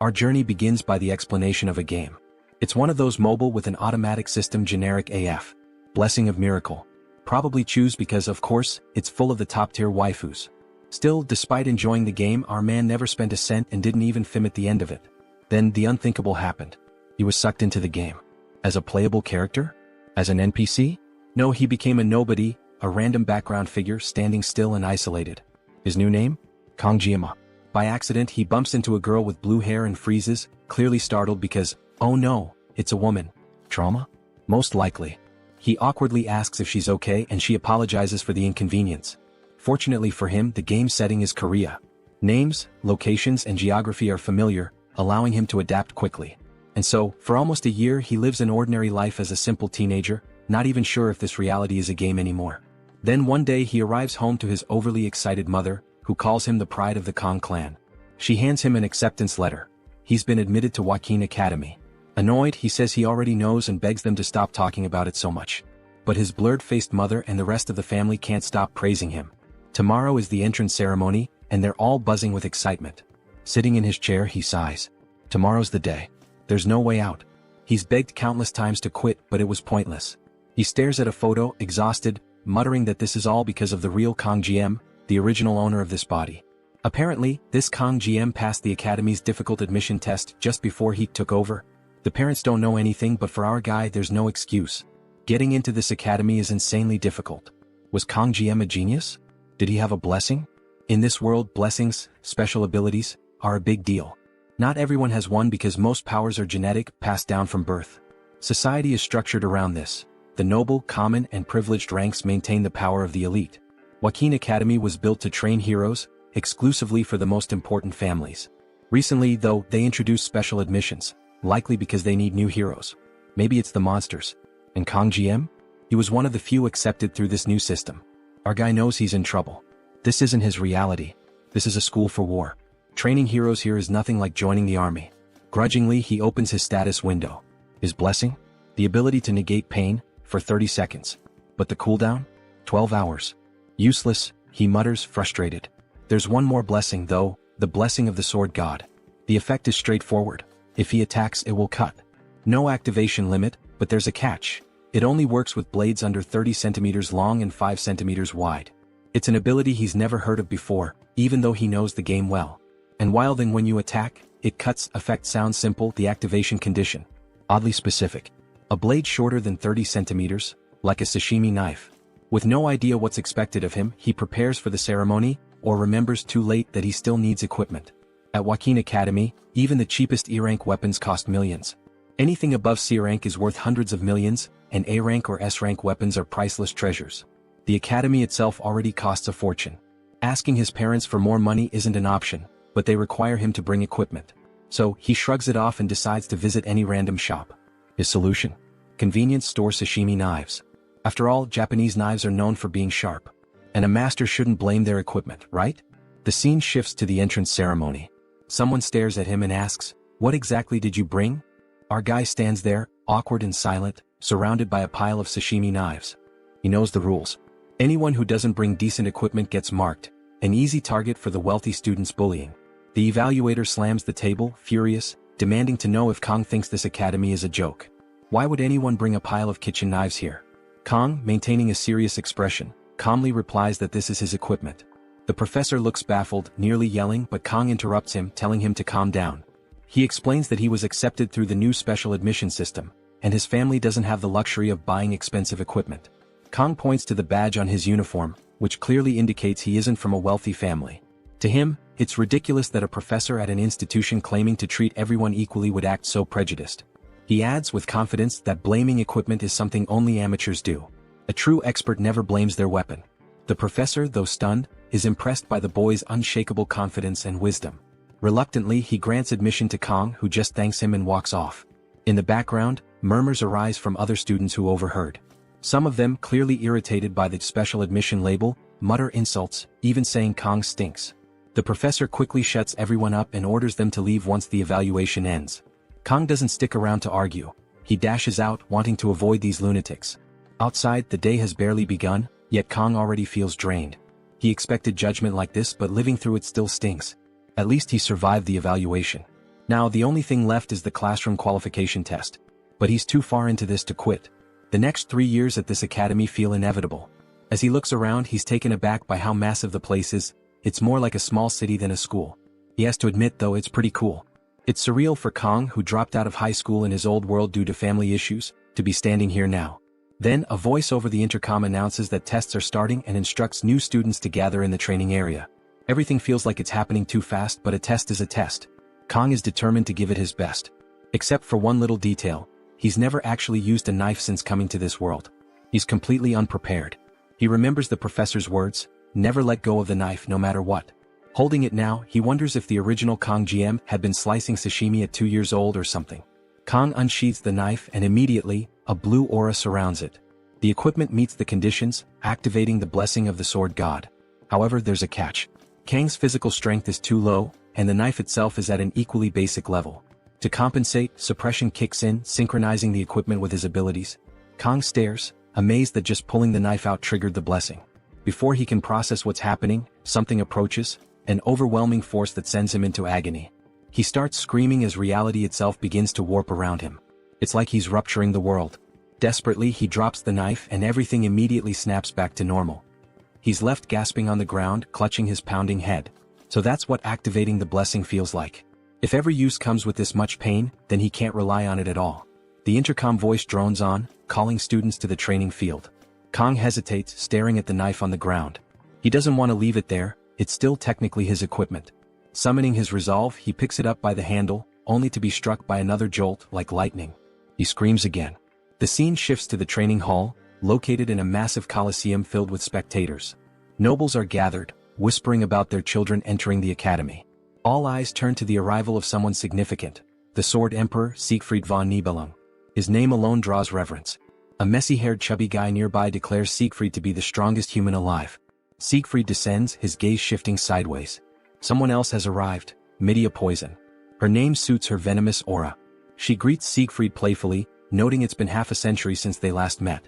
Our journey begins by the explanation of a game. It's one of those mobile with an automatic system generic AF. Blessing of Miracle. Probably choose because of course, it's full of the top tier waifus. Still, despite enjoying the game, our man never spent a cent and didn't even film at the end of it. Then the unthinkable happened. He was sucked into the game. As a playable character? As an NPC? No, he became a nobody, a random background figure standing still and isolated. His new name? Kongjima. By accident he bumps into a girl with blue hair and freezes, clearly startled because, oh no, it's a woman. Trauma? Most likely. He awkwardly asks if she's okay and she apologizes for the inconvenience. Fortunately for him, the game setting is Korea. Names, locations and geography are familiar, allowing him to adapt quickly. And so, for almost a year he lives an ordinary life as a simple teenager, not even sure if this reality is a game anymore. Then one day he arrives home to his overly excited mother, who calls him the pride of the Kong clan. She hands him an acceptance letter. He's been admitted to Joaquin Academy. Annoyed, he says he already knows and begs them to stop talking about it so much. But his blurred-faced mother and the rest of the family can't stop praising him. Tomorrow is the entrance ceremony, and they're all buzzing with excitement. Sitting in his chair, he sighs. Tomorrow's the day. There's no way out. He's begged countless times to quit, but it was pointless. He stares at a photo, exhausted, muttering that this is all because of the real Kong GM, the original owner of this body. Apparently, this Kong GM passed the Academy's difficult admission test just before he took over. The parents don't know anything, but for our guy there's no excuse. Getting into this academy is insanely difficult. Was Kong GM a genius? Did he have a blessing? In this world, blessings, special abilities, are a big deal. Not everyone has one because most powers are genetic, passed down from birth. Society is structured around this. The noble, common, and privileged ranks maintain the power of the elite. Joaquin Academy was built to train heroes, exclusively for the most important families. Recently, though, they introduced special admissions, likely because they need new heroes. Maybe it's the monsters. And Kong GM? He was one of the few accepted through this new system. Our guy knows he's in trouble. This isn't his reality. This is a school for war. Training heroes here is nothing like joining the army. Grudgingly, he opens his status window. His blessing? The ability to negate pain, for 30 seconds. But the cooldown? 12 hours. Useless, he mutters, frustrated. There's one more blessing though, the blessing of the sword god. The effect is straightforward. If he attacks, it will cut. No activation limit, but there's a catch. It only works with blades under 30 centimeters long and 5 centimeters wide. It's an ability he's never heard of before, even though he knows the game well. And while then when you attack, it cuts. Effect sounds simple, the activation condition. Oddly specific. A blade shorter than 30 centimeters, like a sashimi knife. With no idea what's expected of him, he prepares for the ceremony, or remembers too late that he still needs equipment. At Joaquin Academy, even the cheapest E-rank weapons cost millions. Anything above C-rank is worth hundreds of millions, and A-rank or S-rank weapons are priceless treasures. The academy itself already costs a fortune. Asking his parents for more money isn't an option, but they require him to bring equipment. So, he shrugs it off and decides to visit any random shop. His solution? Convenience store sashimi knives. After all, Japanese knives are known for being sharp. And a master shouldn't blame their equipment, right? The scene shifts to the entrance ceremony. Someone stares at him and asks, "What exactly did you bring?" Our guy stands there, awkward and silent, surrounded by a pile of sashimi knives. He knows the rules. Anyone who doesn't bring decent equipment gets marked, an easy target for the wealthy students' bullying. The evaluator slams the table, furious, demanding to know if Kong thinks this academy is a joke. Why would anyone bring a pile of kitchen knives here? Kong, maintaining a serious expression, calmly replies that this is his equipment. The professor looks baffled, nearly yelling, but Kong interrupts him, telling him to calm down. He explains that he was accepted through the new special admission system, and his family doesn't have the luxury of buying expensive equipment. Kong points to the badge on his uniform, which clearly indicates he isn't from a wealthy family. To him, it's ridiculous that a professor at an institution claiming to treat everyone equally would act so prejudiced. He adds with confidence that blaming equipment is something only amateurs do. A true expert never blames their weapon. The professor, though stunned, is impressed by the boy's unshakable confidence and wisdom. Reluctantly, he grants admission to Kong, who just thanks him and walks off. In the background, murmurs arise from other students who overheard. Some of them, clearly irritated by the special admission label, mutter insults, even saying Kong stinks. The professor quickly shuts everyone up and orders them to leave once the evaluation ends. Kong doesn't stick around to argue. He dashes out, wanting to avoid these lunatics. Outside, the day has barely begun, yet Kong already feels drained. He expected judgment like this, but living through it still stings. At least he survived the evaluation. Now the only thing left is the classroom qualification test. But he's too far into this to quit. The next 3 years at this academy feel inevitable. As he looks around, he's taken aback by how massive the place is. It's more like a small city than a school. He has to admit though, it's pretty cool. It's surreal for Kong, who dropped out of high school in his old world due to family issues, to be standing here now. Then a voice over the intercom announces that tests are starting and instructs new students to gather in the training area. Everything feels like it's happening too fast, but a test is a test. Kong is determined to give it his best. Except for one little detail. He's never actually used a knife since coming to this world. He's completely unprepared. He remembers the professor's words, never let go of the knife no matter what. Holding it now, he wonders if the original Kong GM had been slicing sashimi at 2 years old or something. Kong unsheathes the knife and immediately, a blue aura surrounds it. The equipment meets the conditions, activating the blessing of the sword god. However, there's a catch. Kang's physical strength is too low, and the knife itself is at an equally basic level. To compensate, suppression kicks in, synchronizing the equipment with his abilities. Kong stares, amazed that just pulling the knife out triggered the blessing. Before he can process what's happening, something approaches, an overwhelming force that sends him into agony. He starts screaming as reality itself begins to warp around him. It's like he's rupturing the world. Desperately, he drops the knife and everything immediately snaps back to normal. He's left gasping on the ground, clutching his pounding head. So that's what activating the blessing feels like. If every use comes with this much pain, then he can't rely on it at all. The intercom voice drones on, calling students to the training field. Kong hesitates, staring at the knife on the ground. He doesn't want to leave it there, it's still technically his equipment. Summoning his resolve, he picks it up by the handle, only to be struck by another jolt like lightning. He screams again. The scene shifts to the training hall, located in a massive coliseum filled with spectators. Nobles are gathered, whispering about their children entering the academy. All eyes turn to the arrival of someone significant, the Sword Emperor Siegfried von Nibelung. His name alone draws reverence. A messy-haired chubby guy nearby declares Siegfried to be the strongest human alive. Siegfried descends, his gaze shifting sideways. Someone else has arrived, Medea Poison. Her name suits her venomous aura. She greets Siegfried playfully, noting it's been half a century since they last met.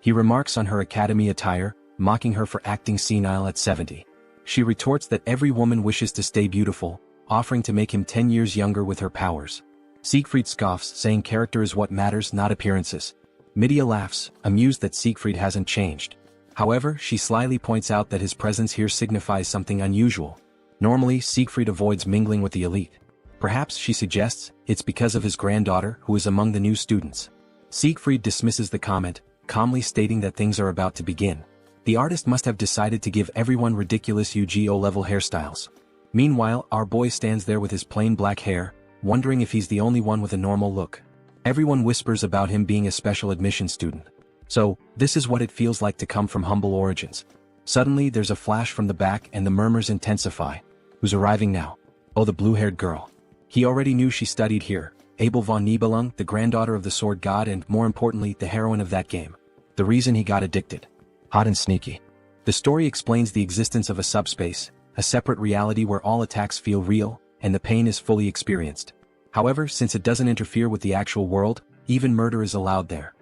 He remarks on her academy attire, mocking her for acting senile at 70. She retorts that every woman wishes to stay beautiful, offering to make him 10 years younger with her powers. Siegfried scoffs, saying character is what matters, not appearances. Medea laughs, amused that Siegfried hasn't changed. However, she slyly points out that his presence here signifies something unusual. Normally, Siegfried avoids mingling with the elite. Perhaps, she suggests, it's because of his granddaughter, who is among the new students. Siegfried dismisses the comment, calmly stating that things are about to begin. The artist must have decided to give everyone ridiculous UGO-level hairstyles. Meanwhile, our boy stands there with his plain black hair, wondering if he's the only one with a normal look. Everyone whispers about him being a special admission student. So, this is what it feels like to come from humble origins. Suddenly, there's a flash from the back and the murmurs intensify. Who's arriving now? Oh, the blue-haired girl. He already knew she studied here. Abel von Nibelung, the granddaughter of the sword god and, more importantly, the heroine of that game. The reason he got addicted. Hot and sneaky. The story explains the existence of a subspace, a separate reality where all attacks feel real, and the pain is fully experienced. However, since it doesn't interfere with the actual world, even murder is allowed there.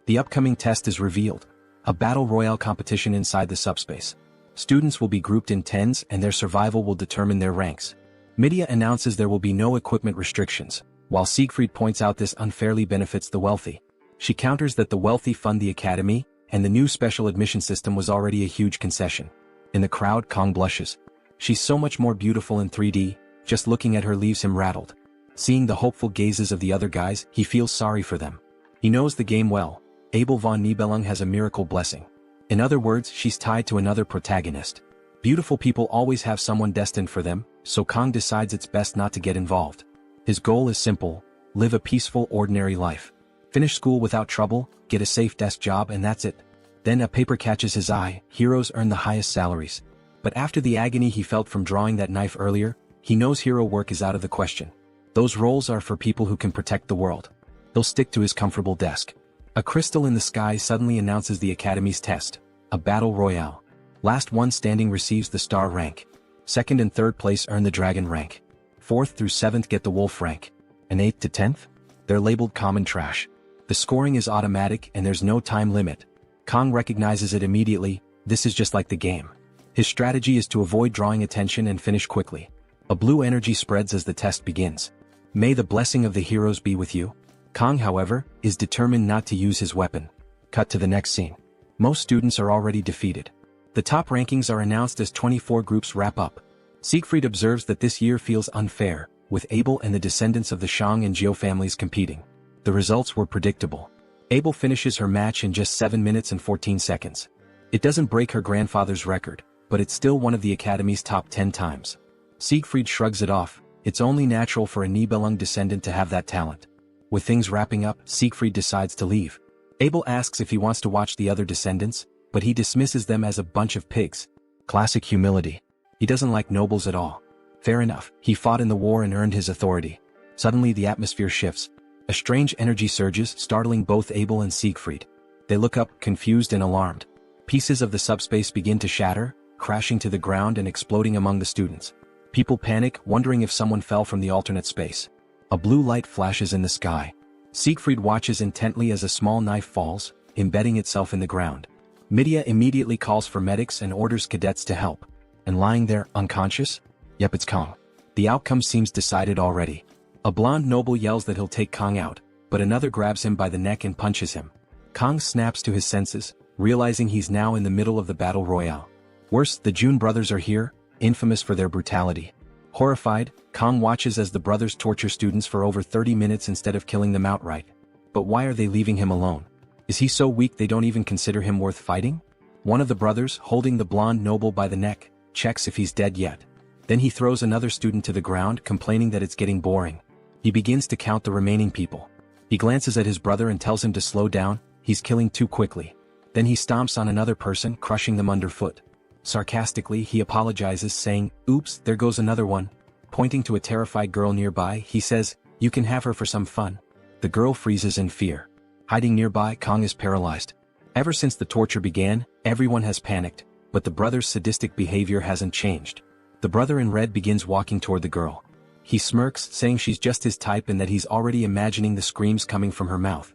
The upcoming test is revealed. A battle royale competition inside the subspace. Students will be grouped in tens and their survival will determine their ranks. Medea announces there will be no equipment restrictions, while Siegfried points out this unfairly benefits the wealthy. She counters that the wealthy fund the academy, and the new special admission system was already a huge concession. In the crowd, Kong blushes. She's so much more beautiful in 3D, just looking at her leaves him rattled. Seeing the hopeful gazes of the other guys, he feels sorry for them. He knows the game well. Abel von Nibelung has a miracle blessing. In other words, she's tied to another protagonist. Beautiful people always have someone destined for them, so Kong decides it's best not to get involved. His goal is simple: live a peaceful, ordinary life. Finish school without trouble, get a safe desk job, and that's it. Then a paper catches his eye: heroes earn the highest salaries. But after the agony he felt from drawing that knife earlier, he knows hero work is out of the question. Those roles are for people who can protect the world. He'll stick to his comfortable desk. A crystal in the sky suddenly announces the Academy's test, a battle royale. Last one standing receives the star rank. Second and third place earn the dragon rank. Fourth through seventh get the wolf rank. And 8th to 10th? They're labeled common trash. The scoring is automatic and there's no time limit. Kong recognizes it immediately. This is just like the game. His strategy is to avoid drawing attention and finish quickly. A blue energy spreads as the test begins. May the blessing of the heroes be with you. Kang, however, is determined not to use his weapon. Cut to the next scene. Most students are already defeated. The top rankings are announced as 24 groups wrap up. Siegfried observes that this year feels unfair, with Abel and the descendants of the Shang and Jiao families competing. The results were predictable. Abel finishes her match in just 7 minutes and 14 seconds. It doesn't break her grandfather's record, but it's still one of the Academy's top 10 times. Siegfried shrugs it off. It's only natural for a Nibelung descendant to have that talent. With things wrapping up, Siegfried decides to leave. Abel asks if he wants to watch the other descendants, but he dismisses them as a bunch of pigs. Classic humility. He doesn't like nobles at all. Fair enough, he fought in the war and earned his authority. Suddenly the atmosphere shifts. A strange energy surges, startling both Abel and Siegfried. They look up, confused and alarmed. Pieces of the subspace begin to shatter, crashing to the ground and exploding among the students. People panic, wondering if someone fell from the alternate space. A blue light flashes in the sky. Siegfried watches intently as a small knife falls, embedding itself in the ground. Midia immediately calls for medics and orders cadets to help. And lying there, unconscious? Yep, it's Kang. The outcome seems decided already. A blonde noble yells that he'll take Kang out, but another grabs him by the neck and punches him. Kang snaps to his senses, realizing he's now in the middle of the battle royale. Worse, the June brothers are here, infamous for their brutality. Horrified, Kang watches as the brothers torture students for over 30 minutes instead of killing them outright. But why are they leaving him alone? Is he so weak they don't even consider him worth fighting? One of the brothers, holding the blonde noble by the neck, checks if he's dead yet. Then he throws another student to the ground, complaining that it's getting boring. He begins to count the remaining people. He glances at his brother and tells him to slow down, he's killing too quickly. Then he stomps on another person, crushing them underfoot. Sarcastically, he apologizes, saying, "Oops, there goes another one." Pointing to a terrified girl nearby, he says, "You can have her for some fun." The girl freezes in fear. Hiding nearby, Kang is paralyzed. Ever since the torture began, everyone has panicked, but the brother's sadistic behavior hasn't changed. The brother in red begins walking toward the girl. He smirks, saying she's just his type and that he's already imagining the screams coming from her mouth.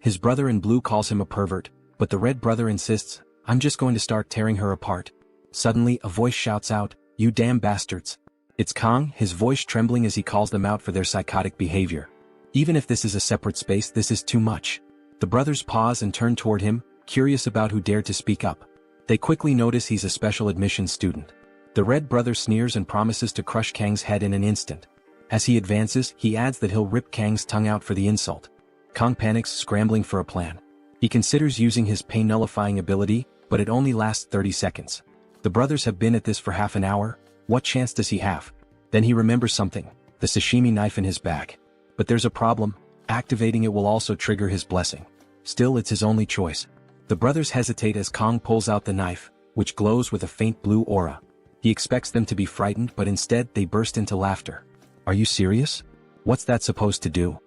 His brother in blue calls him a pervert, but the red brother insists, "I'm just going to start tearing her apart." Suddenly, a voice shouts out, "You damn bastards." It's Kang, his voice trembling as he calls them out for their psychotic behavior. Even if this is a separate space, this is too much. The brothers pause and turn toward him, curious about who dared to speak up. They quickly notice he's a special admissions student. The red brother sneers and promises to crush Kang's head in an instant. As he advances, he adds that he'll rip Kang's tongue out for the insult. Kang panics, scrambling for a plan. He considers using his pain-nullifying ability, but it only lasts 30 seconds. The brothers have been at this for half an hour. What chance does he have? Then he remembers something, the sashimi knife in his bag. But there's a problem. Activating it will also trigger his blessing. Still, it's his only choice. The brothers hesitate as Kang pulls out the knife, which glows with a faint blue aura. He expects them to be frightened, but instead they burst into laughter. "Are you serious? What's that supposed to do?"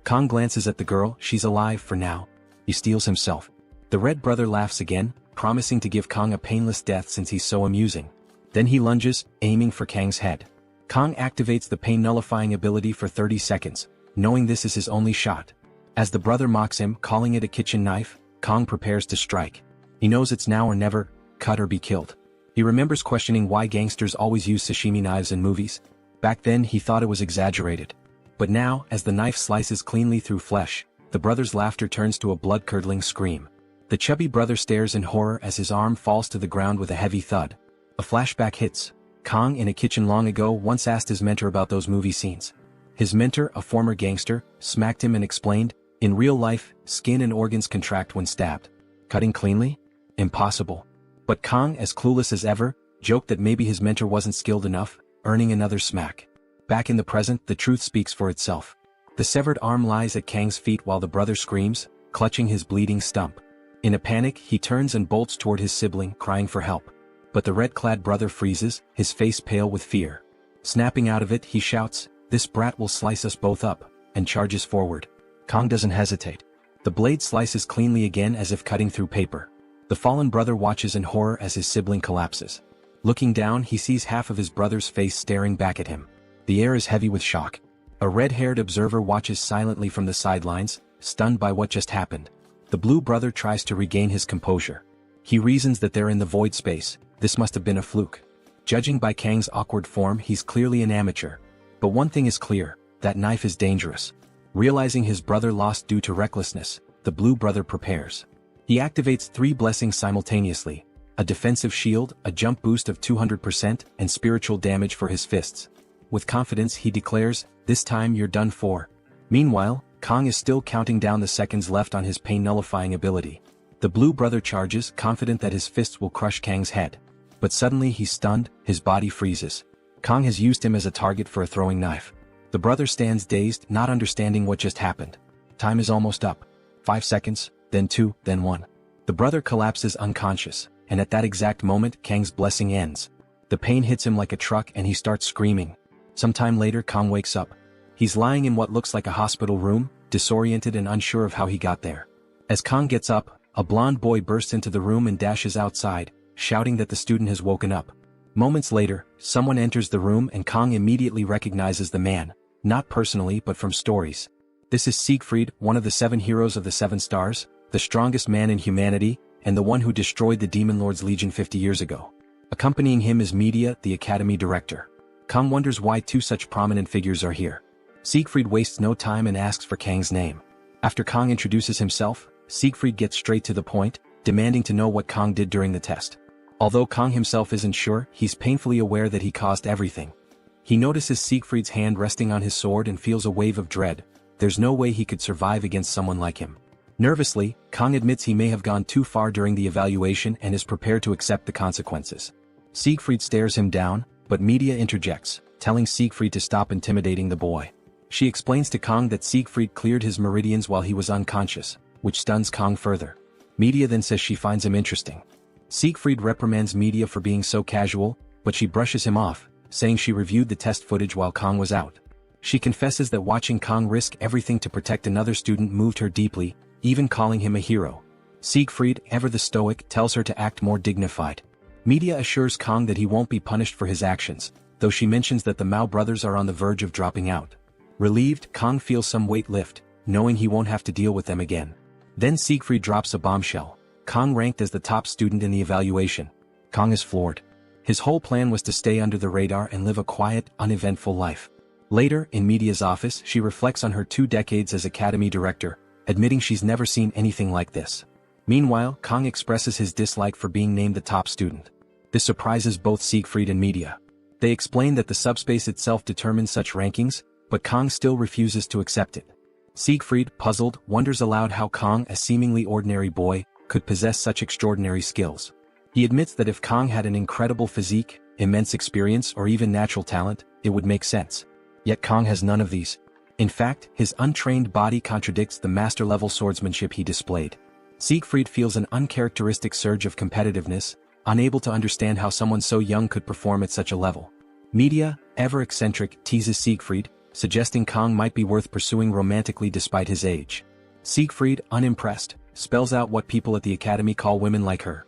Kang glances at the girl. She's alive for now. He steels himself. The red brother laughs again, promising to give Kang a painless death since he's so amusing. Then he lunges, aiming for Kang's head. Kang activates the pain-nullifying ability for 30 seconds, knowing this is his only shot. As the brother mocks him, calling it a kitchen knife, Kang prepares to strike. He knows it's now or never, cut or be killed. He remembers questioning why gangsters always use sashimi knives in movies. Back then he thought it was exaggerated. But now, as the knife slices cleanly through flesh, the brother's laughter turns to a blood-curdling scream. The chubby brother stares in horror as his arm falls to the ground with a heavy thud. A flashback hits. Kang, in a kitchen long ago, once asked his mentor about those movie scenes. His mentor, a former gangster, smacked him and explained, "In real life, skin and organs contract when stabbed. Cutting cleanly? Impossible." But Kang, as clueless as ever, joked that maybe his mentor wasn't skilled enough, earning another smack. Back in the present, the truth speaks for itself. The severed arm lies at Kang's feet while the brother screams, clutching his bleeding stump. In a panic, he turns and bolts toward his sibling, crying for help. But the red-clad brother freezes, his face pale with fear. Snapping out of it, he shouts, "This brat will slice us both up," and charges forward. Kang doesn't hesitate. The blade slices cleanly again as if cutting through paper. The fallen brother watches in horror as his sibling collapses. Looking down, he sees half of his brother's face staring back at him. The air is heavy with shock. A red-haired observer watches silently from the sidelines, stunned by what just happened. The blue brother tries to regain his composure. He reasons that they're in the void space, This must have been a fluke. Judging by Kang's awkward form, he's clearly an amateur. But one thing is clear, that knife is dangerous. Realizing his brother lost due to recklessness, the blue brother prepares. He activates 3 blessings simultaneously: a defensive shield, a jump boost of 200%, and spiritual damage for his fists. With confidence he declares, "This time you're done for." Meanwhile, Kang is still counting down the seconds left on his pain-nullifying ability. The blue brother charges, confident that his fists will crush Kang's head. But suddenly he's stunned, his body freezes. Kang has used him as a target for a throwing knife. The brother stands dazed, not understanding what just happened. Time is almost up. 5 seconds, then 2, then 1. The brother collapses unconscious, and at that exact moment Kang's blessing ends. The pain hits him like a truck and he starts screaming. Sometime later Kang wakes up. He's lying in what looks like a hospital room, disoriented and unsure of how he got there. As Kang gets up, a blonde boy bursts into the room and dashes outside, shouting that the student has woken up. Moments later, someone enters the room and Kang immediately recognizes the man, not personally but from stories. This is Siegfried, one of the 7 heroes of the 7 stars, the strongest man in humanity, and the one who destroyed the Demon Lord's Legion 50 years ago. Accompanying him is Media, the academy director. Kang wonders why 2 such prominent figures are here. Siegfried wastes no time and asks for Kang's name. After Kang introduces himself, Siegfried gets straight to the point, demanding to know what Kang did during the test. Although Kang himself isn't sure, he's painfully aware that he caused everything. He notices Siegfried's hand resting on his sword and feels a wave of dread. There's no way he could survive against someone like him. Nervously, Kang admits he may have gone too far during the evaluation and is prepared to accept the consequences. Siegfried stares him down, but Media interjects, telling Siegfried to stop intimidating the boy. She explains to Kang that Siegfried cleared his meridians while he was unconscious, which stuns Kang further. Media then says she finds him interesting. Siegfried reprimands Media for being so casual, but she brushes him off, saying she reviewed the test footage while Kang was out. She confesses that watching Kang risk everything to protect another student moved her deeply, even calling him a hero. Siegfried, ever the stoic, tells her to act more dignified. Media assures Kang that he won't be punished for his actions, though she mentions that the Mao brothers are on the verge of dropping out. Relieved, Kang feels some weight lift, knowing he won't have to deal with them again. Then Siegfried drops a bombshell. Kang ranked as the top student in the evaluation. Kang is floored. His whole plan was to stay under the radar and live a quiet, uneventful life. Later, in Media's office, she reflects on her 2 decades as academy director, admitting she's never seen anything like this. Meanwhile, Kang expresses his dislike for being named the top student. This surprises both Siegfried and Media. They explain that the subspace itself determines such rankings, but Kang still refuses to accept it. Siegfried, puzzled, wonders aloud how Kang, a seemingly ordinary boy, could possess such extraordinary skills. He admits that if Kang had an incredible physique, immense experience or even natural talent, it would make sense. Yet Kang has none of these. In fact, his untrained body contradicts the master-level swordsmanship he displayed. Siegfried feels an uncharacteristic surge of competitiveness, unable to understand how someone so young could perform at such a level. Media, ever eccentric, teases Siegfried, suggesting Kang might be worth pursuing romantically despite his age. Siegfried, unimpressed, spells out what people at the academy call women like her.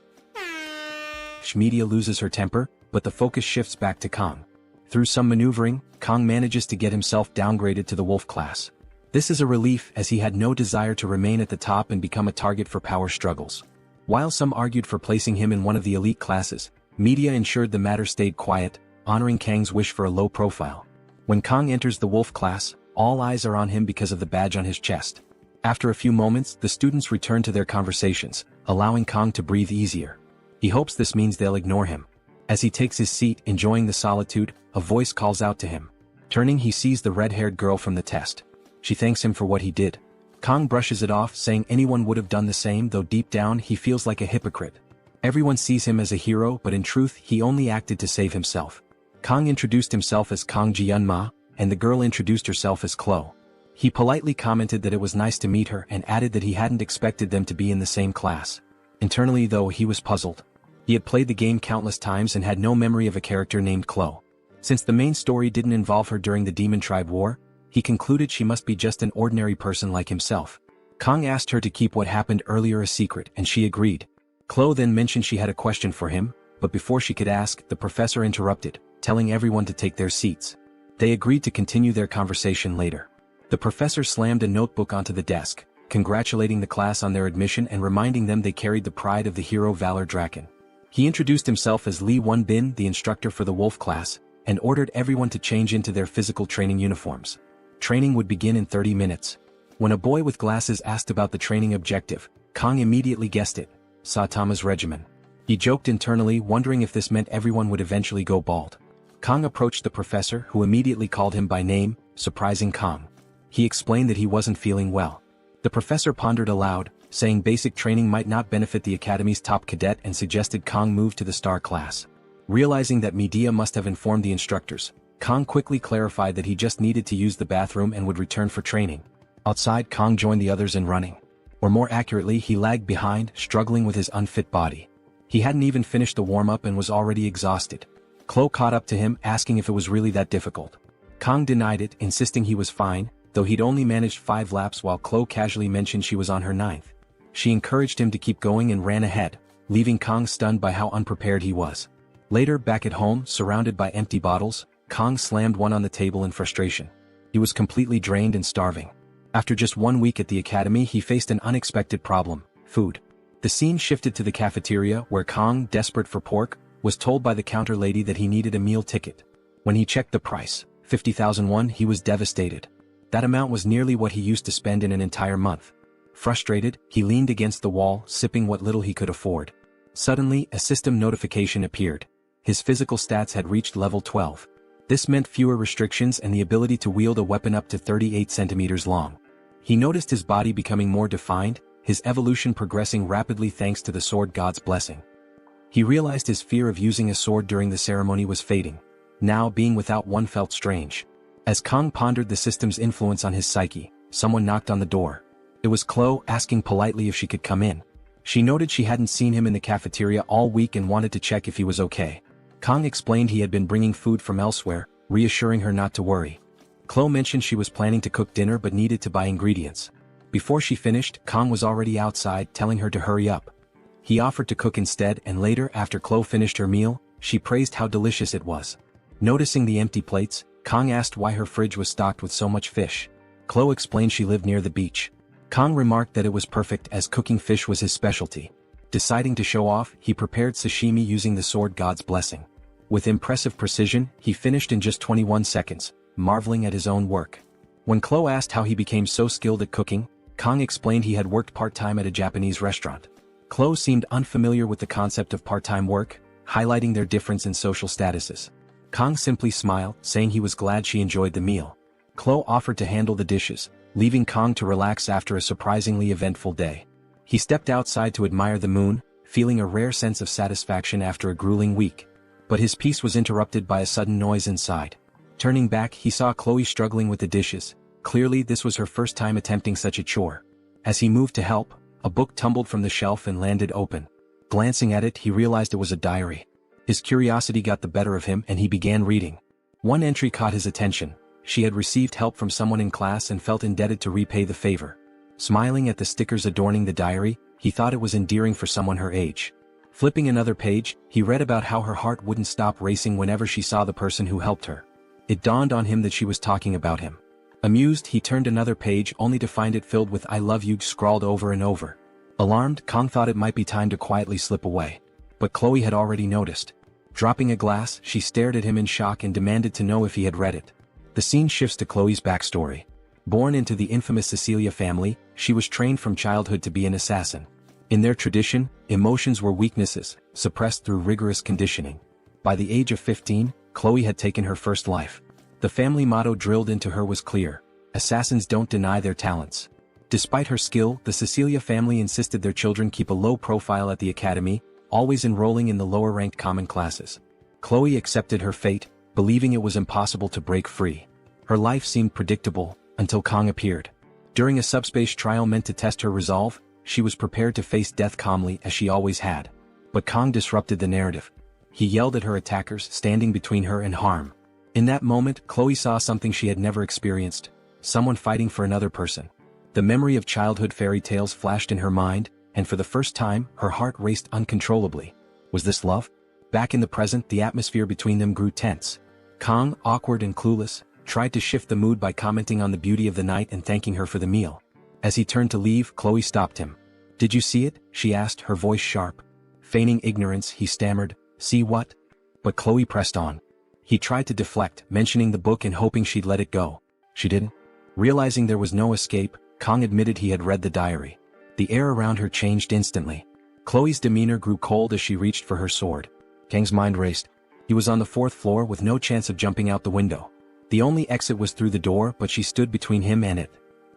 Media loses her temper, but the focus shifts back to Kang. Through some maneuvering, Kang manages to get himself downgraded to the wolf class. This is a relief as he had no desire to remain at the top and become a target for power struggles. While some argued for placing him in one of the elite classes, Media ensured the matter stayed quiet, honoring Kang's wish for a low profile. When Kang enters the wolf class, all eyes are on him because of the badge on his chest. After a few moments, the students return to their conversations, allowing Kang to breathe easier. He hopes this means they'll ignore him. As he takes his seat, enjoying the solitude, a voice calls out to him. Turning, he sees the red-haired girl from the test. She thanks him for what he did. Kang brushes it off, saying anyone would have done the same, though deep down he feels like a hypocrite. Everyone sees him as a hero, but in truth he only acted to save himself. Kang introduced himself as Kang Jianma, and the girl introduced herself as Chloe. He politely commented that it was nice to meet her and added that he hadn't expected them to be in the same class. Internally though, he was puzzled. He had played the game countless times and had no memory of a character named Chloe. Since the main story didn't involve her during the Demon Tribe War, he concluded she must be just an ordinary person like himself. Kang asked her to keep what happened earlier a secret and she agreed. Chloe then mentioned she had a question for him, but before she could ask, the professor interrupted, telling everyone to take their seats. They agreed to continue their conversation later. The professor slammed a notebook onto the desk, congratulating the class on their admission and reminding them they carried the pride of the hero Valor Draken. He introduced himself as Lee Won-bin, the instructor for the Wolf class, and ordered everyone to change into their physical training uniforms. Training would begin in 30 minutes. When a boy with glasses asked about the training objective, Kang immediately guessed it: Saitama's regimen. He joked internally, wondering if this meant everyone would eventually go bald. Kang approached the professor, who immediately called him by name, surprising Kang. He explained that he wasn't feeling well. The professor pondered aloud, saying basic training might not benefit the academy's top cadet, and suggested Kang move to the star class. Realizing that media must have informed the instructors, Kang quickly clarified that he just needed to use the bathroom and would return for training. Outside, Kang joined the others in running. Or more accurately, he lagged behind, struggling with his unfit body. He hadn't even finished the warm-up and was already exhausted. Chloe caught up to him, asking if it was really that difficult. Kang denied it, insisting he was fine, though he'd only managed 5 laps, while Chloe casually mentioned she was on her 9th. She encouraged him to keep going and ran ahead, leaving Kang stunned by how unprepared he was. Later, back at home, surrounded by empty bottles, Kang slammed one on the table in frustration. He was completely drained and starving. After just 1 week at the academy, he faced an unexpected problem: food. The scene shifted to the cafeteria, where Kang, desperate for pork, was told by the counter lady that he needed a meal ticket. When he checked the price, 50,000 won, he was devastated. That amount was nearly what he used to spend in an entire month. Frustrated, he leaned against the wall, sipping what little he could afford. Suddenly, a system notification appeared. His physical stats had reached level 12. This meant fewer restrictions and the ability to wield a weapon up to 38 centimeters long. He noticed his body becoming more defined, his evolution progressing rapidly thanks to the sword god's blessing. He realized his fear of using a sword during the ceremony was fading. Now, being without one felt strange. As Kang pondered the system's influence on his psyche, someone knocked on the door. It was Chloe, asking politely if she could come in. She noted she hadn't seen him in the cafeteria all week and wanted to check if he was okay. Kang explained he had been bringing food from elsewhere, reassuring her not to worry. Chloe mentioned she was planning to cook dinner but needed to buy ingredients. Before she finished, Kang was already outside, telling her to hurry up. He offered to cook instead, and later, after Chloe finished her meal, she praised how delicious it was. Noticing the empty plates, Kang asked why her fridge was stocked with so much fish. Chloe explained she lived near the beach. Kang remarked that it was perfect, as cooking fish was his specialty. Deciding to show off, he prepared sashimi using the sword god's blessing. With impressive precision, he finished in just 21 seconds, marveling at his own work. When Chloe asked how he became so skilled at cooking, Kang explained he had worked part-time at a Japanese restaurant. Chloe seemed unfamiliar with the concept of part-time work, highlighting their difference in social statuses. Kang simply smiled, saying he was glad she enjoyed the meal. Chloe offered to handle the dishes, leaving Kang to relax after a surprisingly eventful day. He stepped outside to admire the moon, feeling a rare sense of satisfaction after a grueling week. But his peace was interrupted by a sudden noise inside. Turning back, he saw Chloe struggling with the dishes. Clearly, this was her first time attempting such a chore. As he moved to help, a book tumbled from the shelf and landed open. Glancing at it, he realized it was a diary. His curiosity got the better of him and he began reading. One entry caught his attention. She had received help from someone in class and felt indebted to repay the favor. Smiling at the stickers adorning the diary, he thought it was endearing for someone her age. Flipping another page, he read about how her heart wouldn't stop racing whenever she saw the person who helped her. It dawned on him that she was talking about him. Amused, he turned another page only to find it filled with "I love you" scrawled over and over. Alarmed, Kang thought it might be time to quietly slip away. But Chloe had already noticed. Dropping a glass, she stared at him in shock and demanded to know if he had read it. The scene shifts to Chloe's backstory. Born into the infamous Cecilia family, she was trained from childhood to be an assassin. In their tradition, emotions were weaknesses, suppressed through rigorous conditioning. By the age of 15, Chloe had taken her first life. The family motto drilled into her was clear: assassins don't deny their talents. Despite her skill, the Cecilia family insisted their children keep a low profile at the academy, always enrolling in the lower-ranked common classes. Chloe accepted her fate, believing it was impossible to break free. Her life seemed predictable, until Kang appeared. During a subspace trial meant to test her resolve, she was prepared to face death calmly as she always had. But Kang disrupted the narrative. He yelled at her attackers, standing between her and harm. In that moment, Chloe saw something she had never experienced: someone fighting for another person. The memory of childhood fairy tales flashed in her mind, and for the first time, her heart raced uncontrollably. Was this love? Back in the present, the atmosphere between them grew tense. Kang, awkward and clueless, tried to shift the mood by commenting on the beauty of the night and thanking her for the meal. As he turned to leave, Chloe stopped him. "Did you see it?" she asked, her voice sharp. Feigning ignorance, he stammered, "See what?" But Chloe pressed on. He tried to deflect, mentioning the book and hoping she'd let it go. She didn't. Realizing there was no escape, Kang admitted he had read the diary. The air around her changed instantly. Chloe's demeanor grew cold as she reached for her sword. Kang's mind raced. He was on the 4th floor with no chance of jumping out the window. The only exit was through the door, but she stood between him and it.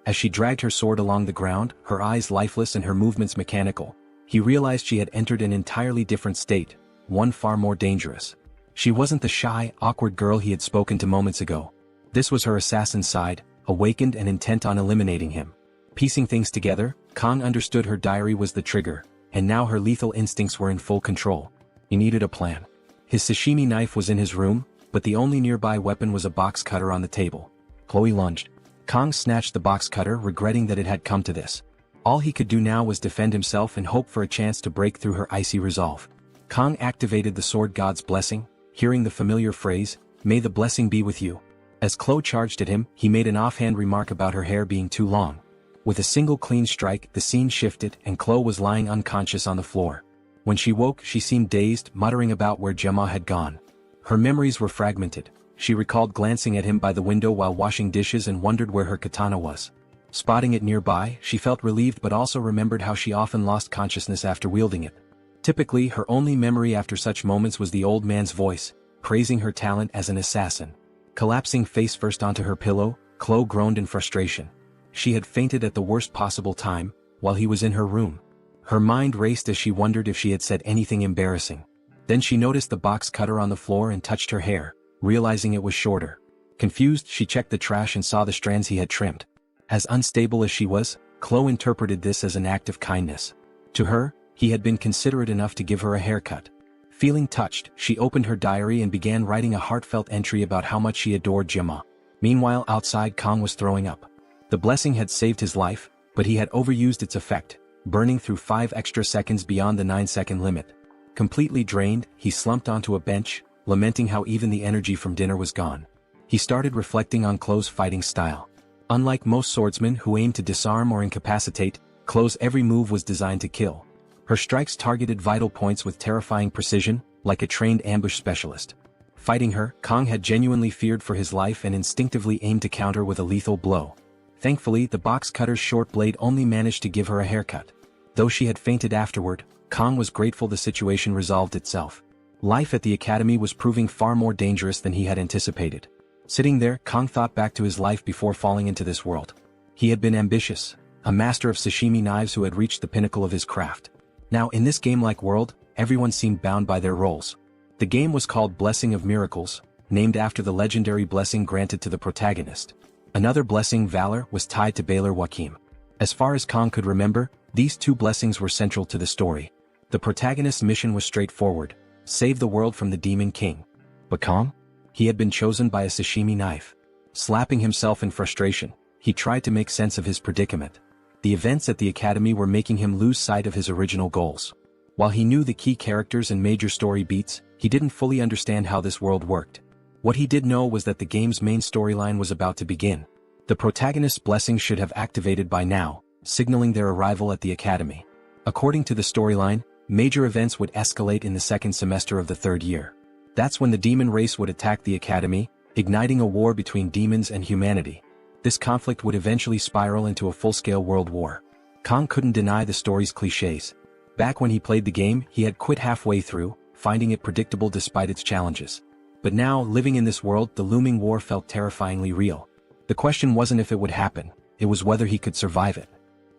As she dragged her sword along the ground, her eyes lifeless and her movements mechanical, he realized she had entered an entirely different state, one far more dangerous. She wasn't the shy, awkward girl he had spoken to moments ago. This was her assassin side, awakened and intent on eliminating him. Piecing things together, Kang understood her diary was the trigger, and now her lethal instincts were in full control. He needed a plan. His sashimi knife was in his room, but the only nearby weapon was a box cutter on the table. Chloe lunged. Kang snatched the box cutter, regretting that it had come to this. All he could do now was defend himself and hope for a chance to break through her icy resolve. Kang activated the sword god's blessing, hearing the familiar phrase, "May the blessing be with you." As Chloe charged at him, he made an offhand remark about her hair being too long. With a single clean strike, the scene shifted and Chloe was lying unconscious on the floor. When she woke, she seemed dazed, muttering about where Gemma had gone. Her memories were fragmented. She recalled glancing at him by the window while washing dishes and wondered where her katana was. Spotting it nearby, she felt relieved but also remembered how she often lost consciousness after wielding it. Typically, her only memory after such moments was the old man's voice, praising her talent as an assassin. Collapsing face first onto her pillow, Chloe groaned in frustration. She had fainted at the worst possible time, while he was in her room. Her mind raced as she wondered if she had said anything embarrassing. Then she noticed the box cutter on the floor and touched her hair, realizing it was shorter. Confused, she checked the trash and saw the strands he had trimmed. As unstable as she was, Chloe interpreted this as an act of kindness. To her, he had been considerate enough to give her a haircut. Feeling touched, she opened her diary and began writing a heartfelt entry about how much she adored Gemma. Meanwhile, outside, Kang was throwing up. The blessing had saved his life, but he had overused its effect, burning through 5 extra seconds beyond the 9-second limit. Completely drained, he slumped onto a bench, lamenting how even the energy from dinner was gone. He started reflecting on Chloe's fighting style. Unlike most swordsmen who aim to disarm or incapacitate, Chloe's every move was designed to kill. Her strikes targeted vital points with terrifying precision, like a trained ambush specialist. Fighting her, Kang had genuinely feared for his life and instinctively aimed to counter with a lethal blow. Thankfully, the box cutter's short blade only managed to give her a haircut. Though she had fainted afterward, Kang was grateful the situation resolved itself. Life at the academy was proving far more dangerous than he had anticipated. Sitting there, Kang thought back to his life before falling into this world. He had been ambitious, a master of sashimi knives who had reached the pinnacle of his craft. Now in this game-like world, everyone seemed bound by their roles. The game was called Blessing of Miracles, named after the legendary blessing granted to the protagonist. Another blessing, Valor, was tied to Baylor Wakim. As far as Kang could remember, these 2 blessings were central to the story. The protagonist's mission was straightforward: save the world from the Demon King. But Kang? He had been chosen by a sashimi knife. Slapping himself in frustration, he tried to make sense of his predicament. The events at the academy were making him lose sight of his original goals. While he knew the key characters and major story beats, he didn't fully understand how this world worked. What he did know was that the game's main storyline was about to begin. The protagonist's blessing should have activated by now, signaling their arrival at the academy. According to the storyline, major events would escalate in the 2nd semester of the 3rd year. That's when the demon race would attack the academy, igniting a war between demons and humanity. This conflict would eventually spiral into a full-scale world war. Kang couldn't deny the story's cliches. Back when he played the game, he had quit halfway through, finding it predictable despite its challenges. But now, living in this world, the looming war felt terrifyingly real. The question wasn't if it would happen, it was whether he could survive it.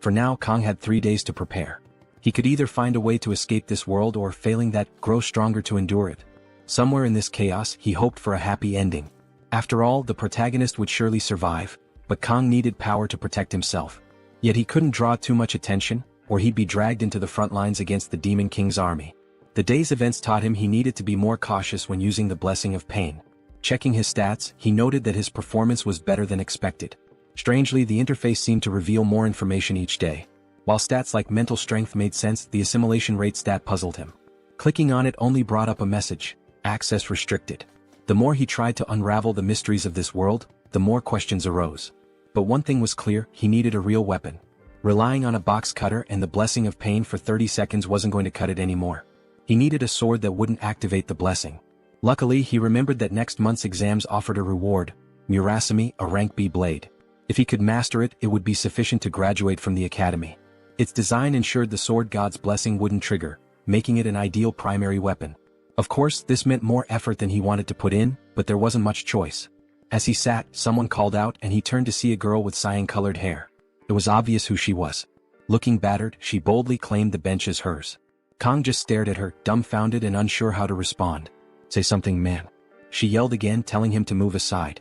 For now, Kang had 3 days to prepare. He could either find a way to escape this world or, failing that, grow stronger to endure it. Somewhere in this chaos, he hoped for a happy ending. After all, the protagonist would surely survive, but Kang needed power to protect himself. Yet he couldn't draw too much attention, or he'd be dragged into the front lines against the Demon King's army. The day's events taught him he needed to be more cautious when using the Blessing of Pain. Checking his stats, he noted that his performance was better than expected. Strangely, the interface seemed to reveal more information each day. While stats like mental strength made sense, the assimilation rate stat puzzled him. Clicking on it only brought up a message: access restricted. The more he tried to unravel the mysteries of this world, the more questions arose. But one thing was clear: he needed a real weapon. Relying on a box cutter and the Blessing of Pain for 30 seconds wasn't going to cut it anymore. He needed a sword that wouldn't activate the blessing. Luckily, he remembered that next month's exams offered a reward, Murasame, a rank B blade. If he could master it, it would be sufficient to graduate from the academy. Its design ensured the sword god's blessing wouldn't trigger, making it an ideal primary weapon. Of course, this meant more effort than he wanted to put in, but there wasn't much choice. As he sat, someone called out and he turned to see a girl with cyan-colored hair. It was obvious who she was. Looking battered, she boldly claimed the bench as hers. Kong just stared at her, dumbfounded and unsure how to respond. "Say something, man," she yelled again, telling him to move aside.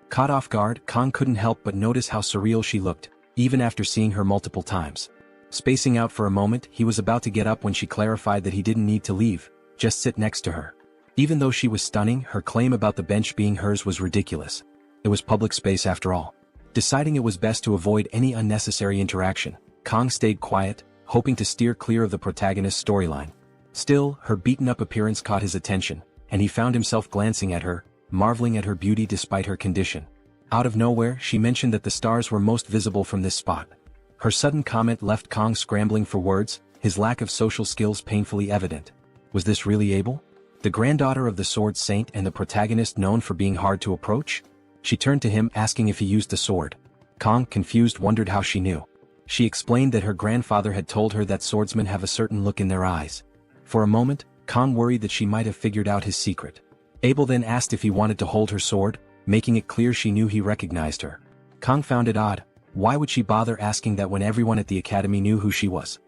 Caught off guard, Kong couldn't help but notice how surreal she looked, even after seeing her multiple times. Spacing out for a moment, he was about to get up when she clarified that he didn't need to leave, just sit next to her. Even though she was stunning, her claim about the bench being hers was ridiculous. It was public space after all. Deciding it was best to avoid any unnecessary interaction, Kong stayed quiet, hoping to steer clear of the protagonist's storyline. Still, her beaten-up appearance caught his attention, and he found himself glancing at her, marveling at her beauty despite her condition. Out of nowhere, she mentioned that the stars were most visible from this spot. Her sudden comment left Kong scrambling for words, his lack of social skills painfully evident. Was this really Abel? The granddaughter of the sword saint and the protagonist known for being hard to approach? She turned to him asking if he used the sword. Kong, confused, wondered how she knew. She explained that her grandfather had told her that swordsmen have a certain look in their eyes. For a moment, Kong worried that she might have figured out his secret. Abel then asked if he wanted to hold her sword, making it clear she knew he recognized her. Kong found it odd. Why would she bother asking that when everyone at the academy knew who she was?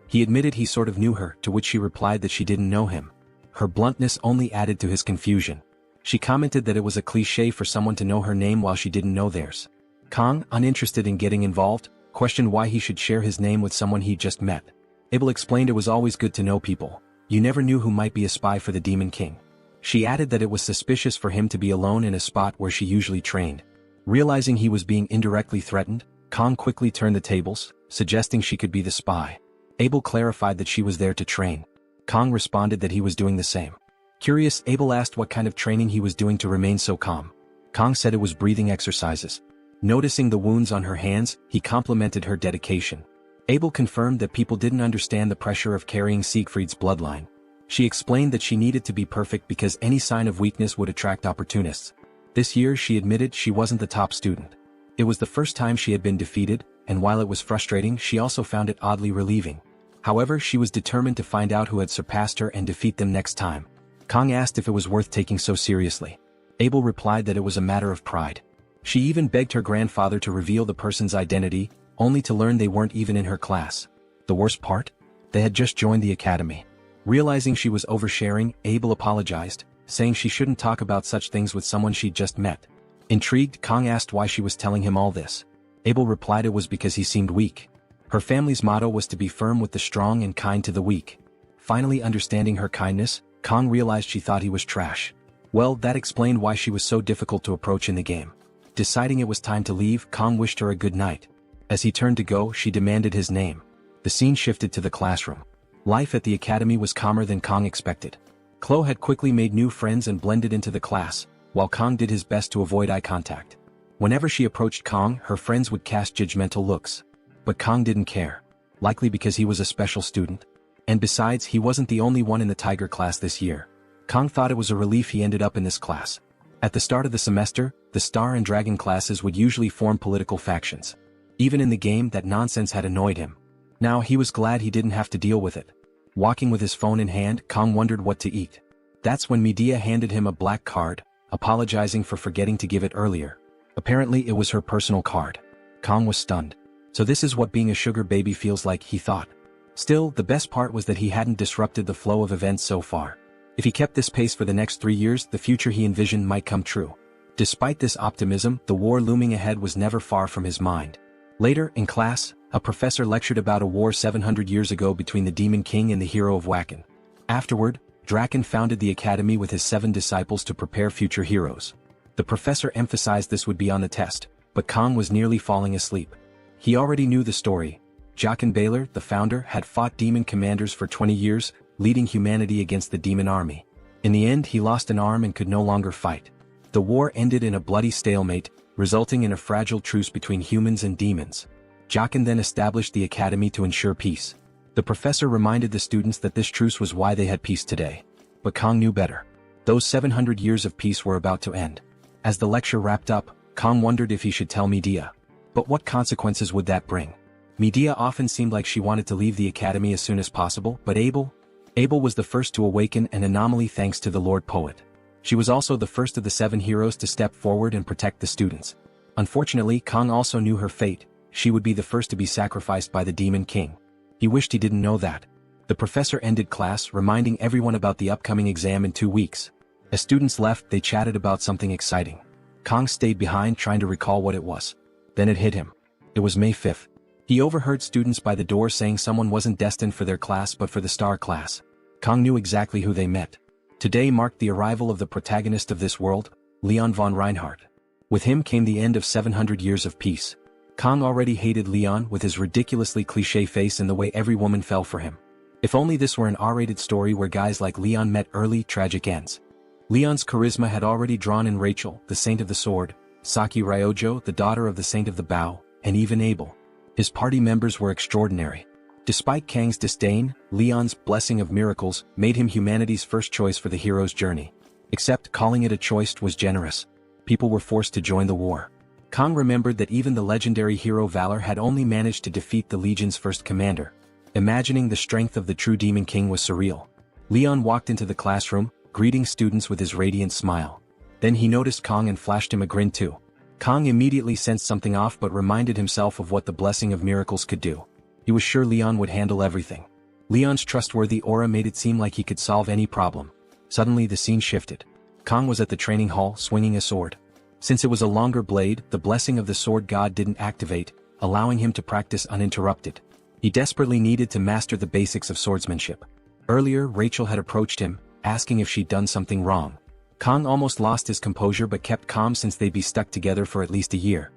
He admitted he sort of knew her, to which she replied that she didn't know him. Her bluntness only added to his confusion. She commented that it was a cliché for someone to know her name while she didn't know theirs. Kong, uninterested in getting involved, questioned why he should share his name with someone he'd just met. Abel explained it was always good to know people. You never knew who might be a spy for the Demon King. She added that it was suspicious for him to be alone in a spot where she usually trained. Realizing he was being indirectly threatened, Kong quickly turned the tables, suggesting she could be the spy. Abel clarified that she was there to train. Kong responded that he was doing the same. Curious, Abel asked what kind of training he was doing to remain so calm. Kong said it was breathing exercises. Noticing the wounds on her hands, he complimented her dedication. Abel confirmed that people didn't understand the pressure of carrying Siegfried's bloodline. She explained that she needed to be perfect because any sign of weakness would attract opportunists. This year she admitted she wasn't the top student. It was the first time she had been defeated, and while it was frustrating, she also found it oddly relieving. However, she was determined to find out who had surpassed her and defeat them next time. Kong asked if it was worth taking so seriously. Abel replied that it was a matter of pride. She even begged her grandfather to reveal the person's identity, only to learn they weren't even in her class. The worst part? They had just joined the academy. Realizing she was oversharing, Abel apologized, saying she shouldn't talk about such things with someone she'd just met. Intrigued, Kong asked why she was telling him all this. Abel replied it was because he seemed weak. Her family's motto was to be firm with the strong and kind to the weak. Finally understanding her kindness, Kong realized she thought he was trash. Well, that explained why she was so difficult to approach in the game. Deciding it was time to leave, Kong wished her a good night. As he turned to go, she demanded his name. The scene shifted to the classroom. Life at the academy was calmer than Kong expected. Chloe had quickly made new friends and blended into the class, while Kong did his best to avoid eye contact. Whenever she approached Kong, her friends would cast judgmental looks. But Kong didn't care. Likely because he was a special student. And besides, he wasn't the only one in the Tiger class this year. Kong thought it was a relief he ended up in this class. At the start of the semester, the Star and Dragon classes would usually form political factions. Even in the game, that nonsense had annoyed him. Now he was glad he didn't have to deal with it. Walking with his phone in hand, Kong wondered what to eat. That's when Medea handed him a black card, apologizing for forgetting to give it earlier. Apparently it was her personal card. Kong was stunned. So this is what being a sugar baby feels like, he thought. Still, the best part was that he hadn't disrupted the flow of events so far. If he kept this pace for the next 3 years, the future he envisioned might come true. Despite this optimism, the war looming ahead was never far from his mind. Later, in class, a professor lectured about a war 700 years ago between the Demon King and the hero of Wacken. Afterward, Draken founded the academy with his 7 disciples to prepare future heroes. The professor emphasized this would be on the test, but Kong was nearly falling asleep. He already knew the story. Jaqen Baylor, the founder, had fought demon commanders for 20 years, leading humanity against the demon army. In the end, he lost an arm and could no longer fight. The war ended in a bloody stalemate, resulting in a fragile truce between humans and demons. Jaqen then established the academy to ensure peace. The professor reminded the students that this truce was why they had peace today. But Kong knew better. Those 700 years of peace were about to end. As the lecture wrapped up, Kong wondered if he should tell Medea. But what consequences would that bring? Medea often seemed like she wanted to leave the academy as soon as possible, but Abel was the first to awaken an anomaly thanks to the Lord Poet. She was also the first of the 7 heroes to step forward and protect the students. Unfortunately, Kong also knew her fate. She would be the first to be sacrificed by the Demon King. He wished he didn't know that. The professor ended class, reminding everyone about the upcoming exam in 2 weeks. As students left, they chatted about something exciting. Kong stayed behind trying to recall what it was. Then it hit him. It was May 5th. He overheard students by the door saying someone wasn't destined for their class but for the star class. Kong knew exactly who they meant. Today marked the arrival of the protagonist of this world, Leon von Reinhardt. With him came the end of 700 years of peace. Kong already hated Leon with his ridiculously cliché face and the way every woman fell for him. If only this were an R-rated story where guys like Leon met early, tragic ends. Leon's charisma had already drawn in Rachel, the Saint of the Sword, Saki Ryojo, the daughter of the Saint of the Bow, and even Abel. His party members were extraordinary. Despite Kang's disdain, Leon's blessing of miracles made him humanity's first choice for the hero's journey. Except calling it a choice was generous. People were forced to join the war. Kong remembered that even the legendary hero Valor had only managed to defeat the Legion's first commander. Imagining the strength of the true Demon King was surreal. Leon walked into the classroom, greeting students with his radiant smile. Then he noticed Kong and flashed him a grin too. Kong immediately sensed something off but reminded himself of what the blessing of miracles could do. He was sure Leon would handle everything. Leon's trustworthy aura made it seem like he could solve any problem. Suddenly the scene shifted. Kong was at the training hall swinging a sword. Since it was a longer blade, the blessing of the sword god didn't activate, allowing him to practice uninterrupted. He desperately needed to master the basics of swordsmanship. Earlier, Rachel had approached him, asking if she'd done something wrong. Kong almost lost his composure but kept calm since they'd be stuck together for at least a year.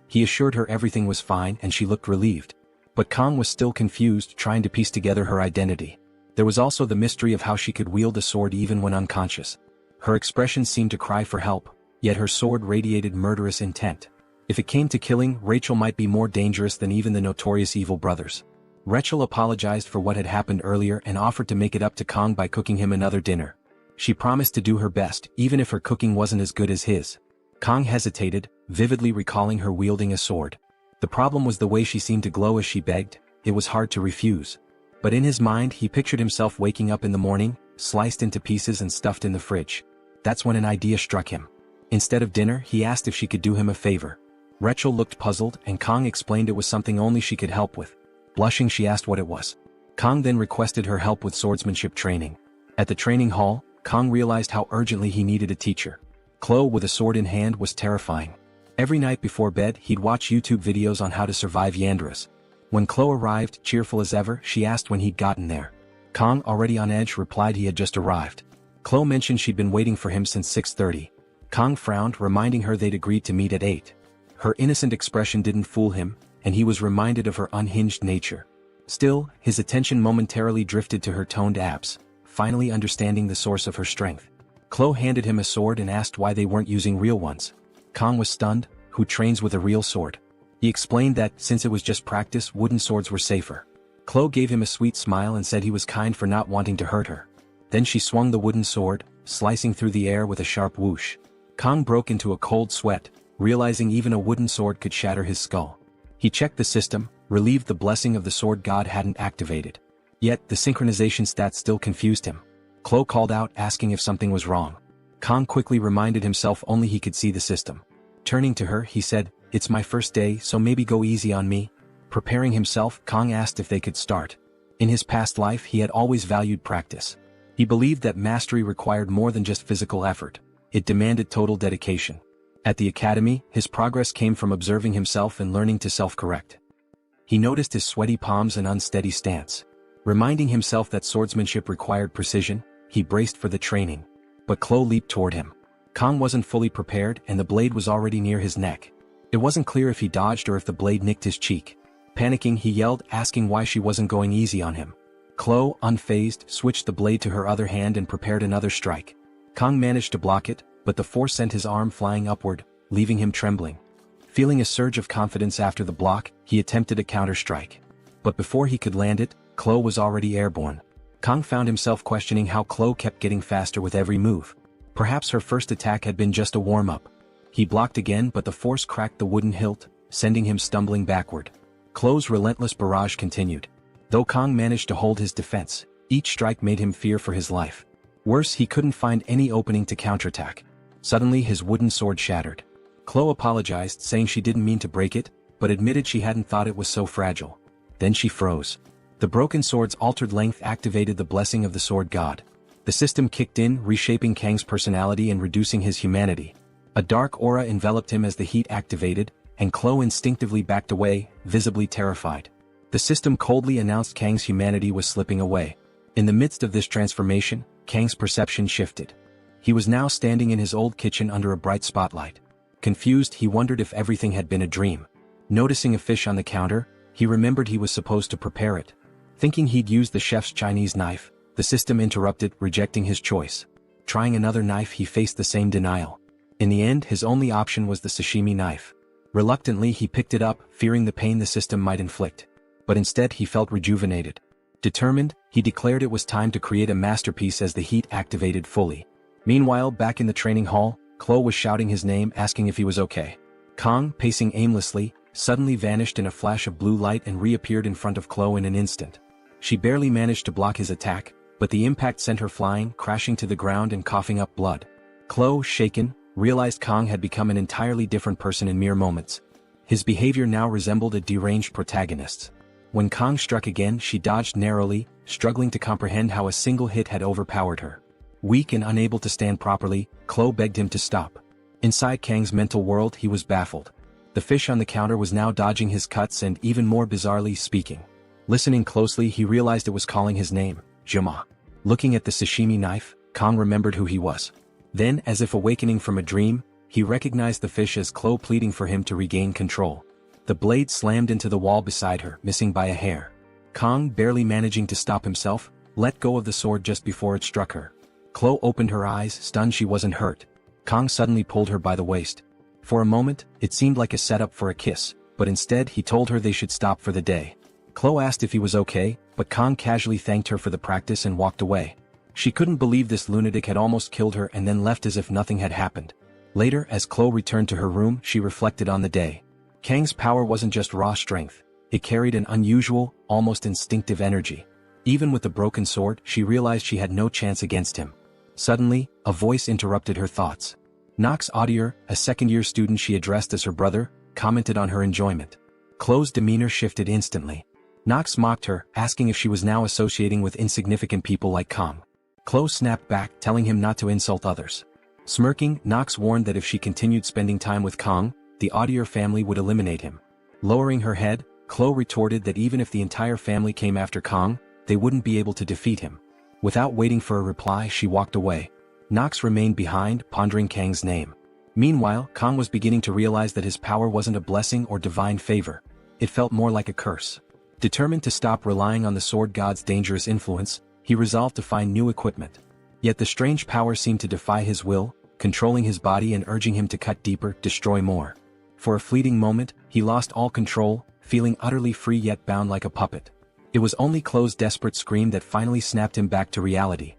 He assured her everything was fine and she looked relieved. But Kong was still confused, trying to piece together her identity. There was also the mystery of how she could wield a sword even when unconscious. Her expression seemed to cry for help, yet her sword radiated murderous intent. If it came to killing, Rachel might be more dangerous than even the notorious evil brothers. Rachel apologized for what had happened earlier and offered to make it up to Kong by cooking him another dinner. She promised to do her best, even if her cooking wasn't as good as his. Kong hesitated, vividly recalling her wielding a sword. The problem was the way she seemed to glow as she begged. It was hard to refuse. But in his mind he pictured himself waking up in the morning, sliced into pieces and stuffed in the fridge. That's when an idea struck him. Instead of dinner, he asked if she could do him a favor. Rachel looked puzzled and Kong explained it was something only she could help with. Blushing, she asked what it was. Kong then requested her help with swordsmanship training. At the training hall, Kong realized how urgently he needed a teacher. Chloe with a sword in hand was terrifying. Every night before bed he'd watch YouTube videos on how to survive Yandras. When Chloe arrived, cheerful as ever, she asked when he'd gotten there. Kong, already on edge, replied he had just arrived. Chloe mentioned she'd been waiting for him since 6:30. Kong frowned, reminding her they'd agreed to meet at 8. Her innocent expression didn't fool him, and he was reminded of her unhinged nature. Still, his attention momentarily drifted to her toned abs, finally understanding the source of her strength. Chloe handed him a sword and asked why they weren't using real ones. Kong was stunned. Who trains with a real sword? He explained that, since it was just practice, wooden swords were safer. Chloe gave him a sweet smile and said he was kind for not wanting to hurt her. Then she swung the wooden sword, slicing through the air with a sharp whoosh. Kong broke into a cold sweat, realizing even a wooden sword could shatter his skull. He checked the system, relieved the blessing of the sword god hadn't activated. Yet, the synchronization stats still confused him. Chloe called out, asking if something was wrong. Kong quickly reminded himself only he could see the system. Turning to her, he said, "It's my first day, so maybe go easy on me." Preparing himself, Kong asked if they could start. In his past life, he had always valued practice. He believed that mastery required more than just physical effort. It demanded total dedication. At the academy, his progress came from observing himself and learning to self-correct. He noticed his sweaty palms and unsteady stance. Reminding himself that swordsmanship required precision, he braced for the training. But Chloe leaped toward him. Kong wasn't fully prepared and the blade was already near his neck. It wasn't clear if he dodged or if the blade nicked his cheek. Panicking, he yelled, asking why she wasn't going easy on him. Chloe, unfazed, switched the blade to her other hand and prepared another strike. Kong managed to block it, but the force sent his arm flying upward, leaving him trembling. Feeling a surge of confidence after the block, he attempted a counter-strike. But before he could land it, Chloe was already airborne. Kang found himself questioning how Chloe kept getting faster with every move. Perhaps her first attack had been just a warm-up. He blocked again, but the force cracked the wooden hilt, sending him stumbling backward. Chloe's relentless barrage continued. Though Kang managed to hold his defense, each strike made him fear for his life. Worse, he couldn't find any opening to counterattack. Suddenly his wooden sword shattered. Chloe apologized, saying she didn't mean to break it, but admitted she hadn't thought it was so fragile. Then she froze. The broken sword's altered length activated the blessing of the sword god. The system kicked in, reshaping Kang's personality and reducing his humanity. A dark aura enveloped him as the heat activated, and Chloe instinctively backed away, visibly terrified. The system coldly announced Kang's humanity was slipping away. In the midst of this transformation, Kang's perception shifted. He was now standing in his old kitchen under a bright spotlight. Confused, he wondered if everything had been a dream. Noticing a fish on the counter, he remembered he was supposed to prepare it. Thinking he'd used the chef's Chinese knife, the system interrupted, rejecting his choice. Trying another knife, he faced the same denial. In the end, his only option was the sashimi knife. Reluctantly, he picked it up, fearing the pain the system might inflict. But instead, he felt rejuvenated. Determined, he declared it was time to create a masterpiece as the heat activated fully. Meanwhile, back in the training hall, Chloe was shouting his name, asking if he was okay. Kang, pacing aimlessly, suddenly vanished in a flash of blue light and reappeared in front of Chloe in an instant. She barely managed to block his attack, but the impact sent her flying, crashing to the ground and coughing up blood. Chloe, shaken, realized Kang had become an entirely different person in mere moments. His behavior now resembled a deranged protagonist's. When Kang struck again, she dodged narrowly, struggling to comprehend how a single hit had overpowered her. Weak and unable to stand properly, Chloe begged him to stop. Inside Kang's mental world, he was baffled. The fish on the counter was now dodging his cuts and, even more bizarrely, speaking. Listening closely, he realized it was calling his name, Jama. Looking at the sashimi knife, Kang remembered who he was. Then, as if awakening from a dream, he recognized the fish as Chloe pleading for him to regain control. The blade slammed into the wall beside her, missing by a hair. Kang, barely managing to stop himself, let go of the sword just before it struck her. Chloe opened her eyes, stunned she wasn't hurt. Kang suddenly pulled her by the waist. For a moment, it seemed like a setup for a kiss, but instead he told her they should stop for the day. Chloe asked if he was okay, but Kang casually thanked her for the practice and walked away. She couldn't believe this lunatic had almost killed her and then left as if nothing had happened. Later, as Chloe returned to her room, she reflected on the day. Kang's power wasn't just raw strength, it carried an unusual, almost instinctive energy. Even with the broken sword, she realized she had no chance against him. Suddenly, a voice interrupted her thoughts. Knox Audier, a second-year student she addressed as her brother, commented on her enjoyment. Chloe's demeanor shifted instantly. Knox mocked her, asking if she was now associating with insignificant people like Kang. Chloe snapped back, telling him not to insult others. Smirking, Knox warned that if she continued spending time with Kang, the Audier family would eliminate him. Lowering her head, Chloe retorted that even if the entire family came after Kang, they wouldn't be able to defeat him. Without waiting for a reply, she walked away. Knox remained behind, pondering Kang's name. Meanwhile, Kang was beginning to realize that his power wasn't a blessing or divine favor. It felt more like a curse. Determined to stop relying on the sword god's dangerous influence, he resolved to find new equipment. Yet the strange power seemed to defy his will, controlling his body and urging him to cut deeper, destroy more. For a fleeting moment, he lost all control, feeling utterly free yet bound like a puppet. It was only Chloe's desperate scream that finally snapped him back to reality.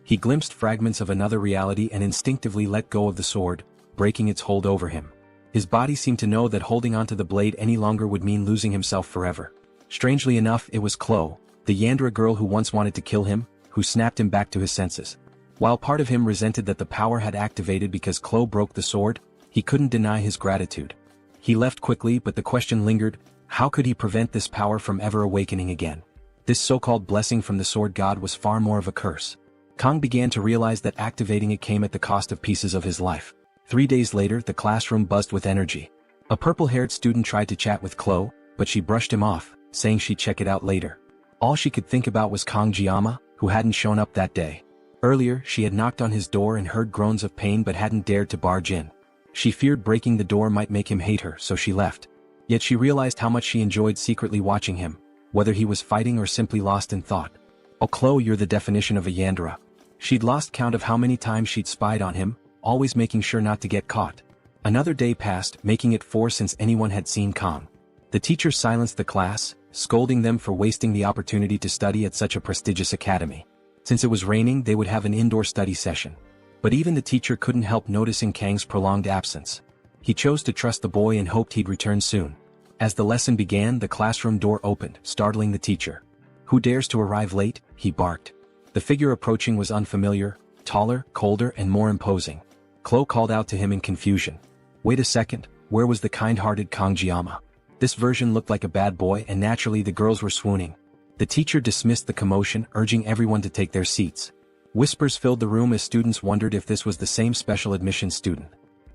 He glimpsed fragments of another reality and instinctively let go of the sword, breaking its hold over him. His body seemed to know that holding onto the blade any longer would mean losing himself forever. Strangely enough, it was Chloe, the Yandra girl who once wanted to kill him, who snapped him back to his senses. While part of him resented that the power had activated because Chloe broke the sword, he couldn't deny his gratitude. He left quickly, but the question lingered: how could he prevent this power from ever awakening again? This so-called blessing from the sword god was far more of a curse. Kang began to realize that activating it came at the cost of pieces of his life. 3 days later, the classroom buzzed with energy. A purple-haired student tried to chat with Chloe, but she brushed him off, saying she'd check it out later. All she could think about was Kang Jiama, who hadn't shown up that day. Earlier, she had knocked on his door and heard groans of pain but hadn't dared to barge in. She feared breaking the door might make him hate her, so she left. Yet she realized how much she enjoyed secretly watching him, whether he was fighting or simply lost in thought. Oh Chloe, you're the definition of a Yandra. She'd lost count of how many times she'd spied on him, always making sure not to get caught. Another day passed, making it 4 since anyone had seen Kang. The teacher silenced the class, scolding them for wasting the opportunity to study at such a prestigious academy. Since it was raining, they would have an indoor study session. But even the teacher couldn't help noticing Kang's prolonged absence. He chose to trust the boy and hoped he'd return soon. As the lesson began, the classroom door opened, startling the teacher. "Who dares to arrive late?" he barked. The figure approaching was unfamiliar, taller, colder, and more imposing. Chloe called out to him in confusion. Wait a second, where was the kind-hearted Kangjiyama? This version looked like a bad boy, and naturally the girls were swooning. The teacher dismissed the commotion, urging everyone to take their seats. Whispers filled the room as students wondered if this was the same special admission student.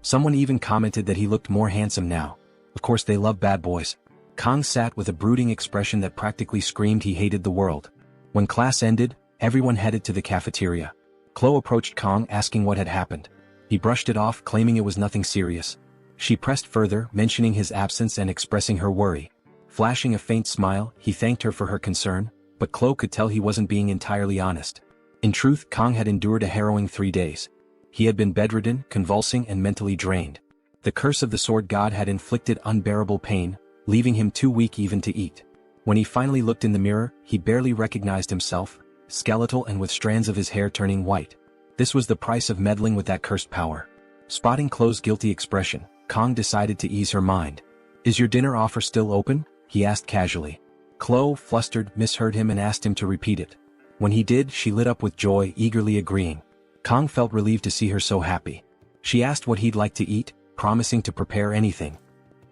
Someone even commented that he looked more handsome now. Of course they love bad boys. Kang sat with a brooding expression that practically screamed he hated the world. When class ended, everyone headed to the cafeteria. Chloe approached Kang asking what had happened. He brushed it off, claiming it was nothing serious. She pressed further, mentioning his absence and expressing her worry. Flashing a faint smile, he thanked her for her concern, but Chloe could tell he wasn't being entirely honest. In truth, Kang had endured a harrowing 3 days. He had been bedridden, convulsing, and mentally drained. The curse of the sword god had inflicted unbearable pain, leaving him too weak even to eat. When he finally looked in the mirror, he barely recognized himself, skeletal and with strands of his hair turning white. This was the price of meddling with that cursed power. Spotting Chloe's guilty expression, Kang decided to ease her mind. "Is your dinner offer still open?" he asked casually. Chloe, flustered, misheard him and asked him to repeat it. When he did, she lit up with joy, eagerly agreeing. Kang felt relieved to see her so happy. She asked what he'd like to eat, promising to prepare anything.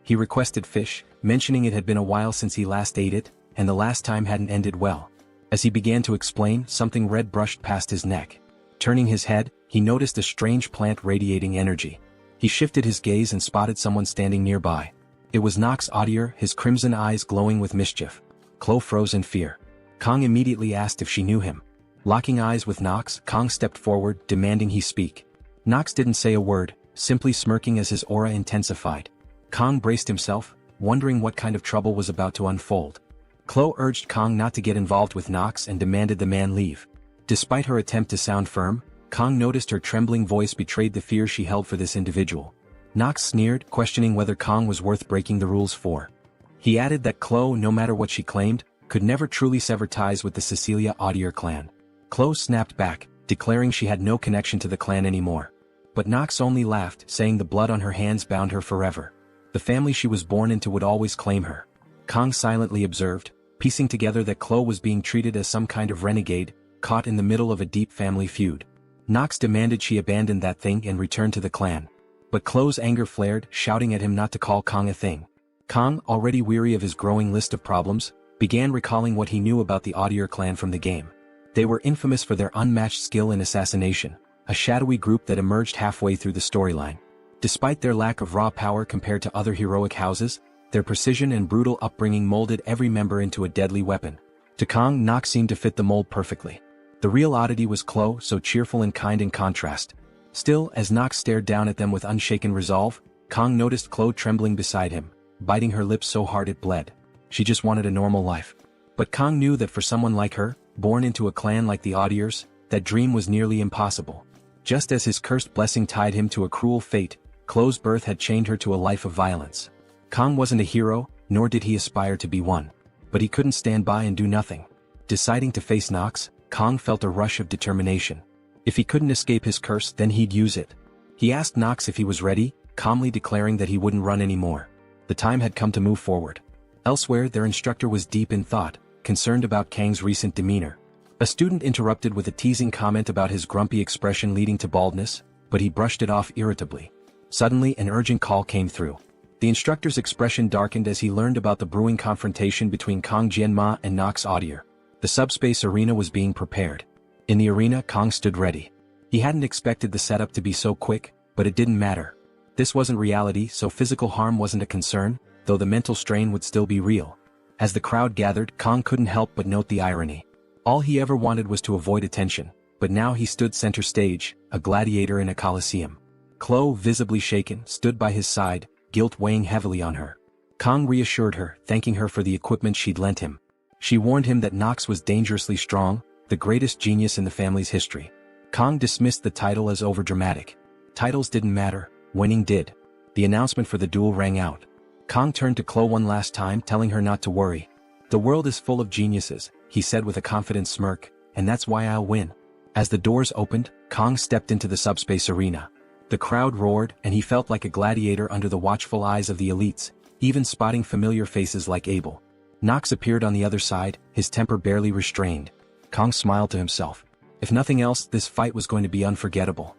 He requested fish, mentioning it had been a while since he last ate it, and the last time hadn't ended well. As he began to explain, something red brushed past his neck. Turning his head, he noticed a strange plant radiating energy. He shifted his gaze and spotted someone standing nearby. It was Nox Audier, his crimson eyes glowing with mischief. Chloe froze in fear. Kang immediately asked if she knew him. Locking eyes with Nox, Kang stepped forward, demanding he speak. Nox didn't say a word, simply smirking as his aura intensified. Kang braced himself, wondering what kind of trouble was about to unfold. Chloe urged Kang not to get involved with Nox and demanded the man leave. Despite her attempt to sound firm, Kang noticed her trembling voice betrayed the fear she held for this individual. Nox sneered, questioning whether Kang was worth breaking the rules for. He added that Chloe, no matter what she claimed, could never truly sever ties with the Cecilia Audier clan. Chloe snapped back, declaring she had no connection to the clan anymore. But Nox only laughed, saying the blood on her hands bound her forever. The family she was born into would always claim her. Kang silently observed, piecing together that Chloe was being treated as some kind of renegade, caught in the middle of a deep family feud. Nox demanded she abandon that thing and return to the clan. But Chloe's anger flared, shouting at him not to call Kang a thing. Kang, already weary of his growing list of problems, began recalling what he knew about the Audier clan from the game. They were infamous for their unmatched skill in assassination, a shadowy group that emerged halfway through the storyline. Despite their lack of raw power compared to other heroic houses, their precision and brutal upbringing molded every member into a deadly weapon. To Kang, Nox seemed to fit the mold perfectly. The real oddity was Chloe, so cheerful and kind in contrast. Still, as Nox stared down at them with unshaken resolve, Kang noticed Chloe trembling beside him, biting her lips so hard it bled. She just wanted a normal life. But Kang knew that for someone like her, born into a clan like the Audiers, that dream was nearly impossible. Just as his cursed blessing tied him to a cruel fate, Chloe's birth had chained her to a life of violence. Kang wasn't a hero, nor did he aspire to be one. But he couldn't stand by and do nothing. Deciding to face Nox, Kang felt a rush of determination. If he couldn't escape his curse, then he'd use it. He asked Nox if he was ready, calmly declaring that he wouldn't run anymore. The time had come to move forward. Elsewhere, their instructor was deep in thought, concerned about Kang's recent demeanor. A student interrupted with a teasing comment about his grumpy expression leading to baldness, but he brushed it off irritably. Suddenly, an urgent call came through. The instructor's expression darkened as he learned about the brewing confrontation between Kang Jianma and Nox Audier. The subspace arena was being prepared. In the arena, Kang stood ready. He hadn't expected the setup to be so quick, but it didn't matter. This wasn't reality, so physical harm wasn't a concern, though the mental strain would still be real. As the crowd gathered, Kang couldn't help but note the irony. All he ever wanted was to avoid attention, but now he stood center stage, a gladiator in a coliseum. Chloe, visibly shaken, stood by his side, guilt weighing heavily on her. Kang reassured her, thanking her for the equipment she'd lent him. She warned him that Nox was dangerously strong, the greatest genius in the family's history. Kang dismissed the title as overdramatic. Titles didn't matter, winning did. The announcement for the duel rang out. Kang turned to Chloe one last time, telling her not to worry. "The world is full of geniuses," he said with a confident smirk, "and that's why I'll win." As the doors opened, Kong stepped into the subspace arena. The crowd roared, and he felt like a gladiator under the watchful eyes of the elites, even spotting familiar faces like Abel. Nox appeared on the other side, his temper barely restrained. Kong smiled to himself. If nothing else, this fight was going to be unforgettable.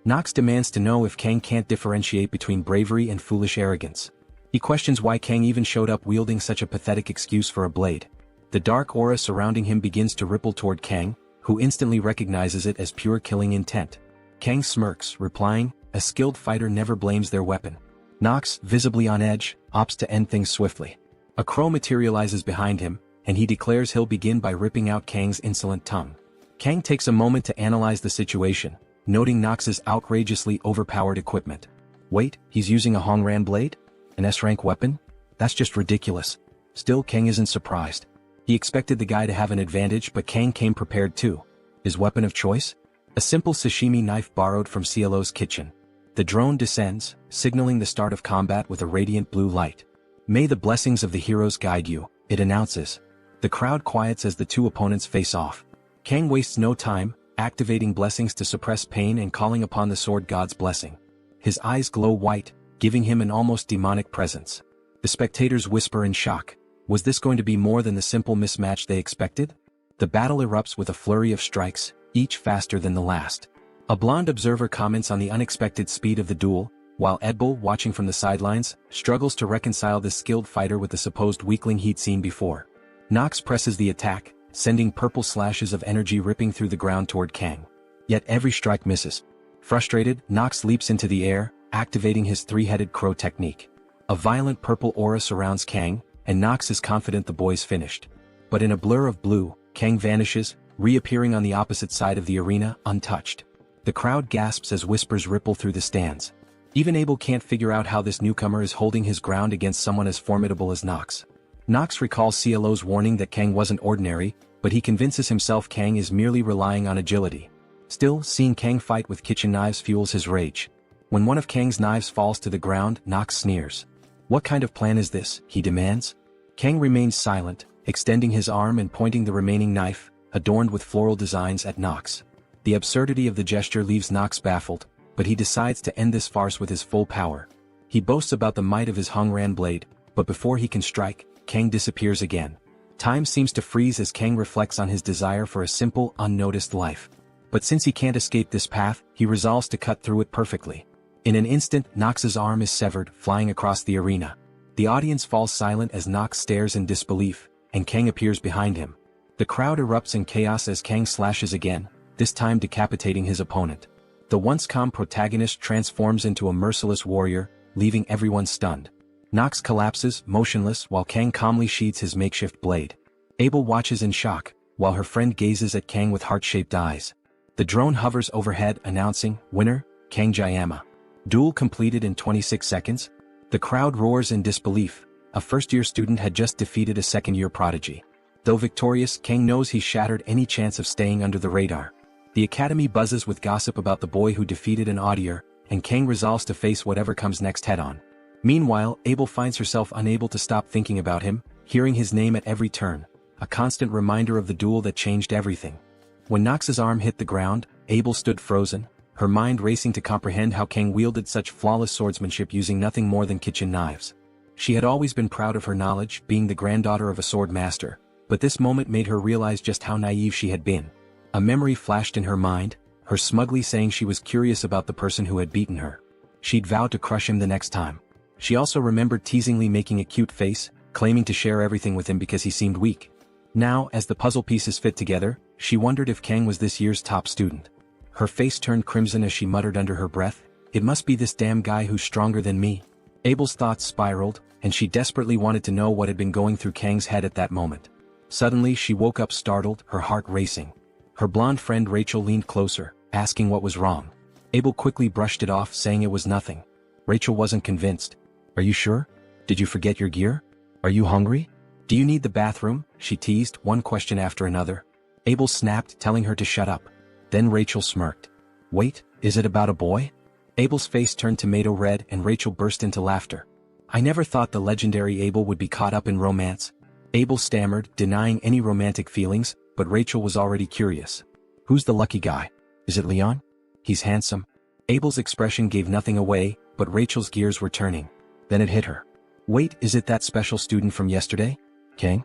Nox demands to know if Kang can't differentiate between bravery and foolish arrogance. He questions why Kang even showed up wielding such a pathetic excuse for a blade. The dark aura surrounding him begins to ripple toward Kang, who instantly recognizes it as pure killing intent. Kang smirks, replying, "A skilled fighter never blames their weapon." Nox, visibly on edge, opts to end things swiftly. A crow materializes behind him, and he declares he'll begin by ripping out Kang's insolent tongue. Kang takes a moment to analyze the situation, noting Nox's outrageously overpowered equipment. Wait, he's using a Hongran blade? An S-rank weapon? That's just ridiculous. Still, Kang isn't surprised. He expected the guy to have an advantage, but Kang came prepared too. His weapon of choice? A simple sashimi knife borrowed from Cielo's kitchen. The drone descends, signaling the start of combat with a radiant blue light. "May the blessings of the heroes guide you," it announces. The crowd quiets as the two opponents face off. Kang wastes no time, activating blessings to suppress pain and calling upon the sword god's blessing. His eyes glow white, giving him an almost demonic presence. The spectators whisper in shock. Was this going to be more than the simple mismatch they expected? The battle erupts with a flurry of strikes, each faster than the last. A blonde observer comments on the unexpected speed of the duel, while Edbull, watching from the sidelines, struggles to reconcile this skilled fighter with the supposed weakling he'd seen before. Nox presses the attack, sending purple slashes of energy ripping through the ground toward Kang. Yet every strike misses. Frustrated, Nox leaps into the air, activating his three-headed crow technique. A violent purple aura surrounds Kang, and Nox is confident the boy's finished. But in a blur of blue, Kang vanishes, reappearing on the opposite side of the arena, untouched. The crowd gasps as whispers ripple through the stands. Even Abel can't figure out how this newcomer is holding his ground against someone as formidable as Nox. Nox recalls Cielo's warning that Kang wasn't ordinary, but he convinces himself Kang is merely relying on agility. Still, seeing Kang fight with kitchen knives fuels his rage. When one of Kang's knives falls to the ground, Nox sneers. "What kind of plan is this?" he demands. Kang remains silent, extending his arm and pointing the remaining knife, adorned with floral designs, at Nox. The absurdity of the gesture leaves Nox baffled, but he decides to end this farce with his full power. He boasts about the might of his Hongran blade, but before he can strike, Kang disappears again. Time seems to freeze as Kang reflects on his desire for a simple, unnoticed life. But since he can't escape this path, he resolves to cut through it perfectly. In an instant, Nox's arm is severed, flying across the arena. The audience falls silent as Nox stares in disbelief, and Kang appears behind him. The crowd erupts in chaos as Kang slashes again, this time decapitating his opponent. The once calm protagonist transforms into a merciless warrior, leaving everyone stunned. Nox collapses, motionless, while Kang calmly sheathes his makeshift blade. Abel watches in shock, while her friend gazes at Kang with heart-shaped eyes. The drone hovers overhead, announcing, "Winner, Kang Jayama." Duel completed in 26 seconds? The crowd roars in disbelief. A first-year student had just defeated a second-year prodigy. Though victorious, Kang knows he's shattered any chance of staying under the radar. The academy buzzes with gossip about the boy who defeated an audier, and Kang resolves to face whatever comes next head-on. Meanwhile, Abel finds herself unable to stop thinking about him, hearing his name at every turn, a constant reminder of the duel that changed everything. When Nox's arm hit the ground, Abel stood frozen, her mind racing to comprehend how Kang wielded such flawless swordsmanship using nothing more than kitchen knives. She had always been proud of her knowledge, being the granddaughter of a sword master, but this moment made her realize just how naive she had been. A memory flashed in her mind, her smugly saying she was curious about the person who had beaten her. She'd vowed to crush him the next time. She also remembered teasingly making a cute face, claiming to share everything with him because he seemed weak. Now, as the puzzle pieces fit together, she wondered if Kang was this year's top student. Her face turned crimson as she muttered under her breath, "It must be this damn guy who's stronger than me." Abel's thoughts spiraled, and she desperately wanted to know what had been going through Kang's head at that moment. Suddenly she woke up startled, her heart racing. Her blonde friend Rachel leaned closer, asking what was wrong. Abel quickly brushed it off, saying it was nothing. Rachel wasn't convinced. "Are you sure? Did you forget your gear? Are you hungry? Do you need the bathroom?" she teased, one question after another. Abel snapped, telling her to shut up. Then Rachel smirked. "Wait, is it about a boy?" Abel's face turned tomato red and Rachel burst into laughter. "I never thought the legendary Abel would be caught up in romance. Abel stammered, denying any romantic feelings, but Rachel was already curious. Who's the lucky guy? Is it Leon? He's handsome. Abel's expression gave nothing away, but Rachel's gears were turning. Then it hit her. Wait, is it that special student from yesterday? Kang?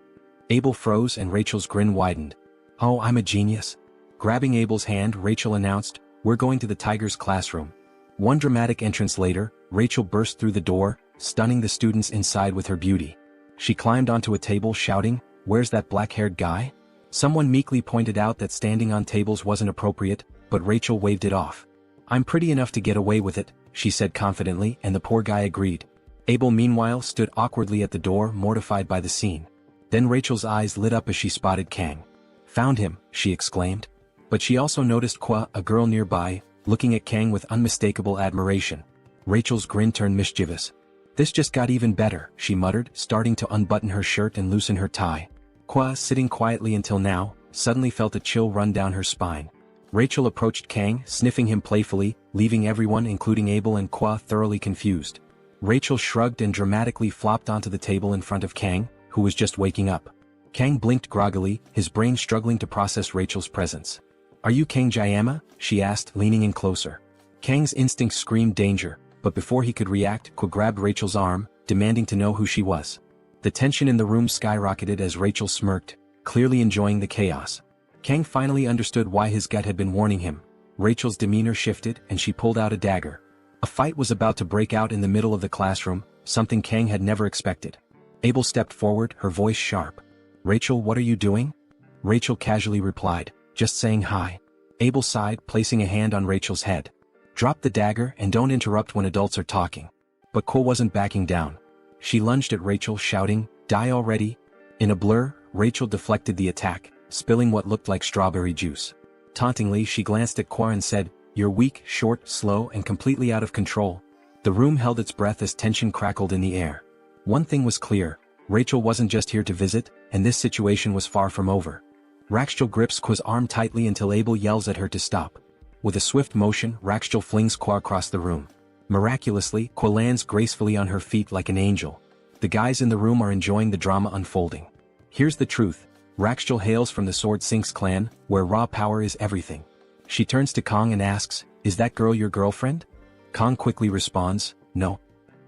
Abel froze and Rachel's grin widened. Oh, I'm a genius. Grabbing Abel's hand, Rachel announced, we're going to the Tiger's classroom. One dramatic entrance later, Rachel burst through the door, stunning the students inside with her beauty. She climbed onto a table shouting, where's that black-haired guy? Someone meekly pointed out that standing on tables wasn't appropriate, but Rachel waved it off. I'm pretty enough to get away with it, she said confidently, and the poor guy agreed. Abel meanwhile stood awkwardly at the door, mortified by the scene. Then Rachel's eyes lit up as she spotted Kang. Found him, she exclaimed. But she also noticed Kwa, a girl nearby, looking at Kang with unmistakable admiration. Rachel's grin turned mischievous. This just got even better, she muttered, starting to unbutton her shirt and loosen her tie. Kwa, sitting quietly until now, suddenly felt a chill run down her spine. Rachel approached Kang, sniffing him playfully, leaving everyone including Abel and Kwa thoroughly confused. Rachel shrugged and dramatically flopped onto the table in front of Kang, who was just waking up. Kang blinked groggily, his brain struggling to process Rachel's presence. Are you Kang Jayama? She asked, leaning in closer. Kang's instincts screamed danger, but before he could react, Kwa grabbed Rachel's arm, demanding to know who she was. The tension in the room skyrocketed as Rachel smirked, clearly enjoying the chaos. Kang finally understood why his gut had been warning him. Rachel's demeanor shifted and she pulled out a dagger. A fight was about to break out in the middle of the classroom, something Kang had never expected. Abel stepped forward, her voice sharp. Rachel, what are you doing? Rachel casually replied, just saying hi. Abel sighed, placing a hand on Rachel's head. Drop the dagger and don't interrupt when adults are talking. But Ko wasn't backing down. She lunged at Rachel, shouting, die already. In a blur, Rachel deflected the attack, spilling what looked like strawberry juice. Tauntingly, she glanced at Kwa and said, you're weak, short, slow, and completely out of control. The room held its breath as tension crackled in the air. One thing was clear, Rachel wasn't just here to visit, and this situation was far from over. Rachel grips Kwa's arm tightly until Abel yells at her to stop. With a swift motion, Rachel flings Kwa across the room. Miraculously, Kwa lands gracefully on her feet like an angel. The guys in the room are enjoying the drama unfolding. Here's the truth. Rachel hails from the Sword Sinks clan, where raw power is everything. She turns to Kong and asks, is that girl your girlfriend? Kong quickly responds, no.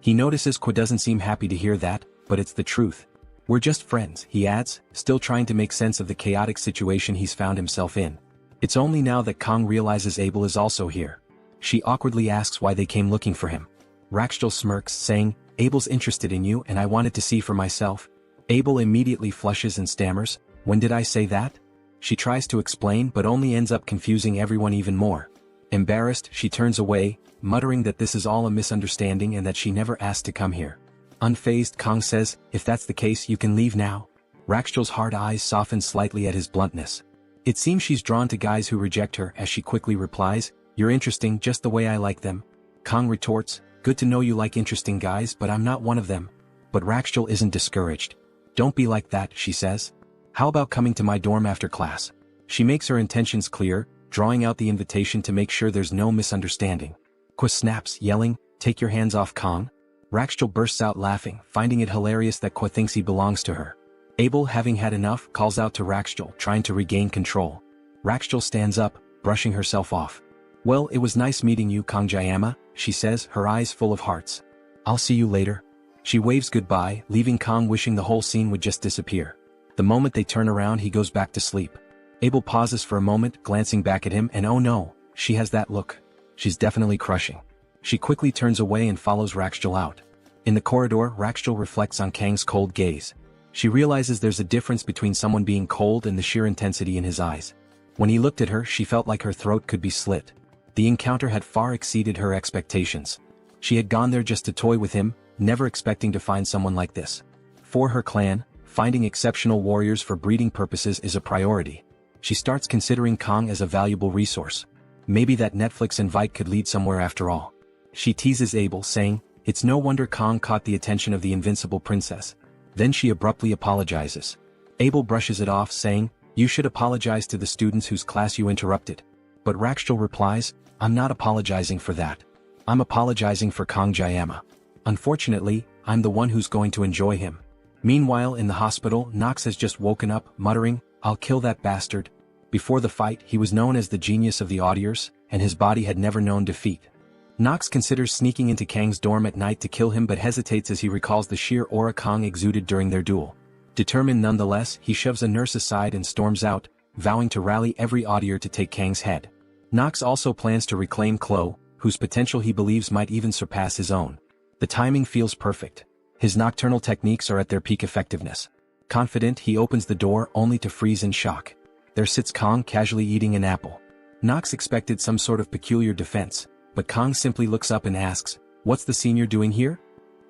He notices Kwa doesn't seem happy to hear that, but it's the truth. We're just friends, he adds, still trying to make sense of the chaotic situation he's found himself in. It's only now that Kong realizes Abel is also here. She awkwardly asks why they came looking for him. Rachel smirks, saying, Abel's interested in you and I wanted to see for myself. Abel immediately flushes and stammers, when did I say that? She tries to explain but only ends up confusing everyone even more. Embarrassed, she turns away, muttering that this is all a misunderstanding and that she never asked to come here. Unfazed, Kong says, if that's the case you can leave now. Rachel's hard eyes soften slightly at his bluntness. It seems she's drawn to guys who reject her as she quickly replies, you're interesting just the way I like them. Kong retorts, good to know you like interesting guys but I'm not one of them. But Rachel isn't discouraged. Don't be like that, she says. How about coming to my dorm after class? She makes her intentions clear, drawing out the invitation to make sure there's no misunderstanding. Kwa snaps, yelling, take your hands off Kong. Rachel bursts out laughing, finding it hilarious that Kwa thinks he belongs to her. Abel, having had enough, calls out to Rachel, trying to regain control. Rachel stands up, brushing herself off. Well, it was nice meeting you, Kang Jayama, she says, her eyes full of hearts. I'll see you later. She waves goodbye, leaving Kong wishing the whole scene would just disappear. The moment they turn around he goes back to sleep. Abel pauses for a moment, glancing back at him, and oh no, she has that look. She's definitely crushing. She quickly turns away and follows Rachel out. In the corridor, Rachel reflects on Kang's cold gaze. She realizes there's a difference between someone being cold and the sheer intensity in his eyes. When he looked at her, she felt like her throat could be slit. The encounter had far exceeded her expectations. She had gone there just to toy with him, never expecting to find someone like this. For her clan, finding exceptional warriors for breeding purposes is a priority. She starts considering Kong as a valuable resource. Maybe that Netflix invite could lead somewhere after all. She teases Abel, saying, it's no wonder Kong caught the attention of the invincible princess. Then she abruptly apologizes. Abel brushes it off, saying, you should apologize to the students whose class you interrupted. But Rachel replies, I'm not apologizing for that. I'm apologizing for Kang Jayama. Unfortunately, I'm the one who's going to enjoy him. Meanwhile in the hospital, Nox has just woken up, muttering, "I'll kill that bastard." Before the fight, he was known as the genius of the audiers, and his body had never known defeat. Nox considers sneaking into Kang's dorm at night to kill him but hesitates as he recalls the sheer aura Kang exuded during their duel. Determined nonetheless, he shoves a nurse aside and storms out, vowing to rally every audier to take Kang's head. Nox also plans to reclaim Chloe, whose potential he believes might even surpass his own. The timing feels perfect. His nocturnal techniques are at their peak effectiveness. Confident, he opens the door only to freeze in shock. There sits Kang casually eating an apple. Nox expected some sort of peculiar defense, but Kang simply looks up and asks, "What's the senior doing here?"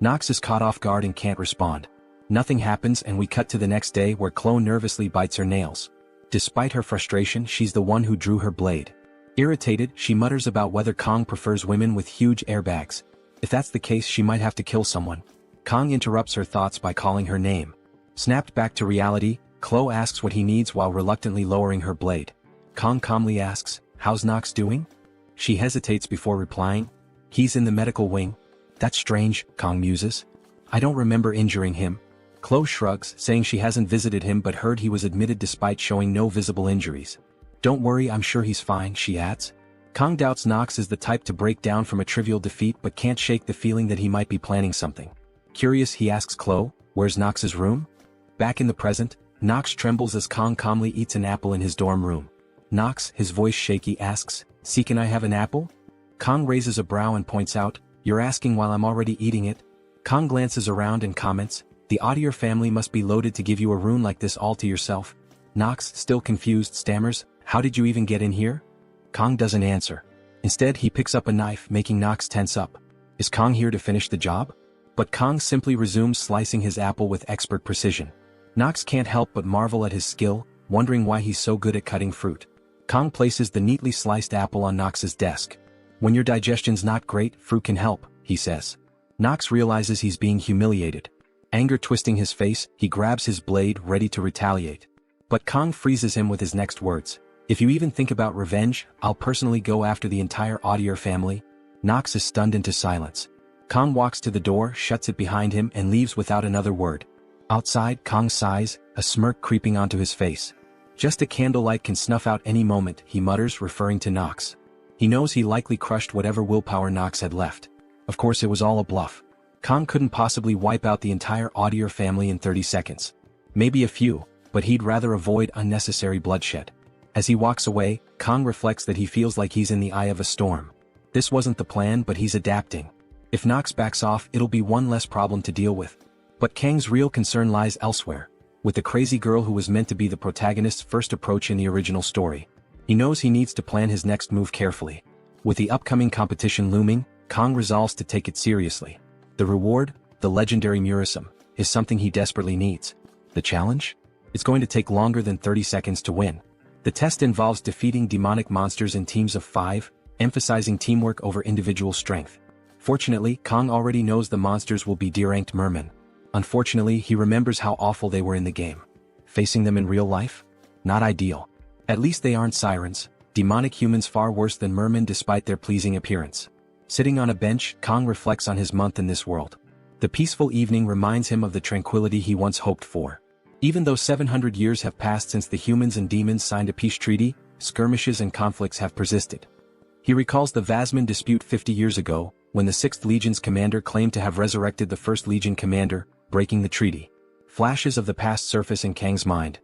Nox is caught off guard and can't respond. Nothing happens and we cut to the next day where Chloe nervously bites her nails. Despite her frustration, she's the one who drew her blade. Irritated, she mutters about whether Kang prefers women with huge airbags. If that's the case, she might have to kill someone. Kang interrupts her thoughts by calling her name. Snapped back to reality, Chloe asks what he needs while reluctantly lowering her blade. Kang calmly asks, "How's Nox doing?" She hesitates before replying, "He's in the medical wing." "That's strange," Kang muses. "I don't remember injuring him." Chloe shrugs, saying she hasn't visited him but heard he was admitted despite showing no visible injuries. "Don't worry, I'm sure he's fine," she adds. Kang doubts Nox is the type to break down from a trivial defeat but can't shake the feeling that he might be planning something. Curious, he asks Chloe, "Where's Nox's room?" Back in the present, Nox trembles as Kang calmly eats an apple in his dorm room. Nox, his voice shaky, asks, "See, can I have an apple?" Kang raises a brow and points out, "You're asking while I'm already eating it?" Kang glances around and comments, "The Audier family must be loaded to give you a room like this all to yourself." Nox, still confused, stammers, "How did you even get in here?" Kang doesn't answer. Instead, he picks up a knife, making Nox tense up. Is Kang here to finish the job? But Kang simply resumes slicing his apple with expert precision. Nox can't help but marvel at his skill, wondering why he's so good at cutting fruit. Kang places the neatly sliced apple on Nox's desk. "When your digestion's not great, fruit can help," he says. Nox realizes he's being humiliated. Anger twisting his face, he grabs his blade, ready to retaliate. But Kang freezes him with his next words. "If you even think about revenge, I'll personally go after the entire Audier family." Nox is stunned into silence. Kang walks to the door, shuts it behind him and leaves without another word. Outside, Kang sighs, a smirk creeping onto his face. "Just a candlelight can snuff out any moment," he mutters, referring to Nox. He knows he likely crushed whatever willpower Nox had left. Of course it was all a bluff. Kang couldn't possibly wipe out the entire Audier family in 30 seconds. Maybe a few, but he'd rather avoid unnecessary bloodshed. As he walks away, Kang reflects that he feels like he's in the eye of a storm. This wasn't the plan, but he's adapting. If Nox backs off, it'll be one less problem to deal with. But Kang's real concern lies elsewhere, with the crazy girl who was meant to be the protagonist's first approach in the original story. He knows he needs to plan his next move carefully. With the upcoming competition looming, Kang resolves to take it seriously. The reward, the legendary Murism, is something he desperately needs. The challenge? It's going to take longer than 30 seconds to win. The test involves defeating demonic monsters in teams of 5, emphasizing teamwork over individual strength. Fortunately, Kang already knows the monsters will be D-ranked mermen. Unfortunately, he remembers how awful they were in the game. Facing them in real life? Not ideal. At least they aren't sirens, demonic humans far worse than mermen despite their pleasing appearance. Sitting on a bench, Kang reflects on his month in this world. The peaceful evening reminds him of the tranquility he once hoped for. Even though 700 years have passed since the humans and demons signed a peace treaty, skirmishes and conflicts have persisted. He recalls the Vasman dispute 50 years ago, when the 6th Legion's commander claimed to have resurrected the 1st Legion commander, breaking the treaty. Flashes of the past surface in Kang's mind.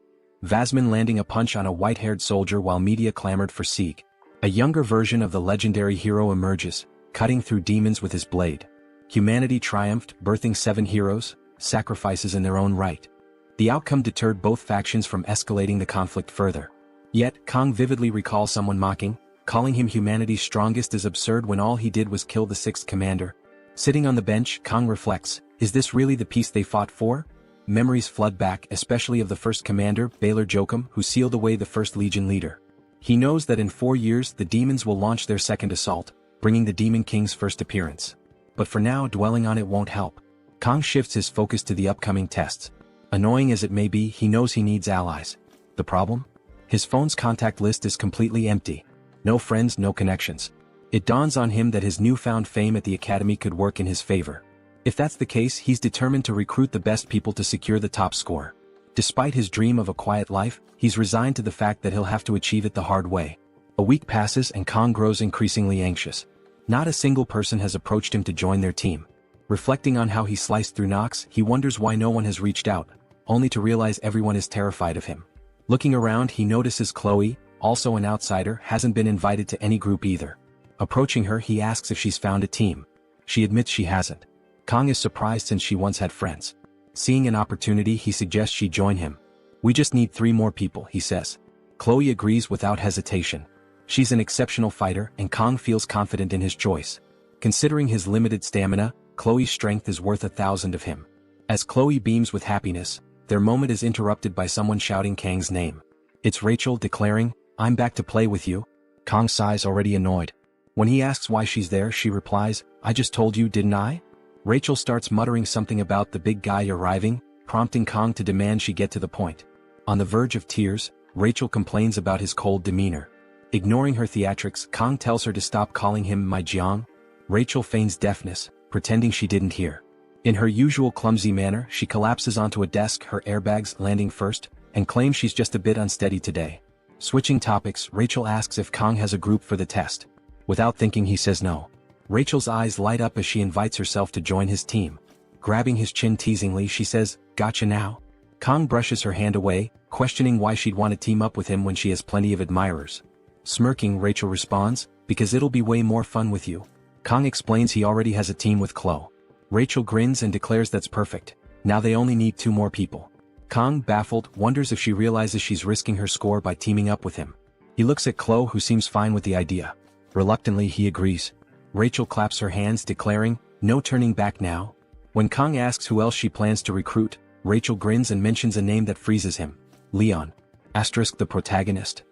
Vasman landing a punch on a white-haired soldier while media clamored for Sieg. A younger version of the legendary hero emerges, cutting through demons with his blade. Humanity triumphed, birthing 7 heroes, sacrifices in their own right. The outcome deterred both factions from escalating the conflict further. Yet, Kang vividly recalls someone mocking, calling him humanity's strongest as absurd when all he did was kill the 6th commander. Sitting on the bench, Kang reflects, is this really the peace they fought for? Memories flood back, especially of the 1st commander, Baylor Jokum, who sealed away the 1st Legion leader. He knows that in 4 years the demons will launch their second assault, bringing the Demon King's first appearance. But for now, dwelling on it won't help. Kang shifts his focus to the upcoming tests. Annoying as it may be, he knows he needs allies. The problem? His phone's contact list is completely empty. No friends, no connections. It dawns on him that his newfound fame at the academy could work in his favor. If that's the case, he's determined to recruit the best people to secure the top score. Despite his dream of a quiet life, he's resigned to the fact that he'll have to achieve it the hard way. A week passes and Kong grows increasingly anxious. Not a single person has approached him to join their team. Reflecting on how he sliced through Nox, he wonders why no one has reached out, only to realize everyone is terrified of him. Looking around, he notices Chloe, also an outsider, hasn't been invited to any group either. Approaching her, he asks if she's found a team. She admits she hasn't. Kong is surprised since she once had friends. Seeing an opportunity, he suggests she join him. "We just need 3 more people," he says. Chloe agrees without hesitation. She's an exceptional fighter and Kong feels confident in his choice. Considering his limited stamina, Chloe's strength is worth 1,000 of him. As Chloe beams with happiness, their moment is interrupted by someone shouting Kang's name. It's Rachel declaring, "I'm back to play with you." Kong sighs, already annoyed. When he asks why she's there, she replies, "I just told you, didn't I?" Rachel starts muttering something about the big guy arriving, prompting Kong to demand she get to the point. On the verge of tears, Rachel complains about his cold demeanor. Ignoring her theatrics, Kong tells her to stop calling him my Jiang. Rachel feigns deafness, pretending she didn't hear. In her usual clumsy manner, she collapses onto a desk, her airbags landing first, and claims she's just a bit unsteady today. Switching topics, Rachel asks if Kong has a group for the test. Without thinking, he says no. Rachel's eyes light up as she invites herself to join his team. Grabbing his chin teasingly, she says, "Gotcha now?" Kong brushes her hand away, questioning why she'd want to team up with him when she has plenty of admirers. Smirking, Rachel responds, "Because it'll be way more fun with you." Kong explains he already has a team with Chloe. Rachel grins and declares that's perfect. Now they only need 2 more people. Kong, baffled, wonders if she realizes she's risking her score by teaming up with him. He looks at Chloe, who seems fine with the idea. Reluctantly, he agrees. Rachel claps her hands, declaring, "No turning back now." When Kong asks who else she plans to recruit, Rachel grins and mentions a name that freezes him. Leon. The protagonist.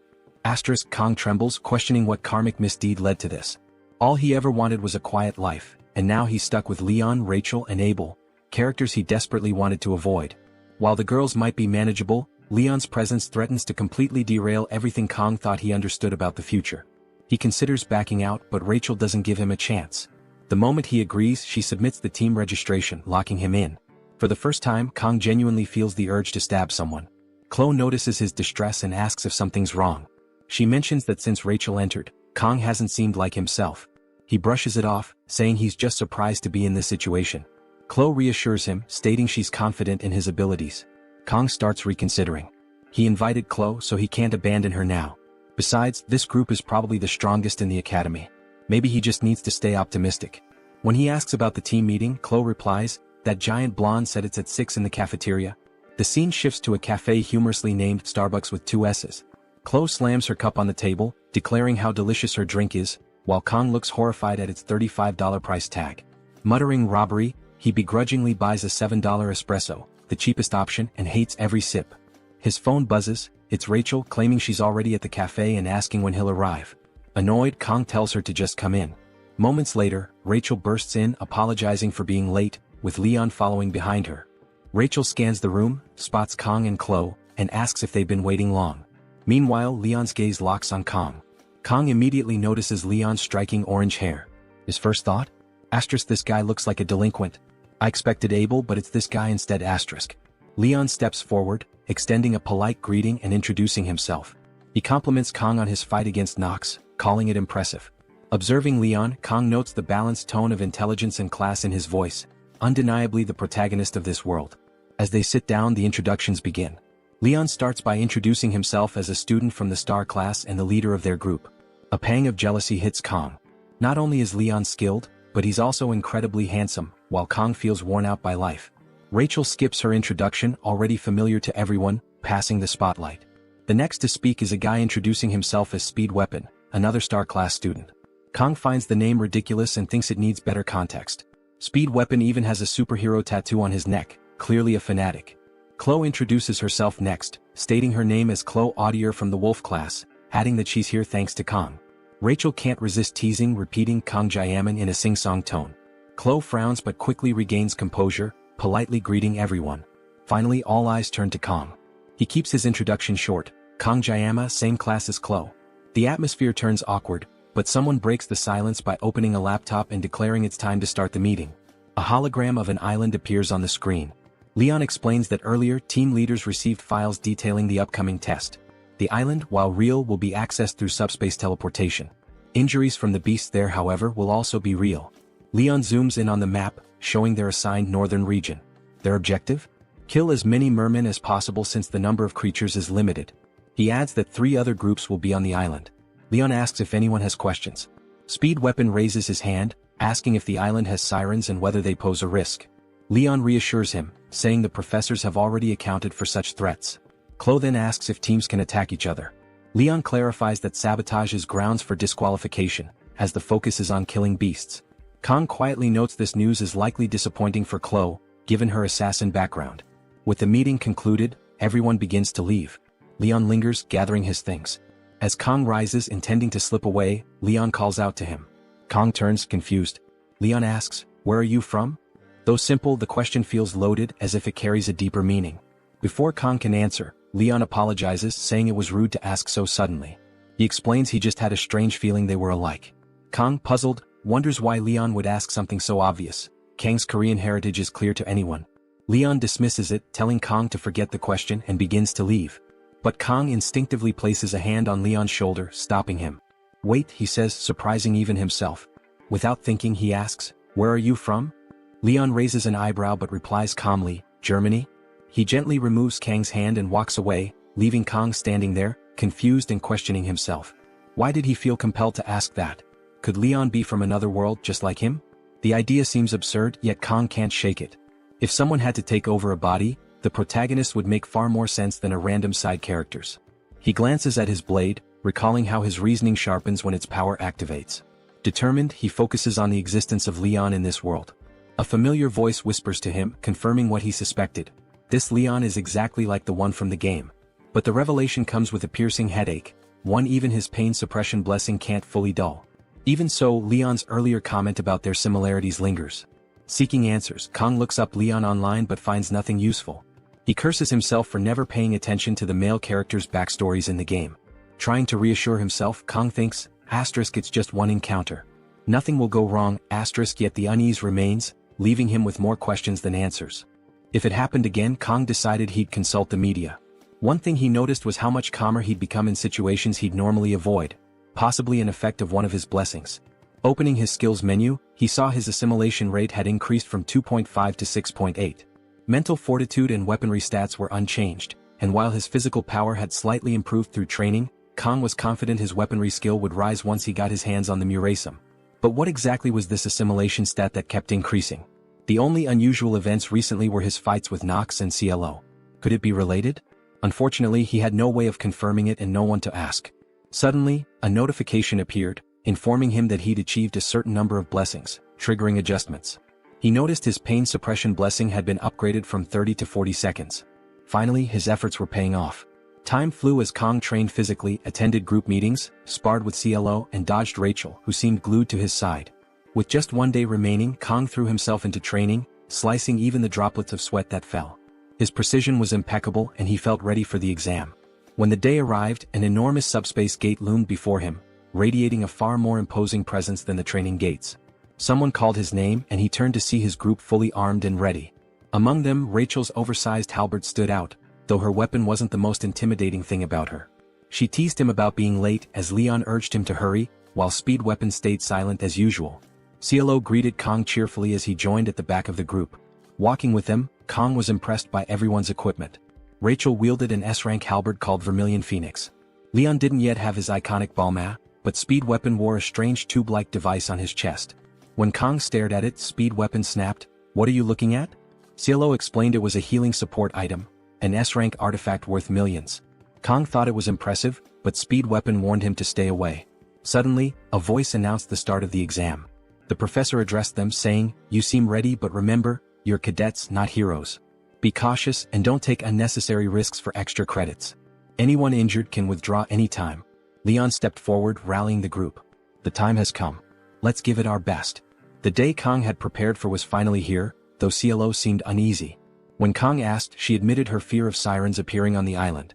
Kong trembles, questioning what karmic misdeed led to this. All he ever wanted was a quiet life, and now he's stuck with Leon, Rachel, and Abel, characters he desperately wanted to avoid. While the girls might be manageable, Leon's presence threatens to completely derail everything Kong thought he understood about the future. He considers backing out, but Rachel doesn't give him a chance. The moment he agrees, she submits the team registration, locking him in. For the first time, Kong genuinely feels the urge to stab someone. Chloe notices his distress and asks if something's wrong. She mentions that since Rachel entered, Kong hasn't seemed like himself. He brushes it off, saying he's just surprised to be in this situation. Chloe reassures him, stating she's confident in his abilities. Kong starts reconsidering. He invited Chloe, so he can't abandon her now. Besides, this group is probably the strongest in the academy. Maybe he just needs to stay optimistic. When he asks about the team meeting, Chloe replies, "That giant blonde said it's at 6 in the cafeteria." The scene shifts to a cafe humorously named Starbucks with 2 S's. Chloe slams her cup on the table, declaring how delicious her drink is, while Kong looks horrified at its $35 price tag. Muttering robbery, he begrudgingly buys a $7 espresso, the cheapest option, and hates every sip. His phone buzzes. It's Rachel, claiming she's already at the cafe and asking when he'll arrive. Annoyed, Kong tells her to just come in. Moments later, Rachel bursts in, apologizing for being late, with Leon following behind her. Rachel scans the room, spots Kong and Chloe, and asks if they've been waiting long. Meanwhile, Leon's gaze locks on Kong. Kong immediately notices Leon's striking orange hair. His first thought? This guy looks like a delinquent. I expected Abel, but it's this guy instead. Leon steps forward, extending a polite greeting and introducing himself. He compliments Kong on his fight against Nox, calling it impressive. Observing Leon, Kong notes the balanced tone of intelligence and class in his voice, undeniably the protagonist of this world. As they sit down, the introductions begin. Leon starts by introducing himself as a student from the star class and the leader of their group. A pang of jealousy hits Kong. Not only is Leon skilled, but he's also incredibly handsome, while Kong feels worn out by life. Rachel skips her introduction, already familiar to everyone, passing the spotlight. The next to speak is a guy introducing himself as Speed Weapon, another star class student. Kong finds the name ridiculous and thinks it needs better context. Speed Weapon even has a superhero tattoo on his neck, clearly a fanatic. Chloe introduces herself next, stating her name as Chloe Audier from the Wolf class, adding that she's here thanks to Kong. Rachel can't resist teasing, repeating Kong Jayaman in a sing-song tone. Chloe frowns but quickly regains composure, politely greeting everyone. Finally, all eyes turn to Kong. He keeps his introduction short. Kong Jayama, same class as Chloe. The atmosphere turns awkward, but someone breaks the silence by opening a laptop and declaring it's time to start the meeting. A hologram of an island appears on the screen. Leon explains that earlier team leaders received files detailing the upcoming test. The island, while real, will be accessed through subspace teleportation. Injuries from the beasts there, however, will also be real. Leon zooms in on the map, showing their assigned northern region. Their objective? Kill as many mermen as possible since the number of creatures is limited. He adds that 3 other groups will be on the island. Leon asks if anyone has questions. Speed Weapon raises his hand, asking if the island has sirens and whether they pose a risk. Leon reassures him, saying the professors have already accounted for such threats. Chloe then asks if teams can attack each other. Leon clarifies that sabotage is grounds for disqualification, as the focus is on killing beasts. Kong quietly notes this news is likely disappointing for Chloe, given her assassin background. With the meeting concluded, everyone begins to leave. Leon lingers, gathering his things. As Kong rises intending to slip away, Leon calls out to him. Kong turns, confused. Leon asks, "Where are you from?" Though simple, the question feels loaded, as if it carries a deeper meaning. Before Kong can answer, Leon apologizes, saying it was rude to ask so suddenly. He explains he just had a strange feeling they were alike. Kong, puzzled, wonders why Leon would ask something so obvious. Kang's Korean heritage is clear to anyone. Leon dismisses it, telling Kong to forget the question, and begins to leave. But Kong instinctively places a hand on Leon's shoulder, stopping him. "Wait," he says, surprising even himself. Without thinking, he asks, "Where are you from?" Leon raises an eyebrow but replies calmly, "Germany." He gently removes Kang's hand and walks away, leaving Kong standing there, confused and questioning himself. Why did he feel compelled to ask that? Could Leon be from another world just like him? The idea seems absurd, yet Kong can't shake it. If someone had to take over a body, the protagonist would make far more sense than a random side characters. He glances at his blade, recalling how his reasoning sharpens when its power activates. Determined, he focuses on the existence of Leon in this world. A familiar voice whispers to him, confirming what he suspected. This Leon is exactly like the one from the game. But the revelation comes with a piercing headache, one even his pain suppression blessing can't fully dull. Even so, Leon's earlier comment about their similarities lingers. Seeking answers, Kong looks up Leon online but finds nothing useful. He curses himself for never paying attention to the male characters' backstories in the game. Trying to reassure himself, Kong thinks, it's just one encounter. Nothing will go wrong, yet the unease remains, leaving him with more questions than answers. If it happened again, Kong decided he'd consult the media. One thing he noticed was how much calmer he'd become in situations he'd normally avoid, possibly an effect of one of his blessings. Opening his skills menu, he saw his assimilation rate had increased from 2.5 to 6.8. Mental fortitude and weaponry stats were unchanged, and while his physical power had slightly improved through training, Kong was confident his weaponry skill would rise once he got his hands on the Murasum. But what exactly was this assimilation stat that kept increasing? The only unusual events recently were his fights with Nox and CLO. Could it be related? Unfortunately, he had no way of confirming it and no one to ask. Suddenly, a notification appeared, informing him that he'd achieved a certain number of blessings, triggering adjustments. He noticed his pain suppression blessing had been upgraded from 30 to 40 seconds. Finally, his efforts were paying off. Time flew as Kong trained physically, attended group meetings, sparred with CLO, and dodged Rachel, who seemed glued to his side. With just one day remaining, Kong threw himself into training, slicing even the droplets of sweat that fell. His precision was impeccable and he felt ready for the exam. When the day arrived, an enormous subspace gate loomed before him, radiating a far more imposing presence than the training gates. Someone called his name and he turned to see his group fully armed and ready. Among them, Rachel's oversized halberd stood out, though her weapon wasn't the most intimidating thing about her. She teased him about being late as Leon urged him to hurry, while Speed Weapon stayed silent as usual. CLO greeted Kong cheerfully as he joined at the back of the group. Walking with them, Kong was impressed by everyone's equipment. Rachel wielded an S-rank halberd called Vermilion Phoenix. Leon didn't yet have his iconic Balma, but Speed Weapon wore a strange tube-like device on his chest. When Kong stared at it, Speed Weapon snapped, "What are you looking at?" CLO explained it was a healing support item, an S-rank artifact worth millions. Kong thought it was impressive, but Speed Weapon warned him to stay away. Suddenly, a voice announced the start of the exam. The professor addressed them, saying, "You seem ready, but remember, you're cadets, not heroes. Be cautious and don't take unnecessary risks for extra credits. Anyone injured can withdraw anytime." Leon stepped forward, rallying the group. "The time has come. Let's give it our best." The day Kong had prepared for was finally here, though CLO seemed uneasy. When Kong asked, she admitted her fear of sirens appearing on the island.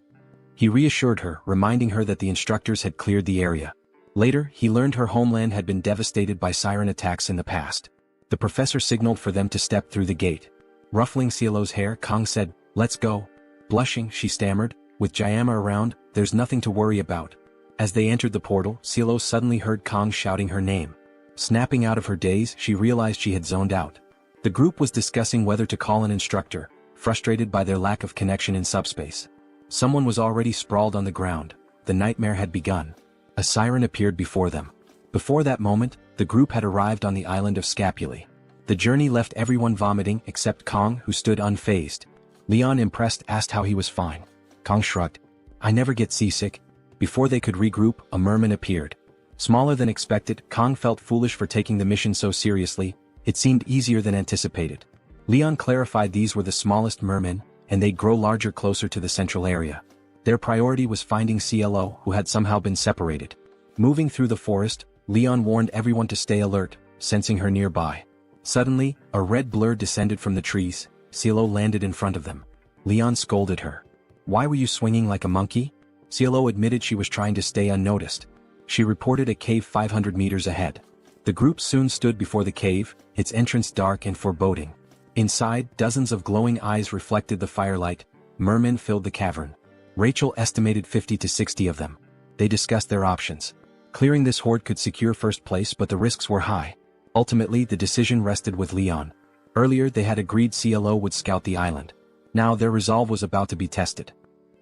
He reassured her, reminding her that the instructors had cleared the area. Later, he learned her homeland had been devastated by siren attacks in the past. The professor signaled for them to step through the gate. Ruffling Cielo's hair, Kong said, "Let's go." Blushing, she stammered, "With Jayama around, there's nothing to worry about." As they entered the portal, Cielo suddenly heard Kong shouting her name. Snapping out of her daze, she realized she had zoned out. The group was discussing whether to call an instructor, frustrated by their lack of connection in subspace. Someone was already sprawled on the ground. The nightmare had begun. A siren appeared before them. Before that moment, the group had arrived on the island of Scapulae. The journey left everyone vomiting except Kong, who stood unfazed. Leon, impressed, asked how he was fine. Kong shrugged. "I never get seasick." Before they could regroup, a merman appeared. Smaller than expected, Kong felt foolish for taking the mission so seriously. It seemed easier than anticipated. Leon clarified these were the smallest mermen, and they'd grow larger closer to the central area. Their priority was finding CLO, who had somehow been separated. Moving through the forest, Leon warned everyone to stay alert, sensing her nearby. Suddenly, a red blur descended from the trees. CLO landed in front of them. Leon scolded her. "Why were you swinging like a monkey?" CLO admitted she was trying to stay unnoticed. She reported a cave 500 meters ahead. The group soon stood before the cave, its entrance dark and foreboding. Inside, dozens of glowing eyes reflected the firelight. Mermen filled the cavern. Rachel estimated 50 to 60 of them. They discussed their options. Clearing this horde could secure first place, but the risks were high. Ultimately, the decision rested with Leon. Earlier, they had agreed CLO would scout the island. Now their resolve was about to be tested.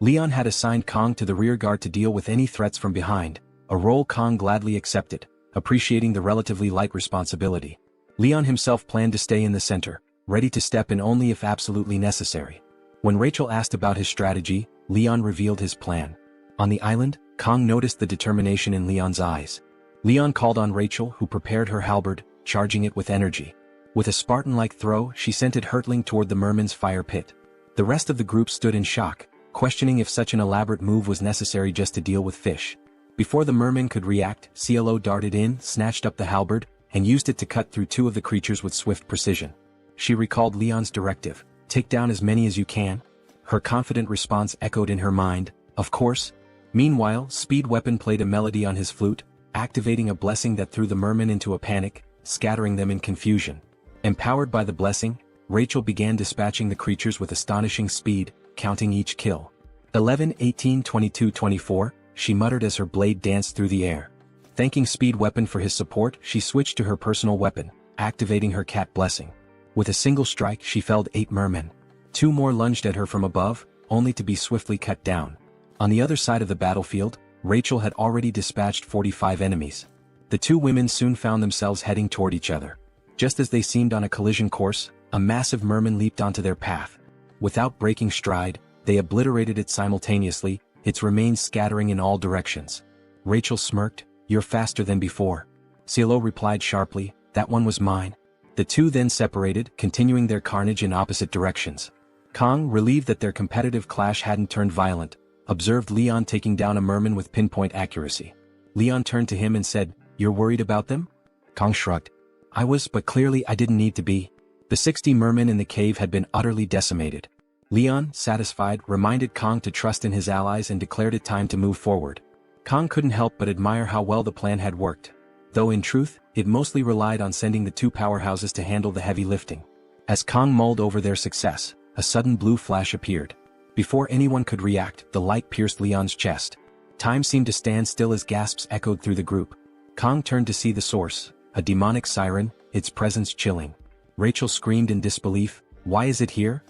Leon had assigned Kong to the rearguard to deal with any threats from behind, a role Kong gladly accepted, appreciating the relatively light responsibility. Leon himself planned to stay in the center, ready to step in only if absolutely necessary. When Rachel asked about his strategy, Leon revealed his plan. On the island, Kong noticed the determination in Leon's eyes. Leon called on Rachel, who prepared her halberd, charging it with energy. With a Spartan-like throw, she sent it hurtling toward the merman's fire pit. The rest of the group stood in shock, questioning if such an elaborate move was necessary just to deal with fish. Before the merman could react, CLO darted in, snatched up the halberd, and used it to cut through two of the creatures with swift precision. She recalled Leon's directive, "Take down as many as you can." Her confident response echoed in her mind, "Of course." Meanwhile, Speed Weapon played a melody on his flute, activating a blessing that threw the mermen into a panic, scattering them in confusion. Empowered by the blessing, Rachel began dispatching the creatures with astonishing speed, counting each kill. 11, 18, 22, 24, she muttered as her blade danced through the air. Thanking Speed Weapon for his support, she switched to her personal weapon, activating her cat blessing. With a single strike, she felled 8 mermen. 2 more lunged at her from above, only to be swiftly cut down. On the other side of the battlefield, Rachel had already dispatched 45 enemies. The two women soon found themselves heading toward each other. Just as they seemed on a collision course, a massive merman leaped onto their path. Without breaking stride, they obliterated it simultaneously, its remains scattering in all directions. Rachel smirked, "You're faster than before." CLO replied sharply, "That one was mine." The two then separated, continuing their carnage in opposite directions. Kong, relieved that their competitive clash hadn't turned violent, observed Leon taking down a merman with pinpoint accuracy. Leon turned to him and said, "You're worried about them?" Kong shrugged. "I was, but clearly I didn't need to be." The 60 mermen in the cave had been utterly decimated. Leon, satisfied, reminded Kong to trust in his allies and declared it time to move forward. Kong couldn't help but admire how well the plan had worked. Though in truth, it mostly relied on sending the two powerhouses to handle the heavy lifting. As Kong mulled over their success, a sudden blue flash appeared. Before anyone could react, the light pierced Leon's chest. Time seemed to stand still as gasps echoed through the group. Kong turned to see the source, a demonic siren, its presence chilling. Rachel screamed in disbelief, "Why is it here?"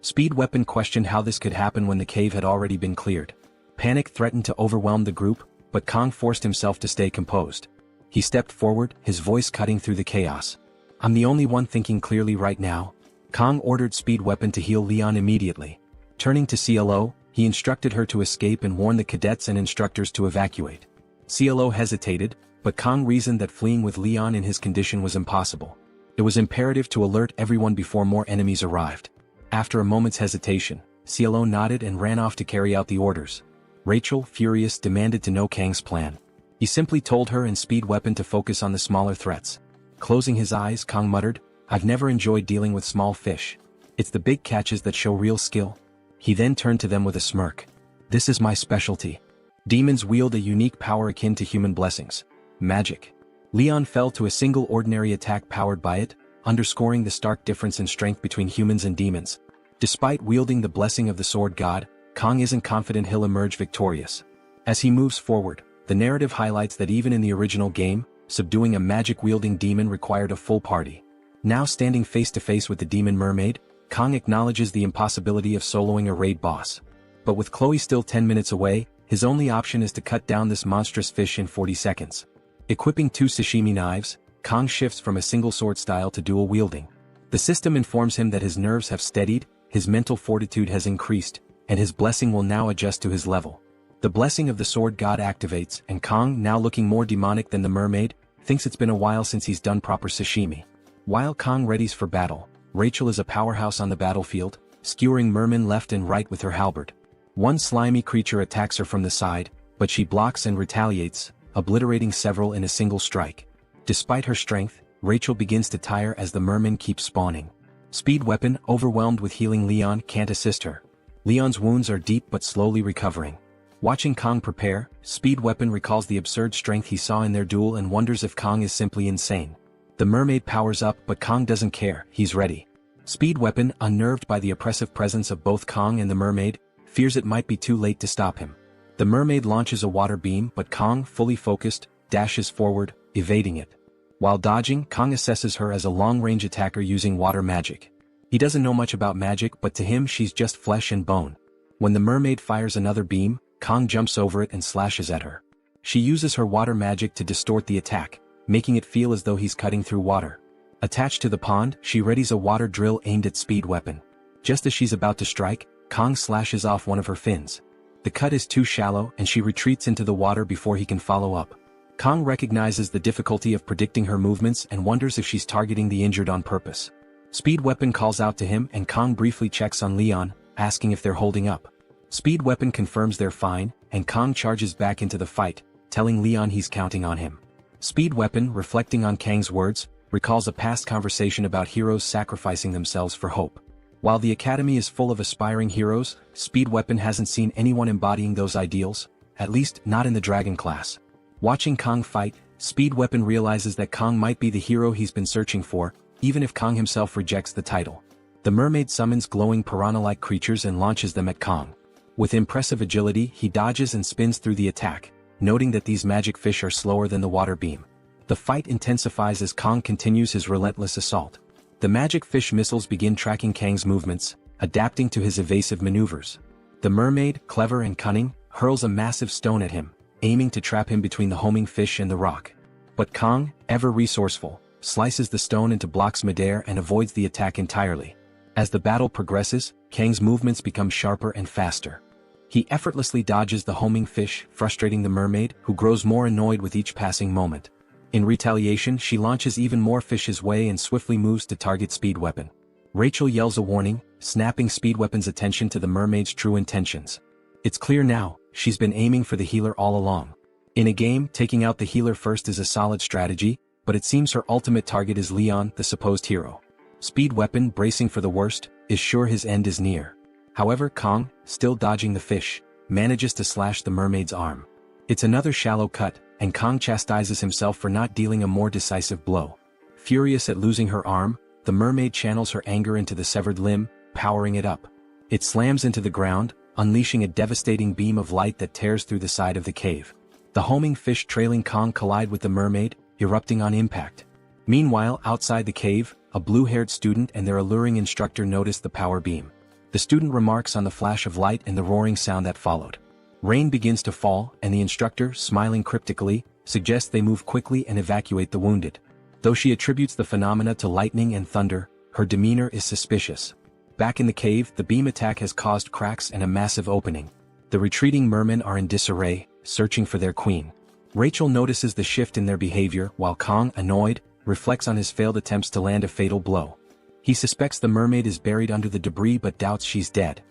Speed Weapon questioned how this could happen when the cave had already been cleared. Panic threatened to overwhelm the group, but Kong forced himself to stay composed. He stepped forward, his voice cutting through the chaos. "I'm the only one thinking clearly right now." Kong ordered Speed Weapon to heal Leon immediately. Turning to CLO, he instructed her to escape and warned the cadets and instructors to evacuate. CLO hesitated, but Kong reasoned that fleeing with Leon in his condition was impossible. It was imperative to alert everyone before more enemies arrived. After a moment's hesitation, CLO nodded and ran off to carry out the orders. Rachel, furious, demanded to know Kang's plan. He simply told her and Speed Weapon to focus on the smaller threats. Closing his eyes, Kong muttered, "I've never enjoyed dealing with small fish. It's the big catches that show real skill." He then turned to them with a smirk. "This is my specialty. Demons wield a unique power akin to human blessings. Magic." Leon fell to a single ordinary attack powered by it, underscoring the stark difference in strength between humans and demons. Despite wielding the blessing of the sword god, Kong isn't confident he'll emerge victorious. As he moves forward, the narrative highlights that even in the original game, subduing a magic-wielding demon required a full party. Now standing face-to-face with the demon mermaid, Kong acknowledges the impossibility of soloing a raid boss. But with Chloe still 10 minutes away, his only option is to cut down this monstrous fish in 40 seconds. Equipping 2 sashimi knives, Kong shifts from a single sword style to dual wielding. The system informs him that his nerves have steadied, his mental fortitude has increased, and his blessing will now adjust to his level. The blessing of the sword god activates, and Kong, now looking more demonic than the mermaid, thinks it's been a while since he's done proper sashimi. While Kong readies for battle, Rachel is a powerhouse on the battlefield, skewering mermen left and right with her halberd. One slimy creature attacks her from the side, but she blocks and retaliates, obliterating several in a single strike. Despite her strength, Rachel begins to tire as the mermen keep spawning. Speed Weapon, overwhelmed with healing Leon, can't assist her. Leon's wounds are deep but slowly recovering. Watching Kong prepare, Speed Weapon recalls the absurd strength he saw in their duel and wonders if Kong is simply insane. The mermaid powers up but Kong doesn't care, he's ready. Speed Weapon, unnerved by the oppressive presence of both Kong and the mermaid, fears it might be too late to stop him. The mermaid launches a water beam but Kong, fully focused, dashes forward, evading it. While dodging, Kong assesses her as a long-range attacker using water magic. He doesn't know much about magic but to him she's just flesh and bone. When the mermaid fires another beam, Kong jumps over it and slashes at her. She uses her water magic to distort the attack, making it feel as though he's cutting through water. Attached to the pond, she readies a water drill aimed at Speed Weapon. Just as she's about to strike, Kong slashes off one of her fins. The cut is too shallow and she retreats into the water before he can follow up. Kong recognizes the difficulty of predicting her movements and wonders if she's targeting the injured on purpose. Speed Weapon calls out to him and Kong briefly checks on Leon, asking if they're holding up. Speed Weapon confirms they're fine, and Kong charges back into the fight, telling Leon he's counting on him. Speed Weapon, reflecting on Kang's words, recalls a past conversation about heroes sacrificing themselves for hope. While the academy is full of aspiring heroes, Speed Weapon hasn't seen anyone embodying those ideals, at least not in the dragon class. Watching Kong fight, Speed Weapon realizes that Kong might be the hero he's been searching for, even if Kong himself rejects the title. The mermaid summons glowing piranha-like creatures and launches them at Kong. With impressive agility, he dodges and spins through the attack, noting that these magic fish are slower than the water beam. The fight intensifies as Kong continues his relentless assault. The magic fish missiles begin tracking Kang's movements, adapting to his evasive maneuvers. The mermaid, clever and cunning, hurls a massive stone at him, aiming to trap him between the homing fish and the rock. But Kong, ever resourceful, slices the stone into blocks midair and avoids the attack entirely. As the battle progresses, Kang's movements become sharper and faster. He effortlessly dodges the homing fish, frustrating the mermaid, who grows more annoyed with each passing moment. In retaliation, she launches even more fish his way and swiftly moves to target Speed Weapon. Rachel yells a warning, snapping Speed Weapon's attention to the mermaid's true intentions. It's clear now, she's been aiming for the healer all along. In a game, taking out the healer first is a solid strategy, but it seems her ultimate target is Leon, the supposed hero. Speed Weapon, bracing for the worst, is sure his end is near. However, Kong, still dodging the fish, manages to slash the mermaid's arm. It's another shallow cut, and Kong chastises himself for not dealing a more decisive blow. Furious at losing her arm, the mermaid channels her anger into the severed limb, powering it up. It slams into the ground, unleashing a devastating beam of light that tears through the side of the cave. The homing fish trailing Kong collide with the mermaid, erupting on impact. Meanwhile, outside the cave, a blue-haired student and their alluring instructor notice the power beam. The student remarks on the flash of light and the roaring sound that followed. Rain begins to fall, and the instructor, smiling cryptically, suggests they move quickly and evacuate the wounded. Though she attributes the phenomena to lightning and thunder, her demeanor is suspicious. Back in the cave, the beam attack has caused cracks and a massive opening. The retreating mermen are in disarray, searching for their queen. Rachel notices the shift in their behavior, while Kong, annoyed, reflects on his failed attempts to land a fatal blow. He suspects the mermaid is buried under the debris but doubts she's dead.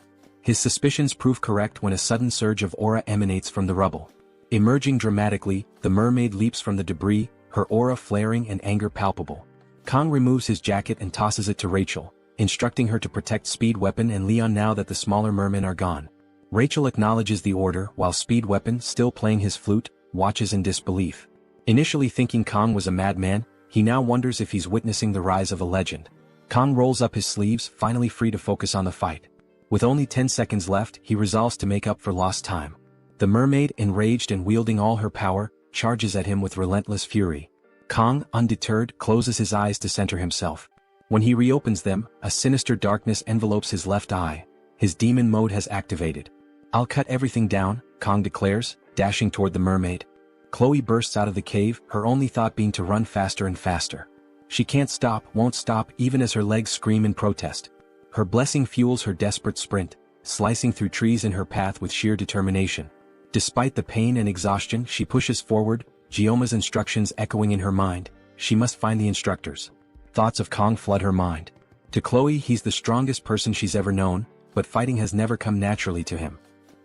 His suspicions prove correct when a sudden surge of aura emanates from the rubble. Emerging dramatically, the mermaid leaps from the debris, her aura flaring and anger palpable. Kong removes his jacket and tosses it to Rachel, instructing her to protect Speed Weapon and Leon now that the smaller mermen are gone. Rachel acknowledges the order while Speed Weapon, still playing his flute, watches in disbelief. Initially thinking Kong was a madman, He now wonders if he's witnessing the rise of a legend. Kong rolls up his sleeves, finally free to focus on the fight. With only 10 seconds left, he resolves to make up for lost time. The mermaid, enraged and wielding all her power, charges at him with relentless fury. Kong, undeterred, closes his eyes to center himself. When he reopens them, a sinister darkness envelopes his left eye. His demon mode has activated. "I'll cut everything down," Kong declares, dashing toward the mermaid. Chloe bursts out of the cave, her only thought being to run faster and faster. She can't stop, won't stop, even as her legs scream in protest. Her blessing fuels her desperate sprint, slicing through trees in her path with sheer determination. Despite the pain and exhaustion, she pushes forward, Gioma's instructions echoing in her mind. She must find the instructors. Thoughts of Kong flood her mind. To Chloe, he's the strongest person she's ever known, but fighting has never come naturally to him.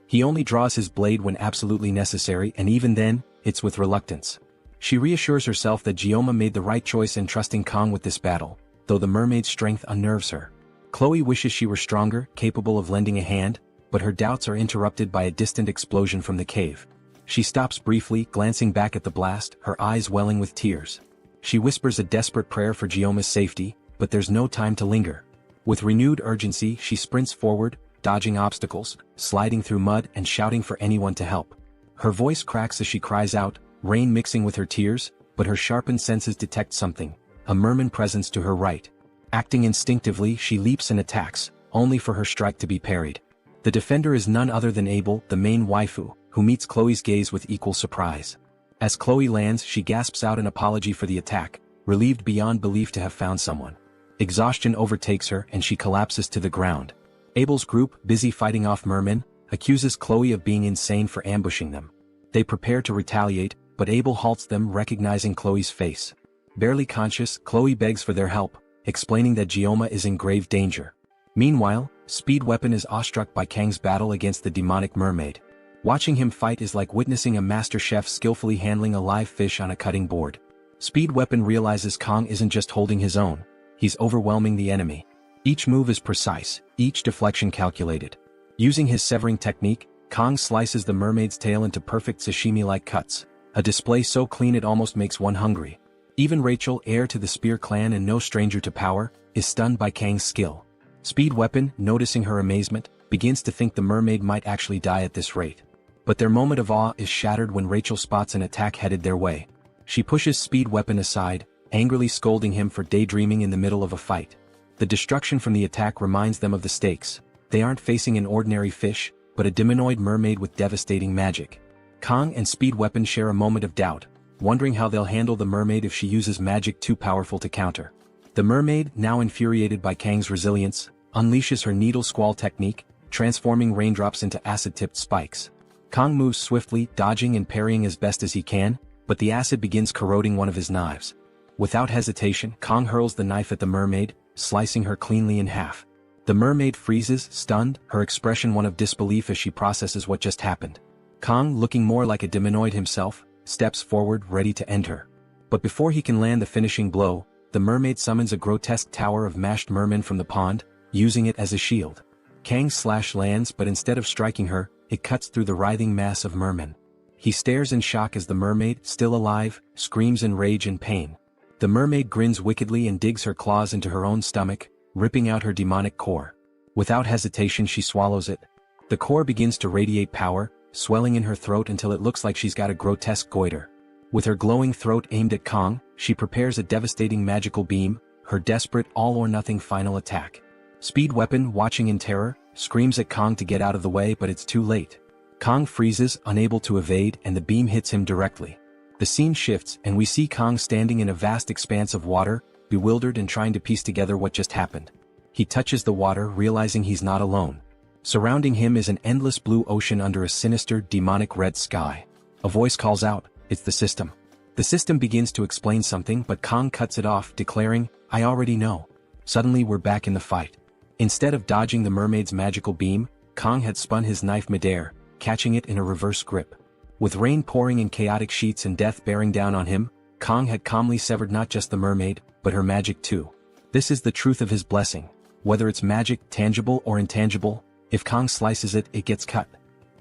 He only draws his blade when absolutely necessary, and even then, it's with reluctance. She reassures herself that Gioma made the right choice in trusting Kong with this battle, though the mermaid's strength unnerves her. Chloe wishes she were stronger, capable of lending a hand, but her doubts are interrupted by a distant explosion from the cave. She stops briefly, glancing back at the blast, her eyes welling with tears. She whispers a desperate prayer for Gioma's safety, but there's no time to linger. With renewed urgency, she sprints forward, dodging obstacles, sliding through mud and shouting for anyone to help. Her voice cracks as she cries out, rain mixing with her tears, but her sharpened senses detect something, a merman presence to her right. Acting instinctively, she leaps and attacks, only for her strike to be parried. The defender is none other than Abel, the main waifu, who meets Chloe's gaze with equal surprise. As Chloe lands, she gasps out an apology for the attack, relieved beyond belief to have found someone. Exhaustion overtakes her and she collapses to the ground. Abel's group, busy fighting off mermen, accuses Chloe of being insane for ambushing them. They prepare to retaliate, but Abel halts them, recognizing Chloe's face. Barely conscious, Chloe begs for their help, explaining that Gioma is in grave danger. Meanwhile, Speed Weapon is awestruck by Kang's battle against the demonic mermaid. Watching him fight is like witnessing a master chef skillfully handling a live fish on a cutting board. Speed Weapon realizes Kong isn't just holding his own, he's overwhelming the enemy. Each move is precise, each deflection calculated. Using his severing technique, Kong slices the mermaid's tail into perfect sashimi-like cuts, a display so clean it almost makes one hungry. Even Rachel, heir to the Spear clan and no stranger to power, is stunned by Kang's skill. Speed Weapon, noticing her amazement, begins to think the mermaid might actually die at this rate. But their moment of awe is shattered when Rachel spots an attack headed their way. She pushes Speed Weapon aside, angrily scolding him for daydreaming in the middle of a fight. The destruction from the attack reminds them of the stakes. They aren't facing an ordinary fish, but a demonoid mermaid with devastating magic. Kong and Speed Weapon share a moment of doubt, wondering how they'll handle the mermaid if she uses magic too powerful to counter. The mermaid, now infuriated by Kang's resilience, unleashes her needle squall technique, transforming raindrops into acid-tipped spikes. Kong moves swiftly, dodging and parrying as best as he can, but the acid begins corroding one of his knives. Without hesitation, Kong hurls the knife at the mermaid, slicing her cleanly in half. The mermaid freezes, stunned, her expression one of disbelief as she processes what just happened. Kong, looking more like a demonoid himself, steps forward, ready to end her. But before he can land the finishing blow, the mermaid summons a grotesque tower of mashed mermen from the pond, using it as a shield. Kang's slash lands, but instead of striking her, it cuts through the writhing mass of mermen. He stares in shock as the mermaid, still alive, screams in rage and pain. The mermaid grins wickedly and digs her claws into her own stomach, ripping out her demonic core. Without hesitation, she swallows it. The core begins to radiate power, swelling in her throat until it looks like she's got a grotesque goiter. With her glowing throat aimed at Kong, she prepares a devastating magical beam, her desperate all-or-nothing final attack. Speed Weapon, watching in terror, screams at Kong to get out of the way, but it's too late. Kong freezes, unable to evade, and the beam hits him directly. The scene shifts, and we see Kong standing in a vast expanse of water, bewildered and trying to piece together what just happened. He touches the water, realizing he's not alone. Surrounding him is an endless blue ocean under a sinister, demonic red sky. A voice calls out, "It's the system." The system begins to explain something, but Kong cuts it off, declaring, "I already know." Suddenly we're back in the fight. Instead of dodging the mermaid's magical beam, Kong had spun his knife midair, catching it in a reverse grip. With rain pouring in chaotic sheets and death bearing down on him, Kong had calmly severed not just the mermaid, but her magic too. This is the truth of his blessing. Whether it's magic, tangible or intangible, if Kong slices it, it gets cut.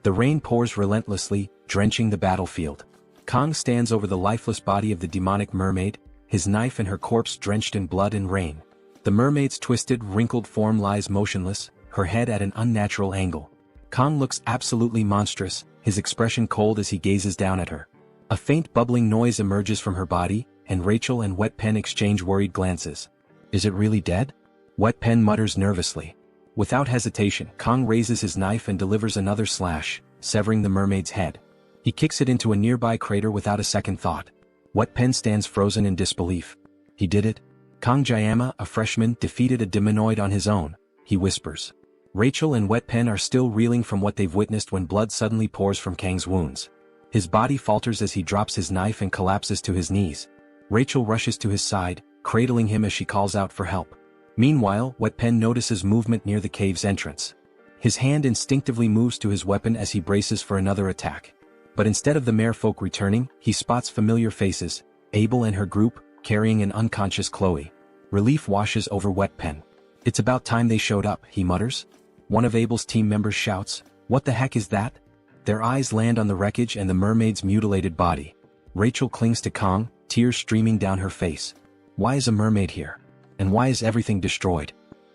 The rain pours relentlessly, drenching the battlefield. Kong stands over the lifeless body of the demonic mermaid, his knife and her corpse drenched in blood and rain. The mermaid's twisted, wrinkled form lies motionless, her head at an unnatural angle. Kong looks absolutely monstrous, his expression cold as he gazes down at her. A faint bubbling noise emerges from her body, and Rachel and Wet Pen exchange worried glances. Is it really dead? Wet Pen mutters nervously. Without hesitation, Kong raises his knife and delivers another slash, severing the mermaid's head. He kicks it into a nearby crater without a second thought. Wet Pen stands frozen in disbelief. He did it? Kong Jayama, a freshman, defeated a demonoid on his own, he whispers. Rachel and Wet Pen are still reeling from what they've witnessed when blood suddenly pours from Kang's wounds. His body falters as he drops his knife and collapses to his knees. Rachel rushes to his side, cradling him as she calls out for help. Meanwhile, Wet Pen notices movement near the cave's entrance. His hand instinctively moves to his weapon as he braces for another attack. But instead of the merfolk returning, he spots familiar faces, Abel and her group, carrying an unconscious Chloe. Relief washes over Wet Pen. It's about time they showed up, he mutters. One of Abel's team members shouts, "What the heck is that?" Their eyes land on the wreckage and the mermaid's mutilated body. Rachel clings to Kong, tears streaming down her face. Why is a mermaid here? And why is everything destroyed?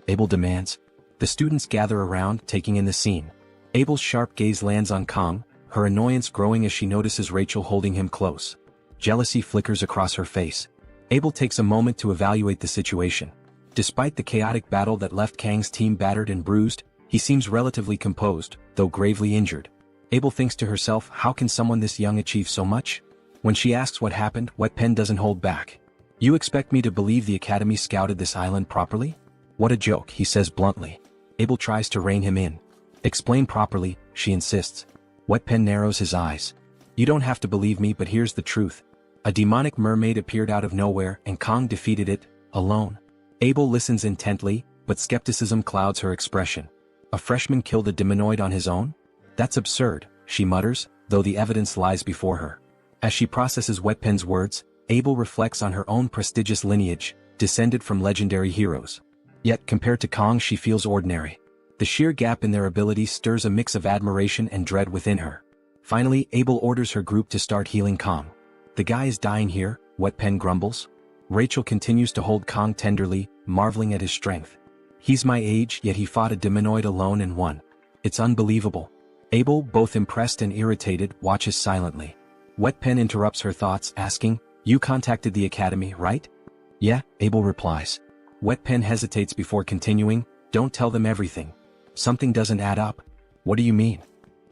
Abel demands. The students gather around, taking in the scene. Abel's sharp gaze lands on Kong, her annoyance growing as she notices Rachel holding him close. Jealousy flickers across her face. Abel takes a moment to evaluate the situation. Despite the chaotic battle that left Kang's team battered and bruised, he seems relatively composed, though gravely injured. Abel thinks to herself, how can someone this young achieve so much? When she asks what happened, Wet Pen doesn't hold back. You expect me to believe the Academy scouted this island properly? What a joke, he says bluntly. Abel tries to rein him in. Explain properly, she insists. Wet Pen narrows his eyes. You don't have to believe me, but here's the truth. A demonic mermaid appeared out of nowhere and Kong defeated it, alone. Abel listens intently, but skepticism clouds her expression. A freshman killed a demonoid on his own? That's absurd, she mutters, though the evidence lies before her. As she processes Wet Pen's words, Abel reflects on her own prestigious lineage, descended from legendary heroes. Yet compared to Kong she feels ordinary. The sheer gap in their abilities stirs a mix of admiration and dread within her. Finally, Abel orders her group to start healing Kong. The guy is dying here, Wet Pen grumbles. Rachel continues to hold Kong tenderly, marveling at his strength. He's my age, yet he fought a demonoid alone and won. It's unbelievable. Abel, both impressed and irritated, watches silently. Wet Pen interrupts her thoughts, asking, You contacted the Academy, right? Yeah, Abel replies. Wet Pen hesitates before continuing, Don't tell them everything. Something doesn't add up. What do you mean?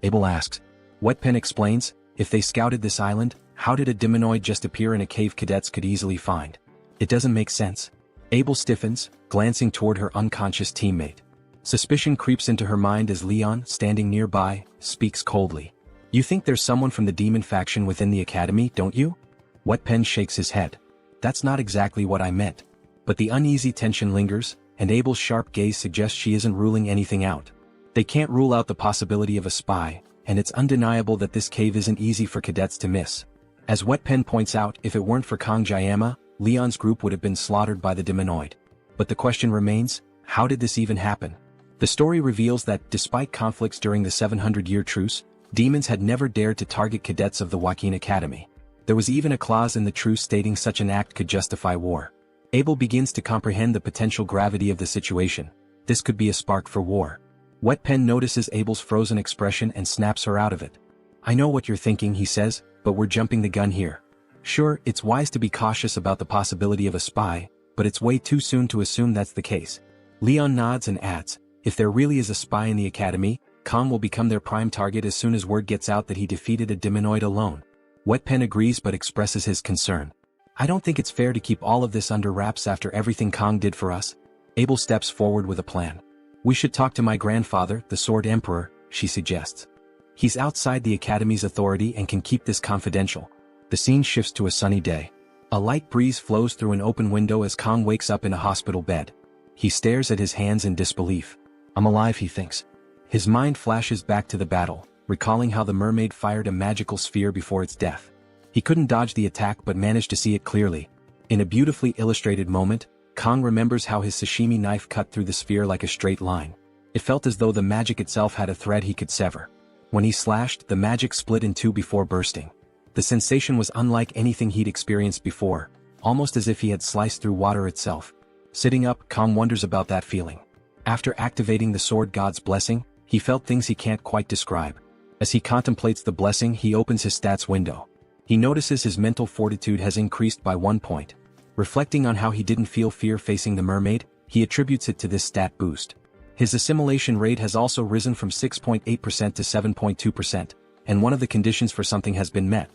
Abel asks. Wet Pen explains, if they scouted this island, how did a demonoid just appear in a cave cadets could easily find? It doesn't make sense. Abel stiffens, glancing toward her unconscious teammate. Suspicion creeps into her mind as Leon, standing nearby, speaks coldly. You think there's someone from the demon faction within the Academy, don't you? Wet Pen shakes his head. That's not exactly what I meant. But the uneasy tension lingers, and Abel's sharp gaze suggests she isn't ruling anything out. They can't rule out the possibility of a spy, and it's undeniable that this cave isn't easy for cadets to miss. As Wet Pen points out, if it weren't for Kong Jayama, Leon's group would have been slaughtered by the demonoid. But the question remains, how did this even happen? The story reveals that, despite conflicts during the 700-year truce, demons had never dared to target cadets of the Joaquin Academy. There was even a clause in the truce stating such an act could justify war. Abel begins to comprehend the potential gravity of the situation. This could be a spark for war. Wet Pen notices Abel's frozen expression and snaps her out of it. I know what you're thinking, he says, but we're jumping the gun here. Sure, it's wise to be cautious about the possibility of a spy, but it's way too soon to assume that's the case. Leon nods and adds, if there really is a spy in the Academy, Kong will become their prime target as soon as word gets out that he defeated a demonoid alone. Wet Pen agrees but expresses his concern. I don't think it's fair to keep all of this under wraps after everything Kong did for us. Abel steps forward with a plan. We should talk to my grandfather, the Sword Emperor, she suggests. He's outside the Academy's authority and can keep this confidential. The scene shifts to a sunny day. A light breeze flows through an open window as Kong wakes up in a hospital bed. He stares at his hands in disbelief. I'm alive, he thinks. His mind flashes back to the battle, recalling how the mermaid fired a magical sphere before its death. He couldn't dodge the attack but managed to see it clearly. In a beautifully illustrated moment, Kong remembers how his sashimi knife cut through the sphere like a straight line. It felt as though the magic itself had a thread he could sever. When he slashed, the magic split in two before bursting. The sensation was unlike anything he'd experienced before, almost as if he had sliced through water itself. Sitting up, Kang wonders about that feeling. After activating the sword god's blessing, he felt things he can't quite describe. As he contemplates the blessing, he opens his stats window. He notices his mental fortitude has increased by 1 point. Reflecting on how he didn't feel fear facing the mermaid, he attributes it to this stat boost. His assimilation rate has also risen from 6.8% to 7.2%, and one of the conditions for something has been met.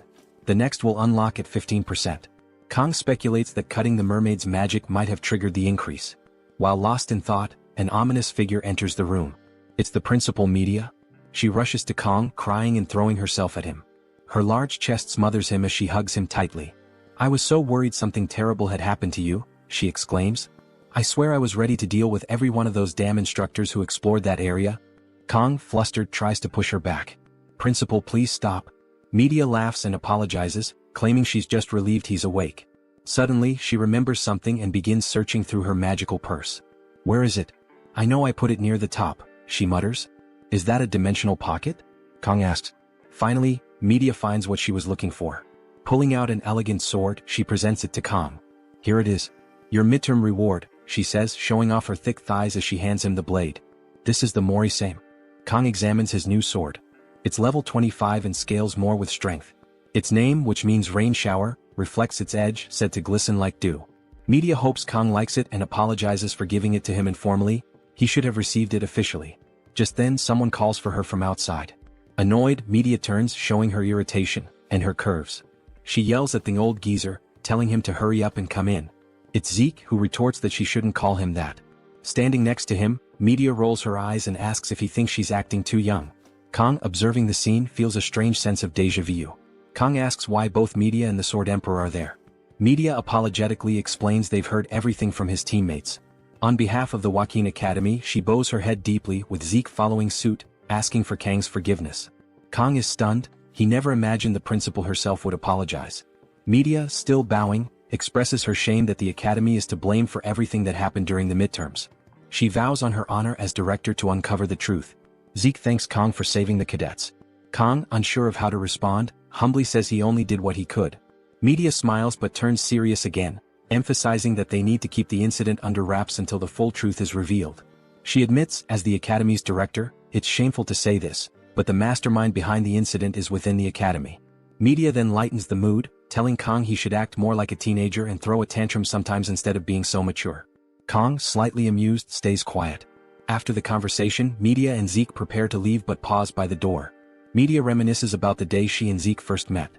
The next will unlock at 15%. Kang speculates that cutting the mermaid's magic might have triggered the increase. While lost in thought, an ominous figure enters the room. It's the principal, Media. She rushes to Kang, crying and throwing herself at him. Her large chest smothers him as she hugs him tightly. "I was so worried something terrible had happened to you," she exclaims. "I swear I was ready to deal with every one of those damn instructors who explored that area." Kang, flustered, tries to push her back. "Principal, please stop." Media laughs and apologizes, claiming she's just relieved he's awake. Suddenly, she remembers something and begins searching through her magical purse. "Where is it?" "I know I put it near the top," she mutters. "Is that a dimensional pocket?" Kang asks. Finally, Media finds what she was looking for. Pulling out an elegant sword, she presents it to Kang. "Here it is. Your midterm reward," she says, showing off her thick thighs as she hands him the blade. "This is the Mori-same." Kang examines his new sword. It's level 25 and scales more with strength. Its name, which means rain shower, reflects its edge, said to glisten like dew. Media hopes Kang likes it and apologizes for giving it to him informally. He should have received it officially. Just then, someone calls for her from outside. Annoyed, Media turns, showing her irritation and her curves. She yells at the old geezer, telling him to hurry up and come in. It's Zeke, who retorts that she shouldn't call him that. Standing next to him, Media rolls her eyes and asks if he thinks she's acting too young. Kang, observing the scene, feels a strange sense of déjà vu. Kang asks why both Media and the Sword Emperor are there. Media apologetically explains they've heard everything from his teammates. On behalf of the Joaquin Academy, she bows her head deeply, with Zeke following suit, asking for Kang's forgiveness. Kang is stunned. He never imagined the principal herself would apologize. Media, still bowing, expresses her shame that the Academy is to blame for everything that happened during the midterms. She vows on her honor as director to uncover the truth. Zeke thanks Kang for saving the cadets. Kang, unsure of how to respond, humbly says he only did what he could. Media smiles but turns serious again, emphasizing that they need to keep the incident under wraps until the full truth is revealed. She admits, as the Academy's director, it's shameful to say this, but the mastermind behind the incident is within the Academy. Media then lightens the mood, telling Kang he should act more like a teenager and throw a tantrum sometimes instead of being so mature. Kang, slightly amused, stays quiet. After the conversation, Media and Zeke prepare to leave but pause by the door. Media reminisces about the day she and Zeke first met.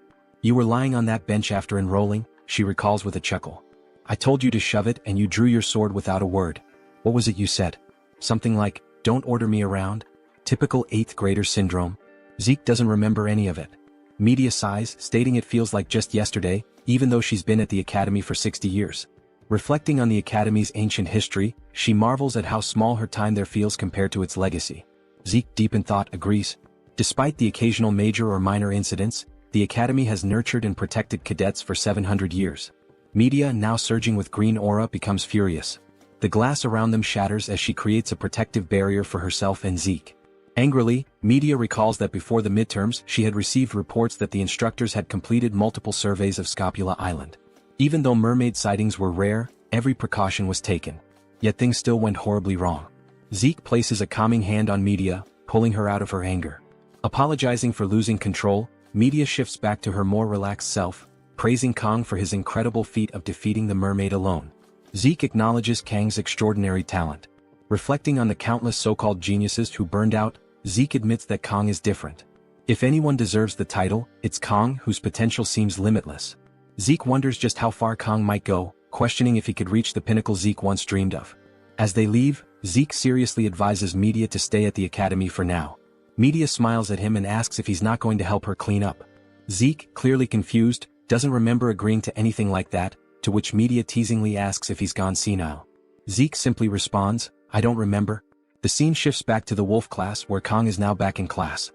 "You were lying on that bench after enrolling," she recalls with a chuckle. "I told you to shove it and you drew your sword without a word. What was it you said? Something like, 'Don't order me around'? Typical 8th grader syndrome." Zeke doesn't remember any of it. Media sighs, stating it feels like just yesterday, even though she's been at the Academy for 60 years. Reflecting on the Academy's ancient history, she marvels at how small her time there feels compared to its legacy. Zeke, deep in thought, agrees. Despite the occasional major or minor incidents, the Academy has nurtured and protected cadets for 700 years. Media, now surging with green aura, becomes furious. The glass around them shatters as she creates a protective barrier for herself and Zeke. Angrily, Media recalls that before the midterms she had received reports that the instructors had completed multiple surveys of Scapula Island. Even though mermaid sightings were rare, every precaution was taken. Yet things still went horribly wrong. Zeke places a calming hand on Media, pulling her out of her anger. Apologizing for losing control, Media shifts back to her more relaxed self, praising Kang for his incredible feat of defeating the mermaid alone. Zeke acknowledges Kang's extraordinary talent. Reflecting on the countless so-called geniuses who burned out, Zeke admits that Kang is different. If anyone deserves the title, it's Kang, whose potential seems limitless. Zeke wonders just how far Kang might go, questioning if he could reach the pinnacle Zeke once dreamed of. As they leave, Zeke seriously advises Media to stay at the Academy for now. Media smiles at him and asks if he's not going to help her clean up. Zeke, clearly confused, doesn't remember agreeing to anything like that, to which Media teasingly asks if he's gone senile. Zeke simply responds, "I don't remember." The scene shifts back to the wolf class where Kang is now back in class.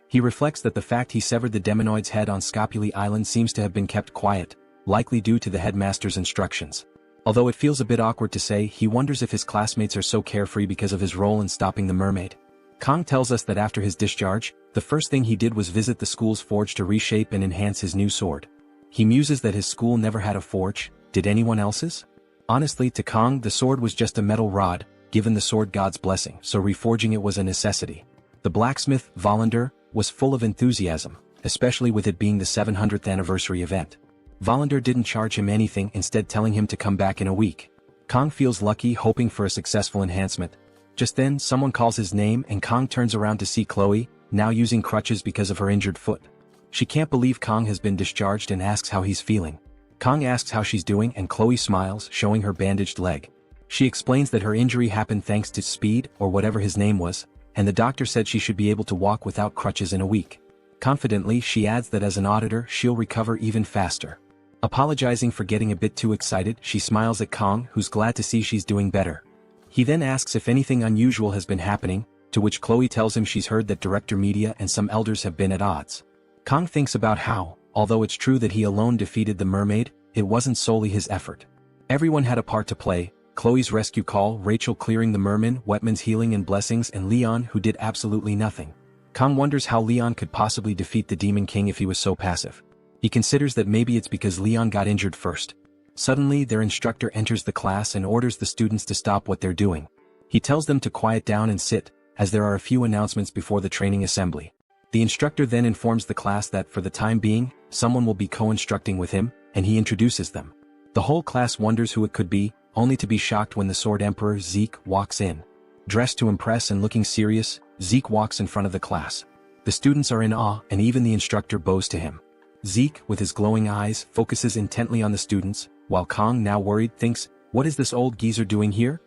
He reflects that the fact he severed the demonoid's head on Scapuli Island seems to have been kept quiet, likely due to the headmaster's instructions. Although it feels a bit awkward to say, he wonders if his classmates are so carefree because of his role in stopping the mermaid. Kang tells us that after his discharge, the first thing he did was visit the school's forge to reshape and enhance his new sword. He muses that his school never had a forge, did anyone else's? Honestly, to Kong, the sword was just a metal rod, given the sword god's blessing, so reforging it was a necessity. The blacksmith, Volander, was full of enthusiasm, especially with it being the 700th anniversary event. Volander didn't charge him anything, instead telling him to come back in a week. Kong feels lucky, hoping for a successful enhancement. Just then, someone calls his name and Kong turns around to see Chloe, now using crutches because of her injured foot. She can't believe Kong has been discharged and asks how he's feeling. Kong asks how she's doing and Chloe smiles, showing her bandaged leg. She explains that her injury happened thanks to Speed, or whatever his name was, and the doctor said she should be able to walk without crutches in a week. Confidently, she adds that as an auditor, she'll recover even faster. Apologizing for getting a bit too excited, she smiles at Kong, who's glad to see she's doing better. He then asks if anything unusual has been happening, to which Chloe tells him she's heard that Director Media and some elders have been at odds. Kong thinks about how, although it's true that he alone defeated the mermaid, it wasn't solely his effort. Everyone had a part to play: Chloe's rescue call, Rachel clearing the merman, Wetman's healing and blessings, and Leon, who did absolutely nothing. Kong wonders how Leon could possibly defeat the Demon King if he was so passive. He considers that maybe it's because Leon got injured first. Suddenly, their instructor enters the class and orders the students to stop what they're doing. He tells them to quiet down and sit, as there are a few announcements before the training assembly. The instructor then informs the class that for the time being, someone will be co-instructing with him, and he introduces them. The whole class wonders who it could be, only to be shocked when the Sword Emperor Zeke walks in. Dressed to impress and looking serious, Zeke walks in front of the class. The students are in awe, and even the instructor bows to him. Zeke, with his glowing eyes, focuses intently on the students, while Kong, now worried, thinks, "What is this old geezer doing here?"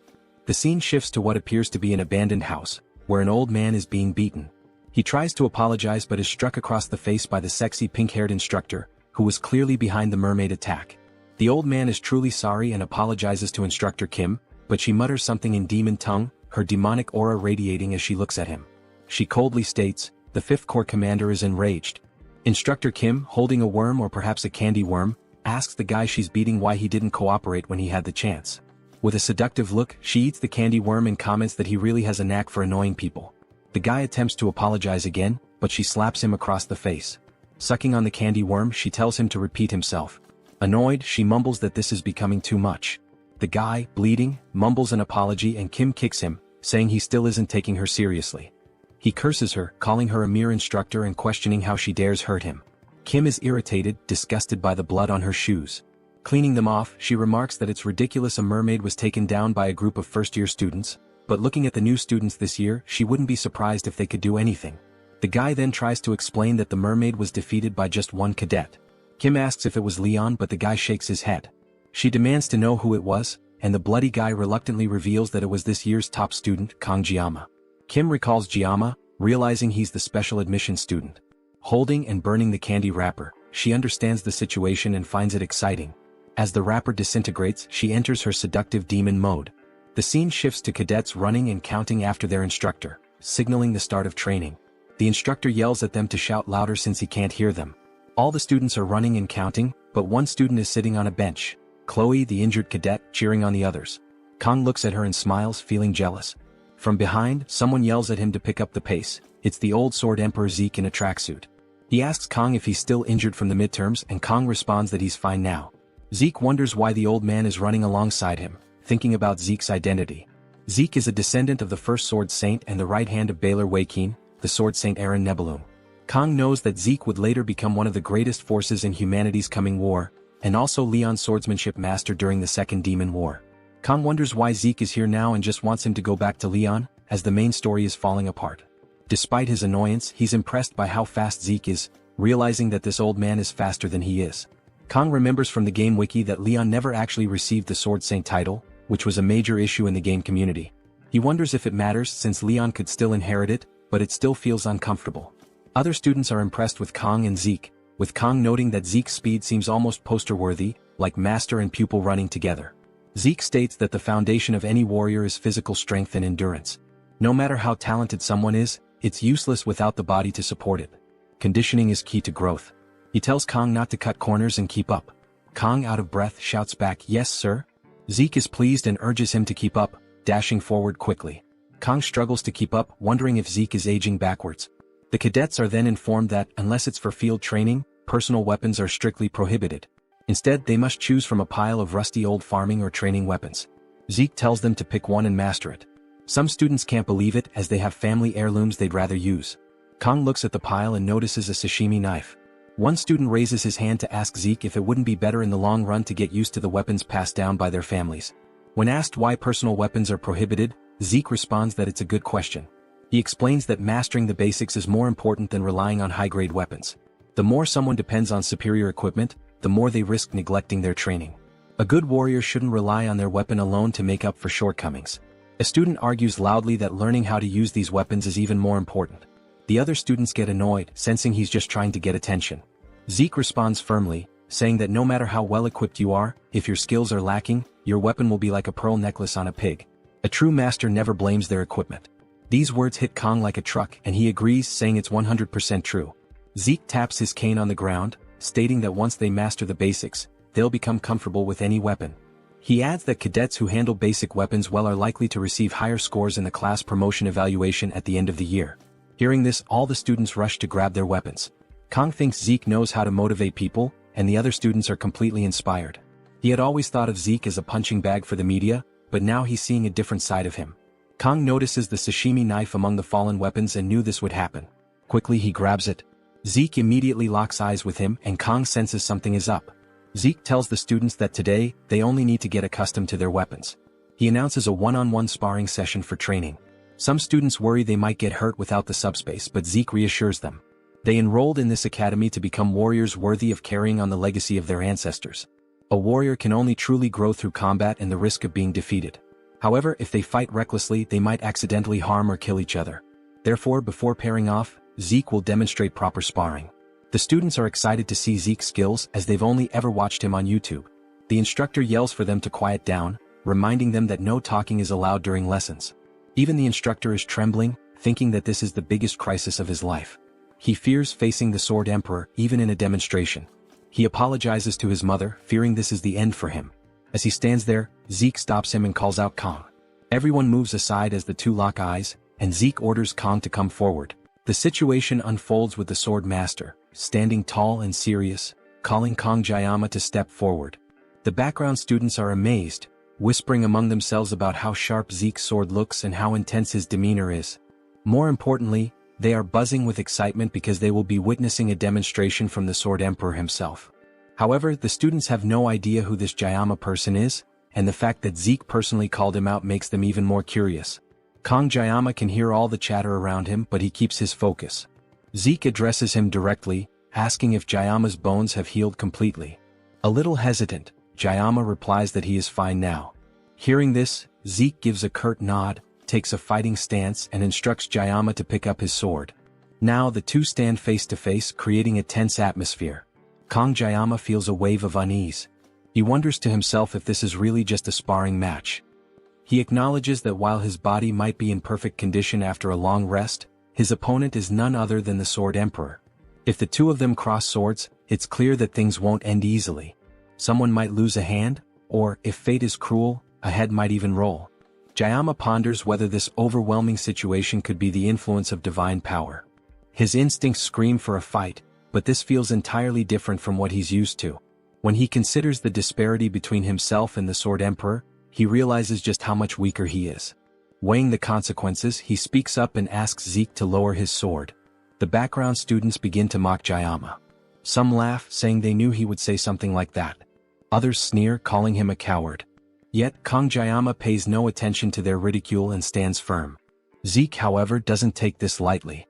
The scene shifts to what appears to be an abandoned house, where an old man is being beaten. He tries to apologize but is struck across the face by the sexy pink-haired instructor, who was clearly behind the mermaid attack. The old man is truly sorry and apologizes to Instructor Kim, but she mutters something in demon tongue, her demonic aura radiating as she looks at him. She coldly states, "The 5th Corps commander is enraged." Instructor Kim, holding a worm or perhaps a candy worm, asks the guy she's beating why he didn't cooperate when he had the chance. With a seductive look, she eats the candy worm and comments that he really has a knack for annoying people. The guy attempts to apologize again, but she slaps him across the face. Sucking on the candy worm, she tells him to repeat himself. Annoyed, she mumbles that this is becoming too much. The guy, bleeding, mumbles an apology and Kim kicks him, saying he still isn't taking her seriously. He curses her, calling her a mere instructor and questioning how she dares hurt him. Kim is irritated, disgusted by the blood on her shoes. Cleaning them off, she remarks that it's ridiculous a mermaid was taken down by a group of first-year students, but looking at the new students this year, she wouldn't be surprised if they could do anything. The guy then tries to explain that the mermaid was defeated by just one cadet. Kim asks if it was Leon, but the guy shakes his head. She demands to know who it was, and the bloody guy reluctantly reveals that it was this year's top student, Kong Jiyama. Kim recalls Jiyama, realizing he's the special admission student. Holding and burning the candy wrapper, she understands the situation and finds it exciting. As the wrapper disintegrates, she enters her seductive demon mode. The scene shifts to cadets running and counting after their instructor, signaling the start of training. The instructor yells at them to shout louder since he can't hear them. All the students are running and counting, but one student is sitting on a bench, Chloe, the injured cadet, cheering on the others. Kong looks at her and smiles, feeling jealous. From behind, someone yells at him to pick up the pace. It's the old Sword Emperor Zeke in a tracksuit. He asks Kong if he's still injured from the midterms, and Kong responds that he's fine now. Zeke wonders why the old man is running alongside him, thinking about Zeke's identity. Zeke is a descendant of the first Sword Saint and the right hand of Baylor Wakeen, the Sword Saint Aaron Nebulum. Kong knows that Zeke would later become one of the greatest forces in humanity's coming war, and also Leon's swordsmanship master during the Second Demon War. Kong wonders why Zeke is here now and just wants him to go back to Leon, as the main story is falling apart. Despite his annoyance, he's impressed by how fast Zeke is, realizing that this old man is faster than he is. Kong remembers from the game wiki that Leon never actually received the Sword Saint title, which was a major issue in the game community. He wonders if it matters since Leon could still inherit it, but it still feels uncomfortable. Other students are impressed with Kong and Zeke, with Kong noting that Zeke's speed seems almost poster-worthy, like master and pupil running together. Zeke states that the foundation of any warrior is physical strength and endurance. No matter how talented someone is, it's useless without the body to support it. Conditioning is key to growth. He tells Kong not to cut corners and keep up. Kong, out of breath, shouts back, "Yes, sir." Zeke is pleased and urges him to keep up, dashing forward quickly. Kong struggles to keep up, wondering if Zeke is aging backwards. The cadets are then informed that, unless it's for field training, personal weapons are strictly prohibited. Instead, they must choose from a pile of rusty old farming or training weapons. Zeke tells them to pick one and master it. Some students can't believe it as they have family heirlooms they'd rather use. Kong looks at the pile and notices a sashimi knife. One student raises his hand to ask Zeke if it wouldn't be better in the long run to get used to the weapons passed down by their families. When asked why personal weapons are prohibited, Zeke responds that it's a good question. He explains that mastering the basics is more important than relying on high-grade weapons. The more someone depends on superior equipment, the more they risk neglecting their training. A good warrior shouldn't rely on their weapon alone to make up for shortcomings. A student argues loudly that learning how to use these weapons is even more important. The other students get annoyed, sensing he's just trying to get attention. Zeke responds firmly, saying that no matter how well equipped you are, if your skills are lacking, your weapon will be like a pearl necklace on a pig. A true master never blames their equipment. These words hit Kong like a truck and he agrees, saying it's 100% true. Zeke taps his cane on the ground, stating that once they master the basics, they'll become comfortable with any weapon. He adds that cadets who handle basic weapons well are likely to receive higher scores in the class promotion evaluation at the end of the year. Hearing this, all the students rush to grab their weapons. Kong thinks Zeke knows how to motivate people, and the other students are completely inspired. He had always thought of Zeke as a punching bag for the media, but now he's seeing a different side of him. Kong notices the sashimi knife among the fallen weapons and knew this would happen. Quickly he grabs it. Zeke immediately locks eyes with him and Kong senses something is up. Zeke tells the students that today, they only need to get accustomed to their weapons. He announces a one-on-one sparring session for training. Some students worry they might get hurt without the subspace, but Zeke reassures them. They enrolled in this academy to become warriors worthy of carrying on the legacy of their ancestors. A warrior can only truly grow through combat and the risk of being defeated. However, if they fight recklessly, they might accidentally harm or kill each other. Therefore, before pairing off, Zeke will demonstrate proper sparring. The students are excited to see Zeke's skills as they've only ever watched him on YouTube. The instructor yells for them to quiet down, reminding them that no talking is allowed during lessons. Even the instructor is trembling, thinking that this is the biggest crisis of his life. He fears facing the Sword Emperor, even in a demonstration. He apologizes to his mother, fearing this is the end for him. As he stands there, Zeke stops him and calls out Kong. Everyone moves aside as the two lock eyes, and Zeke orders Kong to come forward. The situation unfolds with the Sword Master, standing tall and serious, calling Kong Jayama to step forward. The background students are amazed, whispering among themselves about how sharp Zeke's sword looks and how intense his demeanor is. More importantly, they are buzzing with excitement because they will be witnessing a demonstration from the Sword Emperor himself. However, the students have no idea who this Jayama person is, and the fact that Zeke personally called him out makes them even more curious. Kong Jayama can hear all the chatter around him, but he keeps his focus. Zeke addresses him directly, asking if Jayama's bones have healed completely. A little hesitant, Jayama replies that he is fine now. Hearing this, Zeke gives a curt nod, takes a fighting stance and instructs Jayama to pick up his sword. Now the two stand face to face, creating a tense atmosphere. Kong Jayama feels a wave of unease. He wonders to himself if this is really just a sparring match. He acknowledges that while his body might be in perfect condition after a long rest, his opponent is none other than the Sword Emperor. If the two of them cross swords, it's clear that things won't end easily. Someone might lose a hand, or, if fate is cruel, a head might even roll. Jayama ponders whether this overwhelming situation could be the influence of divine power. His instincts scream for a fight, but this feels entirely different from what he's used to. When he considers the disparity between himself and the Sword Emperor, he realizes just how much weaker he is. Weighing the consequences, he speaks up and asks Zeke to lower his sword. The background students begin to mock Jayama. Some laugh, saying they knew he would say something like that. Others sneer, calling him a coward. Yet, Kong Jayama pays no attention to their ridicule and stands firm. Zeke, however, doesn't take this lightly.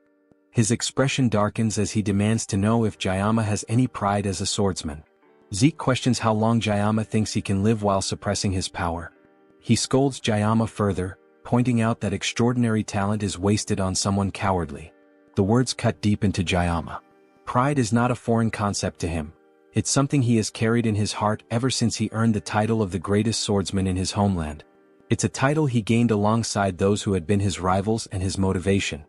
His expression darkens as he demands to know if Jayama has any pride as a swordsman. Zeke questions how long Jayama thinks he can live while suppressing his power. He scolds Jayama further, pointing out that extraordinary talent is wasted on someone cowardly. The words cut deep into Jayama. Pride is not a foreign concept to him. It's something he has carried in his heart ever since he earned the title of the greatest swordsman in his homeland. It's a title he gained alongside those who had been his rivals and his motivation.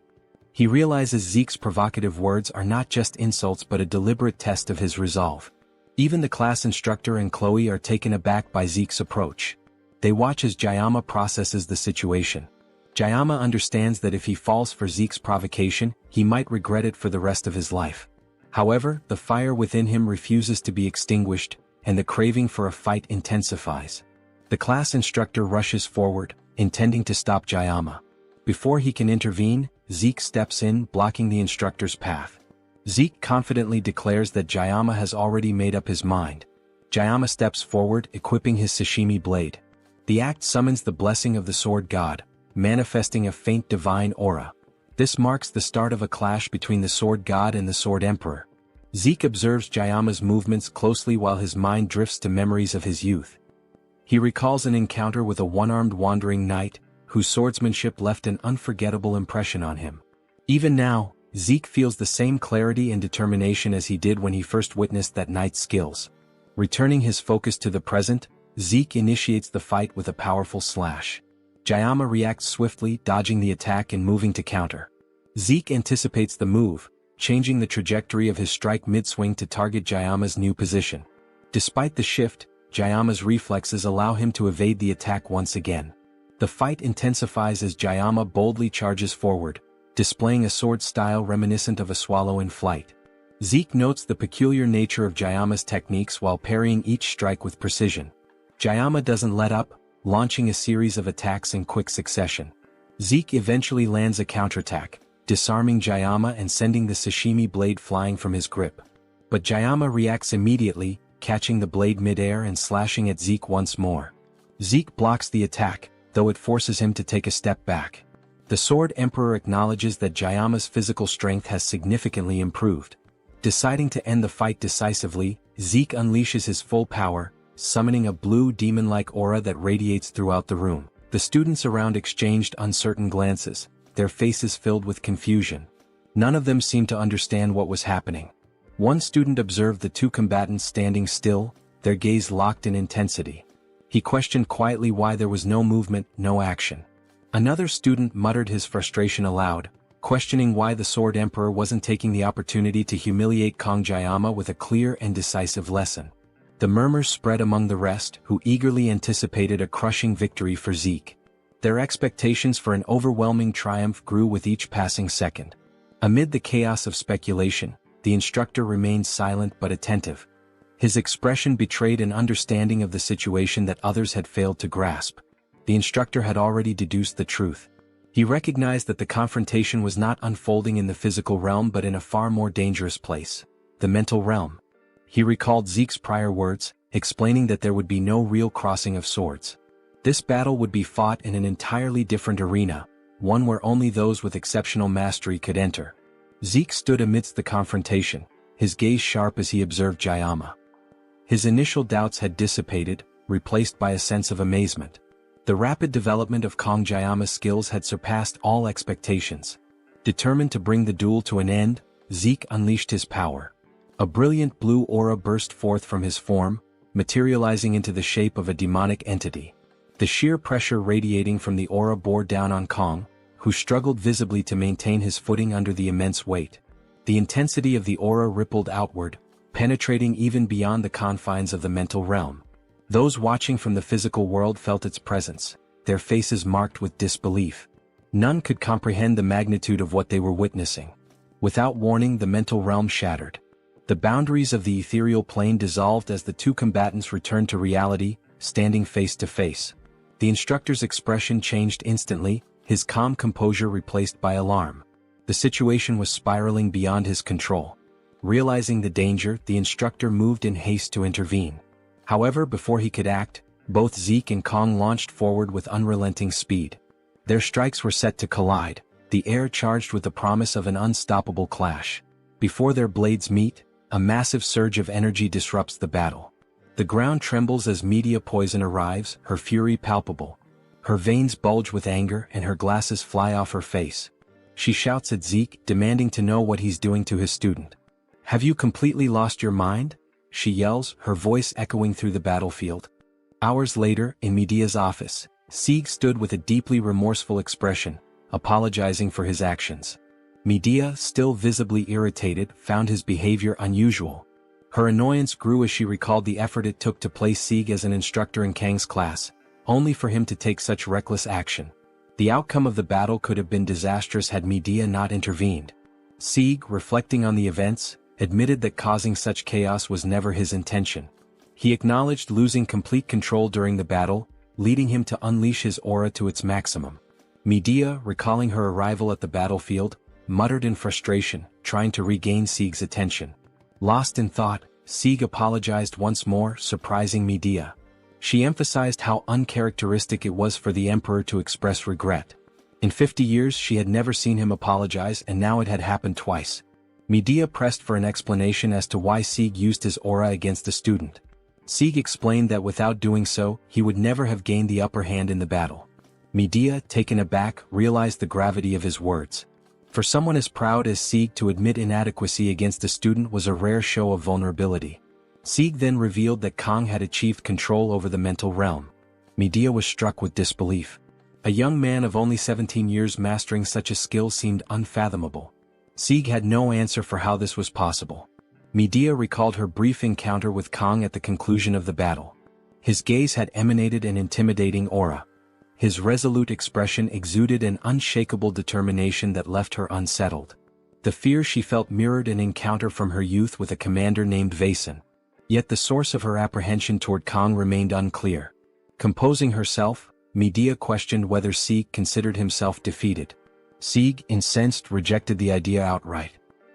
He realizes Zeke's provocative words are not just insults but a deliberate test of his resolve. Even the class instructor and Chloe are taken aback by Zeke's approach. They watch as Jayama processes the situation. Jayama understands that if he falls for Zeke's provocation, he might regret it for the rest of his life. However, the fire within him refuses to be extinguished, and the craving for a fight intensifies. The class instructor rushes forward, intending to stop Jayama. Before he can intervene, Zeke steps in, blocking the instructor's path. Zeke confidently declares that Jayama has already made up his mind. Jayama steps forward, equipping his sashimi blade. The act summons the blessing of the sword god, manifesting a faint divine aura. This marks the start of a clash between the sword god and the sword emperor. Zeke observes Jayama's movements closely while his mind drifts to memories of his youth. He recalls an encounter with a one-armed wandering knight, whose swordsmanship left an unforgettable impression on him. Even now, Zeke feels the same clarity and determination as he did when he first witnessed that knight's skills. Returning his focus to the present, Zeke initiates the fight with a powerful slash. Jayama reacts swiftly, dodging the attack and moving to counter. Zeke anticipates the move, changing the trajectory of his strike mid-swing to target Jayama's new position. Despite the shift, Jayama's reflexes allow him to evade the attack once again. The fight intensifies as Jayama boldly charges forward, displaying a sword style reminiscent of a swallow in flight. Zeke notes the peculiar nature of Jayama's techniques while parrying each strike with precision. Jayama doesn't let up, launching a series of attacks in quick succession. Zeke eventually lands a counterattack, disarming Jayama and sending the sashimi blade flying from his grip. But Jayama reacts immediately, catching the blade mid-air and slashing at Zeke once more. Zeke blocks the attack, though it forces him to take a step back. The Sword Emperor acknowledges that Jayama's physical strength has significantly improved. Deciding to end the fight decisively, Zeke unleashes his full power, summoning a blue demon-like aura that radiates throughout the room. The students around exchanged uncertain glances, their faces filled with confusion. None of them seemed to understand what was happening. One student observed the two combatants standing still, their gaze locked in intensity. He questioned quietly why there was no movement, no action. Another student muttered his frustration aloud, questioning why the Sword Emperor wasn't taking the opportunity to humiliate Kong Jayama with a clear and decisive lesson. The murmurs spread among the rest, who eagerly anticipated a crushing victory for Zeke. Their expectations for an overwhelming triumph grew with each passing second. Amid the chaos of speculation, the instructor remained silent but attentive. His expression betrayed an understanding of the situation that others had failed to grasp. The instructor had already deduced the truth. He recognized that the confrontation was not unfolding in the physical realm but in a far more dangerous place, the mental realm. He recalled Zeke's prior words, explaining that there would be no real crossing of swords. This battle would be fought in an entirely different arena, one where only those with exceptional mastery could enter. Zeke stood amidst the confrontation, his gaze sharp as he observed Jayama. His initial doubts had dissipated, replaced by a sense of amazement. The rapid development of Kong Jayama's skills had surpassed all expectations. Determined to bring the duel to an end, Zeke unleashed his power. A brilliant blue aura burst forth from his form, materializing into the shape of a demonic entity. The sheer pressure radiating from the aura bore down on Kong, who struggled visibly to maintain his footing under the immense weight. The intensity of the aura rippled outward, penetrating even beyond the confines of the mental realm. Those watching from the physical world felt its presence, their faces marked with disbelief. None could comprehend the magnitude of what they were witnessing. Without warning, the mental realm shattered. The boundaries of the ethereal plane dissolved as the two combatants returned to reality, standing face to face. The instructor's expression changed instantly, his calm composure replaced by alarm. The situation was spiraling beyond his control. Realizing the danger, the instructor moved in haste to intervene. However, before he could act, both Zeke and Kong launched forward with unrelenting speed. Their strikes were set to collide, the air charged with the promise of an unstoppable clash. Before their blades meet, a massive surge of energy disrupts the battle. The ground trembles as media poison arrives, her fury palpable. Her veins bulge with anger and her glasses fly off her face. She shouts at Zeke, demanding to know what he's doing to his student. "Have you completely lost your mind?" she yells, her voice echoing through the battlefield. Hours later, in Medea's office, Zeke stood with a deeply remorseful expression, apologizing for his actions. Medea, still visibly irritated, found his behavior unusual. Her annoyance grew as she recalled the effort it took to place Zeke as an instructor in Kang's class, only for him to take such reckless action. The outcome of the battle could have been disastrous had Medea not intervened. Zeke, reflecting on the events, admitted that causing such chaos was never his intention. He acknowledged losing complete control during the battle, leading him to unleash his aura to its maximum. Medea, recalling her arrival at the battlefield, muttered in frustration, trying to regain Sieg's attention. Lost in thought, Sieg apologized once more, surprising Medea. She emphasized how uncharacteristic it was for the emperor to express regret. In 50 years she had never seen him apologize, and now it had happened twice. Medea pressed for an explanation as to why Sieg used his aura against the student. Sieg explained that without doing so, he would never have gained the upper hand in the battle. Medea, taken aback, realized the gravity of his words. For someone as proud as Sieg to admit inadequacy against a student was a rare show of vulnerability. Sieg then revealed that Kang had achieved control over the mental realm. Medea was struck with disbelief. A young man of only 17 years mastering such a skill seemed unfathomable. Sieg had no answer for how this was possible. Medea recalled her brief encounter with Kang at the conclusion of the battle. His gaze had emanated an intimidating aura. His resolute expression exuded an unshakable determination that left her unsettled. The fear she felt mirrored an encounter from her youth with a commander named Vaesen. Yet the source of her apprehension toward Kang remained unclear. Composing herself, Medea questioned whether Sieg considered himself defeated. Sieg, incensed, rejected the idea outright.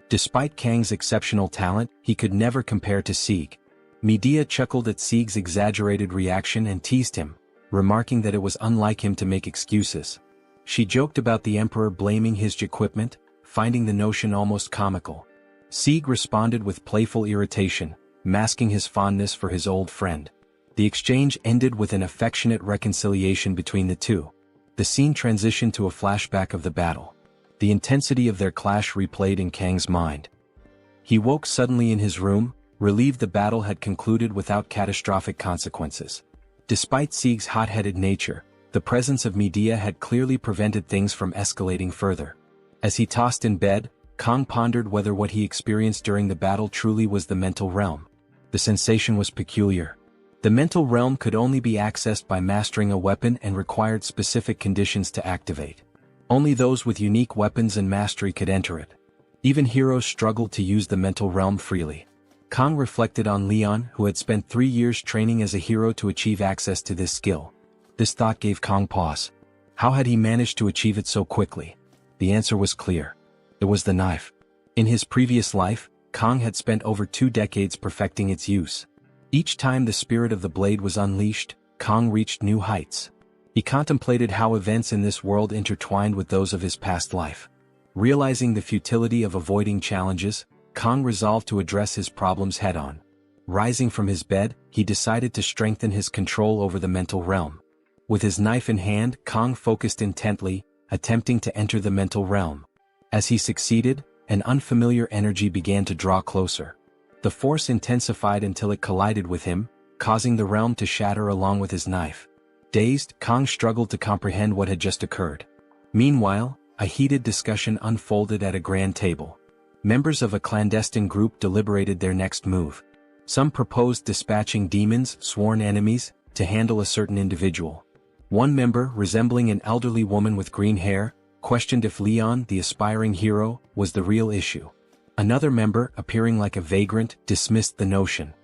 Despite Kang's exceptional talent, he could never compare to Sieg. Medea chuckled at Sieg's exaggerated reaction and teased him, remarking that it was unlike him to make excuses. She joked about the emperor blaming his equipment, finding the notion almost comical. Sieg responded with playful irritation, masking his fondness for his old friend. The exchange ended with an affectionate reconciliation between the two. The scene transitioned to a flashback of the battle. The intensity of their clash replayed in Kang's mind. He woke suddenly in his room, relieved the battle had concluded without catastrophic consequences. Despite Sieg's hot-headed nature, the presence of Medea had clearly prevented things from escalating further. As he tossed in bed, Kang pondered whether what he experienced during the battle truly was the mental realm. The sensation was peculiar. The mental realm could only be accessed by mastering a weapon and required specific conditions to activate. Only those with unique weapons and mastery could enter it. Even heroes struggled to use the mental realm freely. Kang reflected on Leon, who had spent 3 years training as a hero to achieve access to this skill. This thought gave Kang pause. How had he managed to achieve it so quickly? The answer was clear. It was the knife. In his previous life, Kang had spent over 2 decades perfecting its use. Each time the spirit of the blade was unleashed, Kang reached new heights. He contemplated how events in this world intertwined with those of his past life. Realizing the futility of avoiding challenges, Kang resolved to address his problems head-on. Rising from his bed, he decided to strengthen his control over the mental realm. With his knife in hand, Kang focused intently, attempting to enter the mental realm. As he succeeded, an unfamiliar energy began to draw closer. The force intensified until it collided with him, causing the realm to shatter along with his knife. Dazed, Kang struggled to comprehend what had just occurred. Meanwhile, a heated discussion unfolded at a grand table. Members of a clandestine group deliberated their next move. Some proposed dispatching demons, sworn enemies, to handle a certain individual. One member, resembling an elderly woman with green hair, questioned if Leon, the aspiring hero, was the real issue. Another member, appearing like a vagrant, dismissed the notion.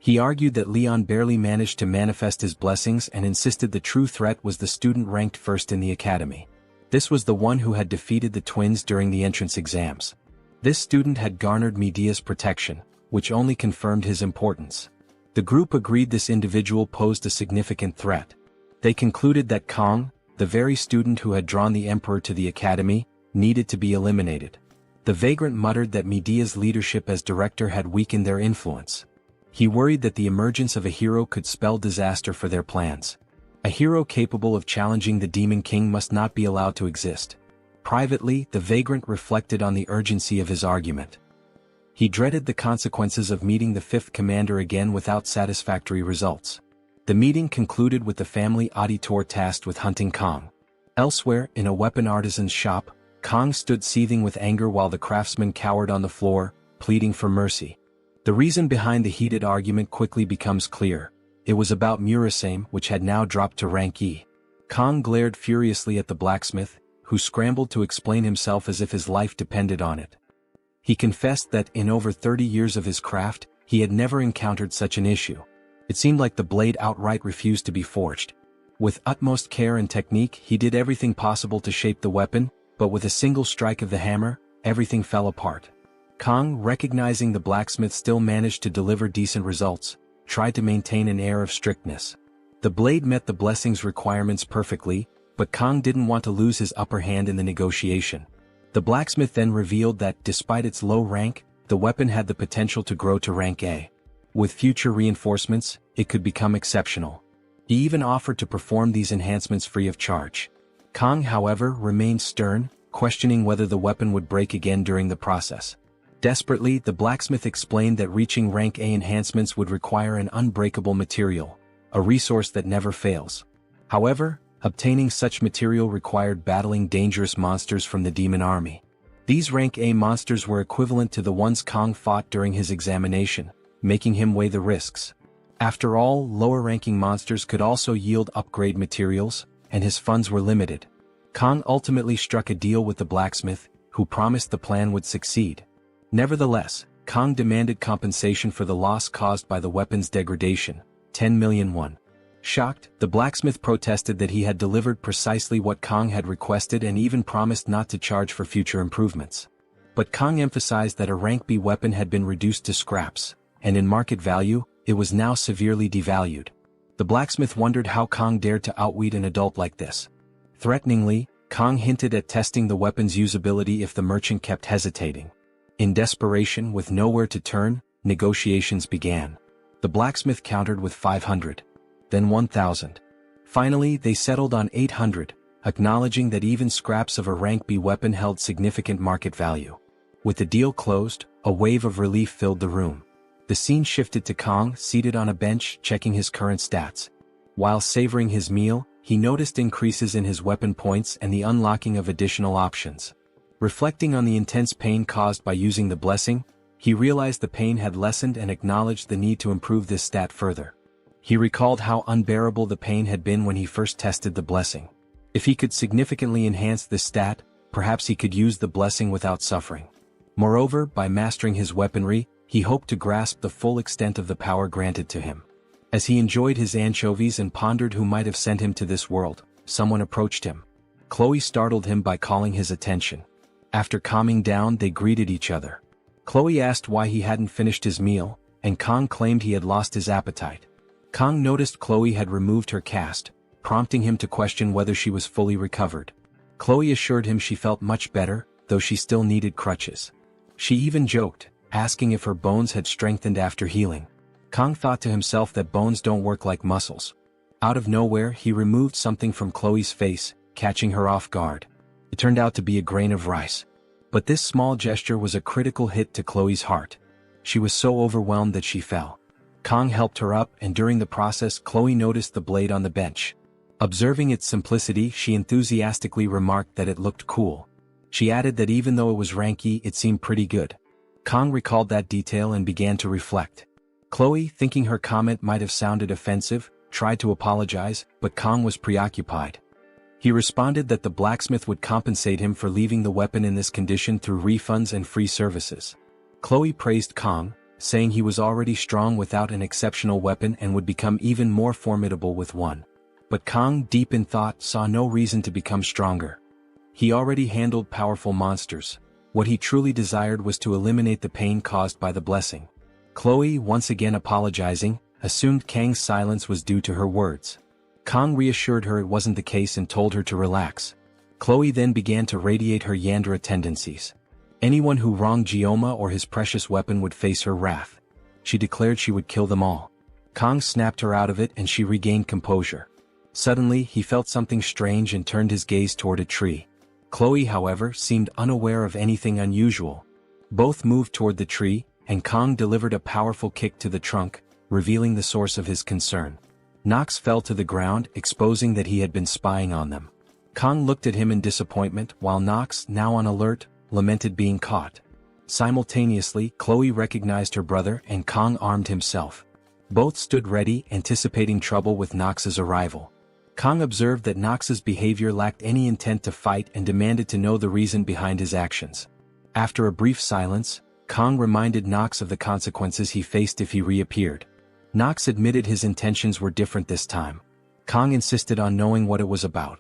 He argued that Leon barely managed to manifest his blessings and insisted the true threat was the student ranked first in the academy. This was the one who had defeated the twins during the entrance exams. This student had garnered Medea's protection, which only confirmed his importance. The group agreed this individual posed a significant threat. They concluded that Kang, the very student who had drawn the emperor to the academy, needed to be eliminated. The vagrant muttered that Medea's leadership as director had weakened their influence. He worried that the emergence of a hero could spell disaster for their plans. A hero capable of challenging the Demon King must not be allowed to exist. Privately, the vagrant reflected on the urgency of his argument. He dreaded the consequences of meeting the fifth commander again without satisfactory results. The meeting concluded with the family auditor tasked with hunting Kang. Elsewhere, in a weapon artisan's shop, Kang stood seething with anger while the craftsman cowered on the floor, pleading for mercy. The reason behind the heated argument quickly becomes clear. It was about Murasame, which had now dropped to rank E. Kang glared furiously at the blacksmith, who scrambled to explain himself as if his life depended on it. He confessed that in over 30 years of his craft, he had never encountered such an issue. It seemed like the blade outright refused to be forged. With utmost care and technique, he did everything possible to shape the weapon, but with a single strike of the hammer, everything fell apart. Kang, recognizing the blacksmith still managed to deliver decent results, tried to maintain an air of strictness. The blade met the blessing's requirements perfectly, but Kang didn't want to lose his upper hand in the negotiation. The blacksmith then revealed that, despite its low rank, the weapon had the potential to grow to rank A. With future reinforcements, it could become exceptional. He even offered to perform these enhancements free of charge. Kang, however, remained stern, questioning whether the weapon would break again during the process. Desperately, the blacksmith explained that reaching rank A enhancements would require an unbreakable material, a resource that never fails. However, obtaining such material required battling dangerous monsters from the demon army. These rank A monsters were equivalent to the ones Kang fought during his examination, making him weigh the risks. After all, lower-ranking monsters could also yield upgrade materials, and his funds were limited. Kang ultimately struck a deal with the blacksmith, who promised the plan would succeed. Nevertheless, Kang demanded compensation for the loss caused by the weapon's degradation, 10 million won. Shocked, the blacksmith protested that he had delivered precisely what Kang had requested and even promised not to charge for future improvements. But Kang emphasized that a rank B weapon had been reduced to scraps, and in market value, it was now severely devalued. The blacksmith wondered how Kang dared to outwit an adult like this. Threateningly, Kang hinted at testing the weapon's usability if the merchant kept hesitating. In desperation, with nowhere to turn, negotiations began. The blacksmith countered with 500. Then 1,000. Finally, they settled on 800, acknowledging that even scraps of a rank B weapon held significant market value. With the deal closed, a wave of relief filled the room. The scene shifted to Kang, seated on a bench, checking his current stats. While savoring his meal, he noticed increases in his weapon points and the unlocking of additional options. Reflecting on the intense pain caused by using the blessing, he realized the pain had lessened and acknowledged the need to improve this stat further. He recalled how unbearable the pain had been when he first tested the blessing. If he could significantly enhance this stat, perhaps he could use the blessing without suffering. Moreover, by mastering his weaponry, he hoped to grasp the full extent of the power granted to him. As he enjoyed his anchovies and pondered who might have sent him to this world, someone approached him. Chloe startled him by calling his attention. After calming down, they greeted each other. Chloe asked why he hadn't finished his meal, and Kang claimed he had lost his appetite. Kang noticed Chloe had removed her cast, prompting him to question whether she was fully recovered. Chloe assured him she felt much better, though she still needed crutches. She even joked, asking if her bones had strengthened after healing. Kang thought to himself that bones don't work like muscles. Out of nowhere, he removed something from Chloe's face, catching her off guard. It turned out to be a grain of rice. But this small gesture was a critical hit to Chloe's heart. She was so overwhelmed that she fell. Kang helped her up, and during the process, Chloe noticed the blade on the bench. Observing its simplicity, she enthusiastically remarked that it looked cool. She added that even though it was ranky, it seemed pretty good. Kang recalled that detail and began to reflect. Chloe, thinking her comment might have sounded offensive, tried to apologize, but Kang was preoccupied. He responded that the blacksmith would compensate him for leaving the weapon in this condition through refunds and free services. Chloe praised Kang, saying he was already strong without an exceptional weapon and would become even more formidable with one. But Kang, deep in thought, saw no reason to become stronger. He already handled powerful monsters. What he truly desired was to eliminate the pain caused by the blessing. Chloe, once again apologizing, assumed Kang's silence was due to her words. Kang reassured her it wasn't the case and told her to relax. Chloe then began to radiate her Yandere tendencies. Anyone who wronged Gioma or his precious weapon would face her wrath. She declared she would kill them all. Kang snapped her out of it and she regained composure. Suddenly, he felt something strange and turned his gaze toward a tree. Chloe, however, seemed unaware of anything unusual. Both moved toward the tree, and Kang delivered a powerful kick to the trunk, revealing the source of his concern. Nox fell to the ground, exposing that he had been spying on them. Kang looked at him in disappointment, while Nox, now on alert, lamented being caught. Simultaneously, Chloe recognized her brother and Kang armed himself. Both stood ready, anticipating trouble with Nox's arrival. Kang observed that Nox's behavior lacked any intent to fight and demanded to know the reason behind his actions. After a brief silence, Kang reminded Nox of the consequences he faced if he reappeared. Knox admitted his intentions were different this time. Kang insisted on knowing what it was about.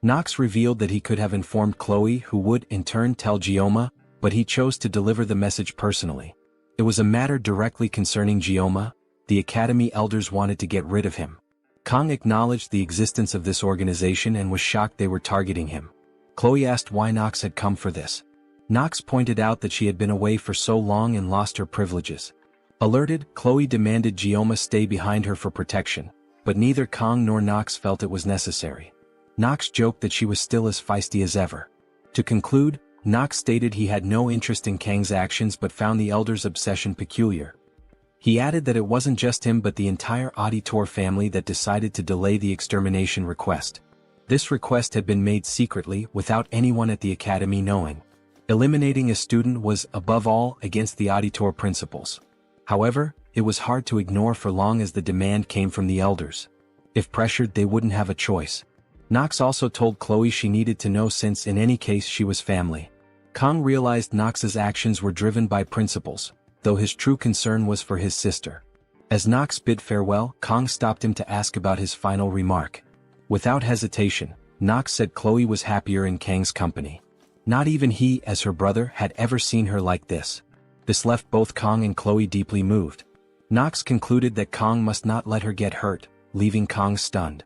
Knox revealed that he could have informed Chloe, who would in turn tell Gioma, but he chose to deliver the message personally. It was a matter directly concerning Gioma. The Academy elders wanted to get rid of him. Kang acknowledged the existence of this organization and was shocked they were targeting him. Chloe asked why Knox had come for this. Knox pointed out that she had been away for so long and lost her privileges. Alerted, Chloe demanded Gioma stay behind her for protection, but neither Kang nor Knox felt it was necessary. Knox joked that she was still as feisty as ever. To conclude, Knox stated he had no interest in Kang's actions but found the elders' obsession peculiar. He added that it wasn't just him but the entire auditor family that decided to delay the extermination request. This request had been made secretly without anyone at the Academy knowing. Eliminating a student was, above all, against the auditor principles. However, it was hard to ignore for long as the demand came from the elders. If pressured, they wouldn't have a choice. Knox also told Chloe she needed to know since in any case she was family. Kang realized Knox's actions were driven by principles, though his true concern was for his sister. As Knox bid farewell, Kang stopped him to ask about his final remark. Without hesitation, Knox said Chloe was happier in Kang's company. Not even he, as her brother, had ever seen her like this. This left both Kang and Chloe deeply moved. Knox concluded that Kang must not let her get hurt, leaving Kang stunned.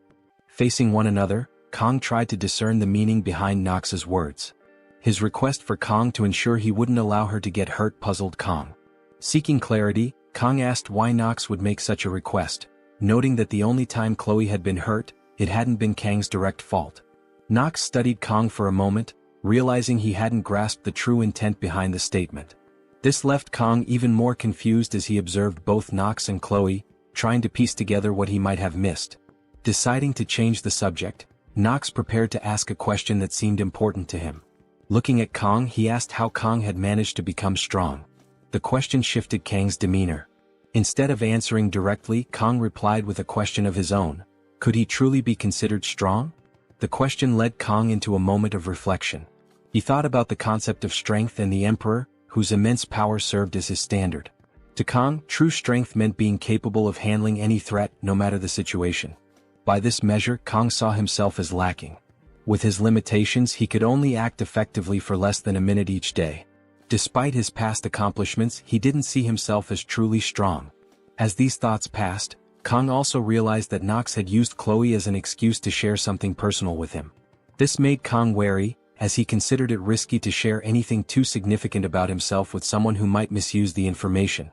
Facing one another, Kang tried to discern the meaning behind Knox's words. His request for Kang to ensure he wouldn't allow her to get hurt puzzled Kang. Seeking clarity, Kang asked why Knox would make such a request, noting that the only time Chloe had been hurt, it hadn't been Kang's direct fault. Knox studied Kang for a moment, realizing he hadn't grasped the true intent behind the statement. This left Kang even more confused as he observed both Knox and Chloe, trying to piece together what he might have missed. Deciding to change the subject, Knox prepared to ask a question that seemed important to him. Looking at Kang, he asked how Kang had managed to become strong. The question shifted Kang's demeanor. Instead of answering directly, Kang replied with a question of his own. Could he truly be considered strong? The question led Kang into a moment of reflection. He thought about the concept of strength and the Emperor, whose immense power served as his standard. To Kang, true strength meant being capable of handling any threat, no matter the situation. By this measure, Kang saw himself as lacking. With his limitations, he could only act effectively for less than a minute each day. Despite his past accomplishments, he didn't see himself as truly strong. As these thoughts passed, Kang also realized that Knox had used Chloe as an excuse to share something personal with him. This made Kang wary, as he considered it risky to share anything too significant about himself with someone who might misuse the information.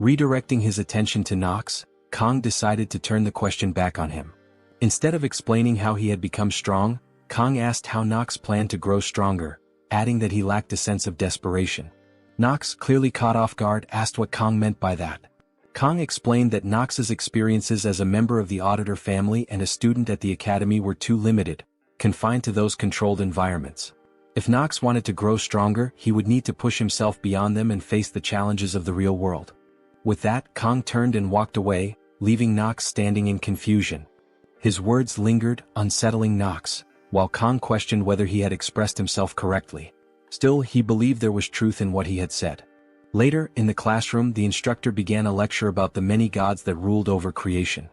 Redirecting his attention to Knox, Kang decided to turn the question back on him. Instead of explaining how he had become strong, Kang asked how Knox planned to grow stronger, adding that he lacked a sense of desperation. Knox, clearly caught off guard, asked what Kang meant by that. Kang explained that Knox's experiences as a member of the auditor family and a student at the academy were too limited, confined to those controlled environments. If Knox wanted to grow stronger, he would need to push himself beyond them and face the challenges of the real world. With that, Kang turned and walked away, leaving Knox standing in confusion. His words lingered, unsettling Knox, while Kang questioned whether he had expressed himself correctly. Still, he believed there was truth in what he had said. Later, in the classroom, the instructor began a lecture about the many gods that ruled over creation.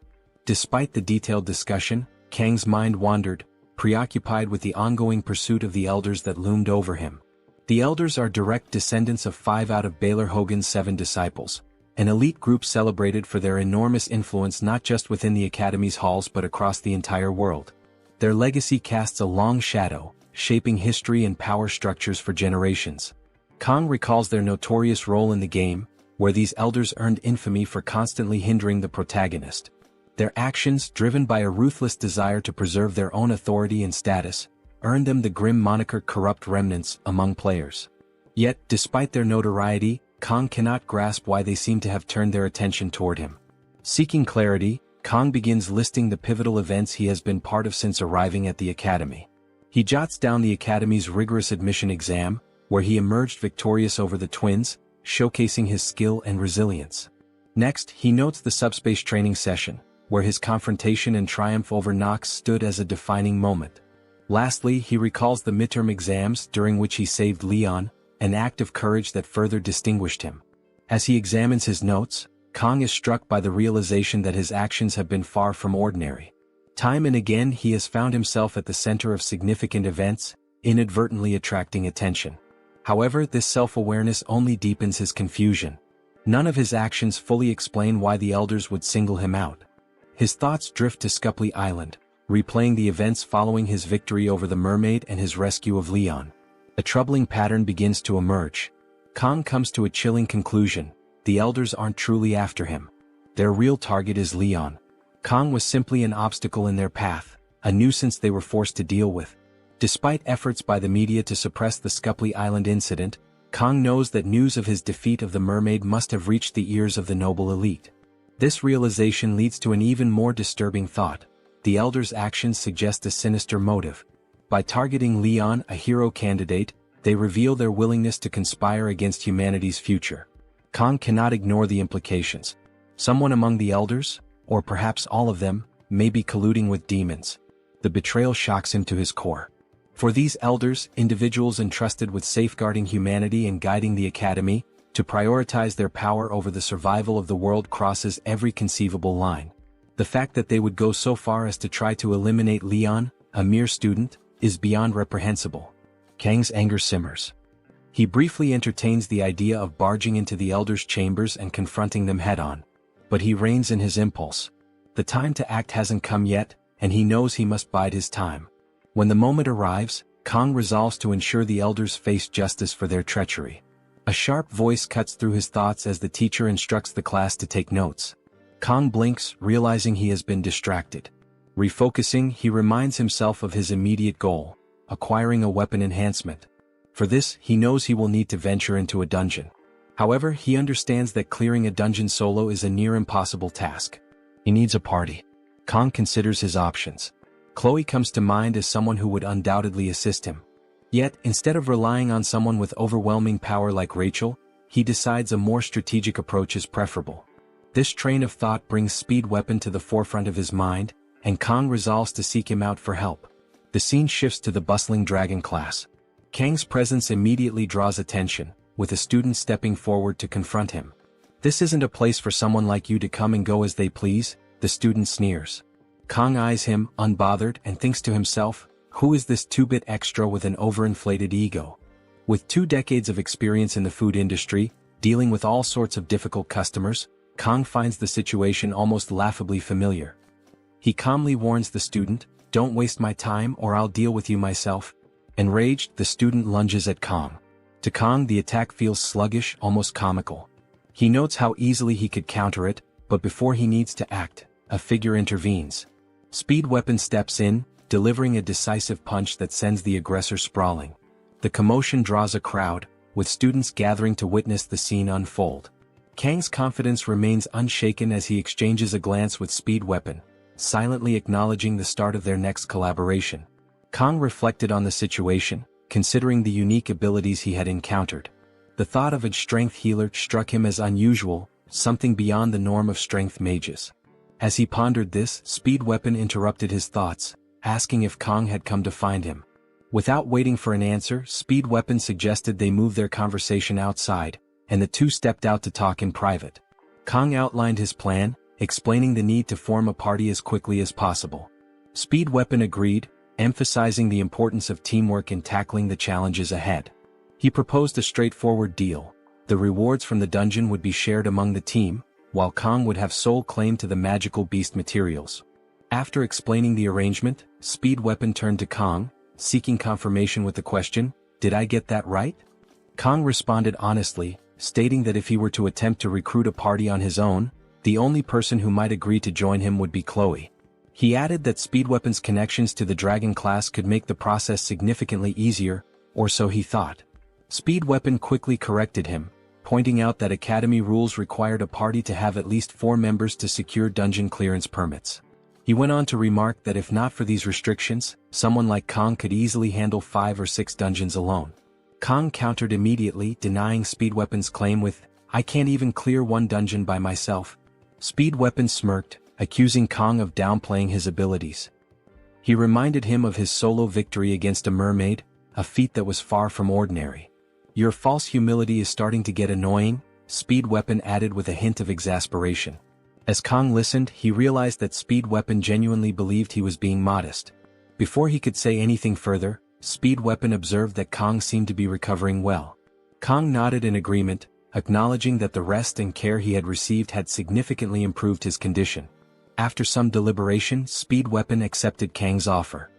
Despite the detailed discussion, Kang's mind wandered, preoccupied with the ongoing pursuit of the elders that loomed over him. The elders are direct descendants of 5 out of Baylor Hogan's 7 disciples, an elite group celebrated for their enormous influence not just within the academy's halls but across the entire world. Their legacy casts a long shadow, shaping history and power structures for generations. Kang recalls their notorious role in the game, where these elders earned infamy for constantly hindering the protagonist. Their actions, driven by a ruthless desire to preserve their own authority and status, earned them the grim moniker Corrupt Remnants among players. Yet, despite their notoriety, Kang cannot grasp why they seem to have turned their attention toward him. Seeking clarity, Kang begins listing the pivotal events he has been part of since arriving at the academy. He jots down the academy's rigorous admission exam, where he emerged victorious over the twins, showcasing his skill and resilience. Next, he notes the subspace training session, where his confrontation and triumph over Knox stood as a defining moment. Lastly, he recalls the midterm exams during which he saved Leon, an act of courage that further distinguished him. As he examines his notes, Kang is struck by the realization that his actions have been far from ordinary. Time and again he has found himself at the center of significant events, inadvertently attracting attention. However, this self-awareness only deepens his confusion. None of his actions fully explain why the elders would single him out. His thoughts drift to Scupley Island, replaying the events following his victory over the mermaid and his rescue of Leon. A troubling pattern begins to emerge. Kang comes to a chilling conclusion: the elders aren't truly after him. Their real target is Leon. Kang was simply an obstacle in their path, a nuisance they were forced to deal with. Despite efforts by the media to suppress the Scupley Island incident, Kang knows that news of his defeat of the mermaid must have reached the ears of the noble elite. This realization leads to an even more disturbing thought. The elders' actions suggest a sinister motive. By targeting Leon, a hero candidate, they reveal their willingness to conspire against humanity's future. Kang cannot ignore the implications. Someone among the elders, or perhaps all of them, may be colluding with demons. The betrayal shocks him to his core. For these elders, individuals entrusted with safeguarding humanity and guiding the academy, to prioritize their power over the survival of the world crosses every conceivable line. The fact that they would go so far as to try to eliminate Leon, a mere student, is beyond reprehensible. Kang's anger simmers. He briefly entertains the idea of barging into the elders' chambers and confronting them head-on. But he reins in his impulse. The time to act hasn't come yet, and he knows he must bide his time. When the moment arrives, Kang resolves to ensure the elders face justice for their treachery. A sharp voice cuts through his thoughts as the teacher instructs the class to take notes. Kang blinks, realizing he has been distracted. Refocusing, he reminds himself of his immediate goal: acquiring a weapon enhancement. For this, he knows he will need to venture into a dungeon. However, he understands that clearing a dungeon solo is a near impossible task. He needs a party. Kang considers his options. Chloe comes to mind as someone who would undoubtedly assist him. Yet, instead of relying on someone with overwhelming power like Rachel, he decides a more strategic approach is preferable. This train of thought brings Speed Weapon to the forefront of his mind, and Kang resolves to seek him out for help. The scene shifts to the bustling dragon class. Kang's presence immediately draws attention, with a student stepping forward to confront him. "This isn't a place for someone like you to come and go as they please," the student sneers. Kang eyes him, unbothered, and thinks to himself, who is this two-bit extra with an overinflated ego? With 2 decades of experience in the food industry, dealing with all sorts of difficult customers, Kang finds the situation almost laughably familiar. He calmly warns the student, "Don't waste my time or I'll deal with you myself." Enraged, the student lunges at Kang. To Kang, the attack feels sluggish, almost comical. He notes how easily he could counter it, but before he needs to act, a figure intervenes. Speed Weapon steps in, delivering a decisive punch that sends the aggressor sprawling. The commotion draws a crowd, with students gathering to witness the scene unfold. Kang's confidence remains unshaken as he exchanges a glance with Speed Weapon, silently acknowledging the start of their next collaboration. Kang reflected on the situation, considering the unique abilities he had encountered. The thought of a strength healer struck him as unusual, something beyond the norm of strength mages. As he pondered this, Speed Weapon interrupted his thoughts, asking if Kang had come to find him. Without waiting for an answer, Speed Weapon suggested they move their conversation outside, and the two stepped out to talk in private. Kang outlined his plan, explaining the need to form a party as quickly as possible. Speed Weapon agreed, emphasizing the importance of teamwork in tackling the challenges ahead. He proposed a straightforward deal: the rewards from the dungeon would be shared among the team, while Kang would have sole claim to the magical beast materials. After explaining the arrangement, Speed Weapon turned to Kang, seeking confirmation with the question, "Did I get that right?" Kang responded honestly, stating that if he were to attempt to recruit a party on his own, the only person who might agree to join him would be Chloe. He added that Speed Weapon's connections to the Dragon class could make the process significantly easier, or so he thought. Speed Weapon quickly corrected him, pointing out that Academy rules required a party to have at least 4 members to secure dungeon clearance permits. He went on to remark that if not for these restrictions, someone like Kang could easily handle 5 or 6 dungeons alone. Kang countered immediately, denying Speed Weapon's claim with, "I can't even clear 1 dungeon by myself." Speed Weapon smirked, accusing Kang of downplaying his abilities. He reminded him of his solo victory against a mermaid, a feat that was far from ordinary. "Your false humility is starting to get annoying," Speed Weapon added with a hint of exasperation. As Kong listened, he realized that Speed Weapon genuinely believed he was being modest. Before he could say anything further, Speed Weapon observed that Kong seemed to be recovering well. Kong nodded in agreement, acknowledging that the rest and care he had received had significantly improved his condition. After some deliberation, Speed Weapon accepted Kang's offer.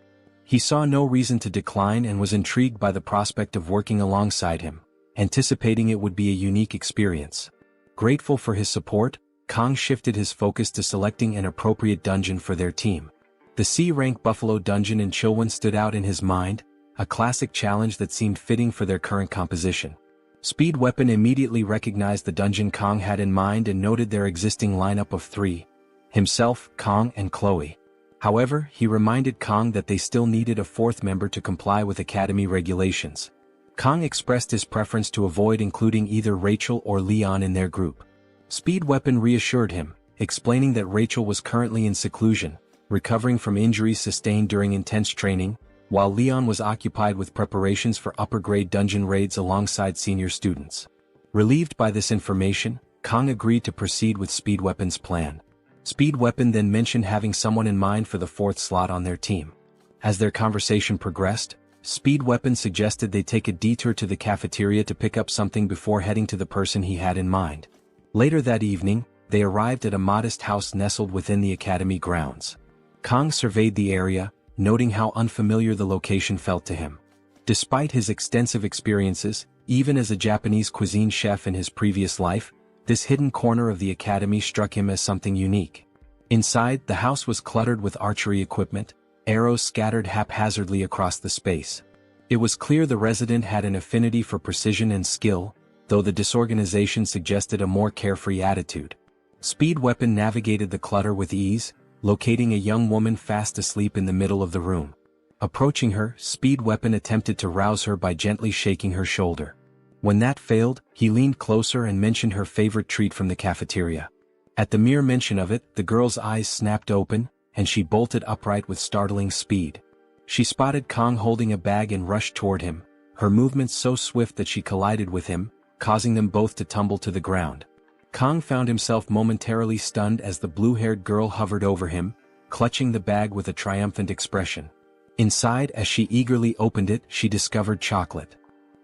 He saw no reason to decline and was intrigued by the prospect of working alongside him, anticipating it would be a unique experience. Grateful for his support, Kong shifted his focus to selecting an appropriate dungeon for their team. The C-rank Buffalo dungeon in Chilwon stood out in his mind, a classic challenge that seemed fitting for their current composition. Speed Weapon immediately recognized the dungeon Kong had in mind and noted their existing lineup of three: himself, Kong, and Chloe. However, he reminded Kong that they still needed a fourth member to comply with Academy regulations. Kong expressed his preference to avoid including either Rachel or Leon in their group. Speed Weapon reassured him, explaining that Rachel was currently in seclusion, recovering from injuries sustained during intense training, while Leon was occupied with preparations for upper-grade dungeon raids alongside senior students. Relieved by this information, Kong agreed to proceed with Speed Weapon's plan. Speed Weapon then mentioned having someone in mind for the fourth slot on their team. As their conversation progressed, Speed Weapon suggested they take a detour to the cafeteria to pick up something before heading to the person he had in mind. Later that evening, they arrived at a modest house nestled within the academy grounds. Kong surveyed the area, noting how unfamiliar the location felt to him. Despite his extensive experiences, even as a Japanese cuisine chef in his previous life, this hidden corner of the academy struck him as something unique. Inside, the house was cluttered with archery equipment, arrows scattered haphazardly across the space. It was clear the resident had an affinity for precision and skill, though the disorganization suggested a more carefree attitude. Speed Weapon navigated the clutter with ease, locating a young woman fast asleep in the middle of the room. Approaching her, Speed Weapon attempted to rouse her by gently shaking her shoulder. When that failed, he leaned closer and mentioned her favorite treat from the cafeteria. At the mere mention of it, the girl's eyes snapped open, and she bolted upright with startling speed. She spotted Kong holding a bag and rushed toward him, her movements so swift that she collided with him, causing them both to tumble to the ground. Kong found himself momentarily stunned as the blue-haired girl hovered over him, clutching the bag with a triumphant expression. Inside, as she eagerly opened it, she discovered chocolate.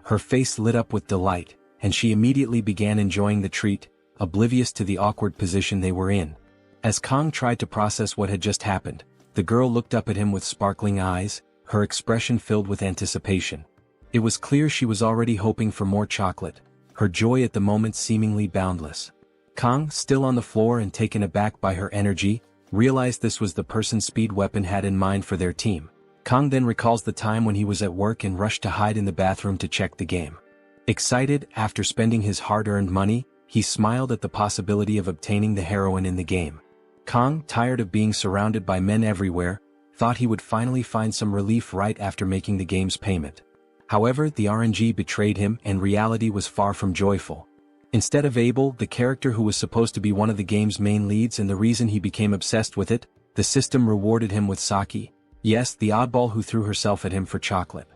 Her face lit up with delight, and she immediately began enjoying the treat, oblivious to the awkward position they were in. As Kong tried to process what had just happened, the girl looked up at him with sparkling eyes, her expression filled with anticipation. It was clear she was already hoping for more chocolate, her joy at the moment seemingly boundless. Kong, still on the floor and taken aback by her energy, realized this was the person Speed Weapon had in mind for their team. Kong then recalls the time when he was at work and rushed to hide in the bathroom to check the game. Excited, after spending his hard-earned money, he smiled at the possibility of obtaining the heroine in the game. Kong, tired of being surrounded by men everywhere, thought he would finally find some relief right after making the game's payment. However, the RNG betrayed him and reality was far from joyful. Instead of Abel, the character who was supposed to be one of the game's main leads and the reason he became obsessed with it, the system rewarded him with Saki. Yes, the oddball who threw herself at him for chocolate.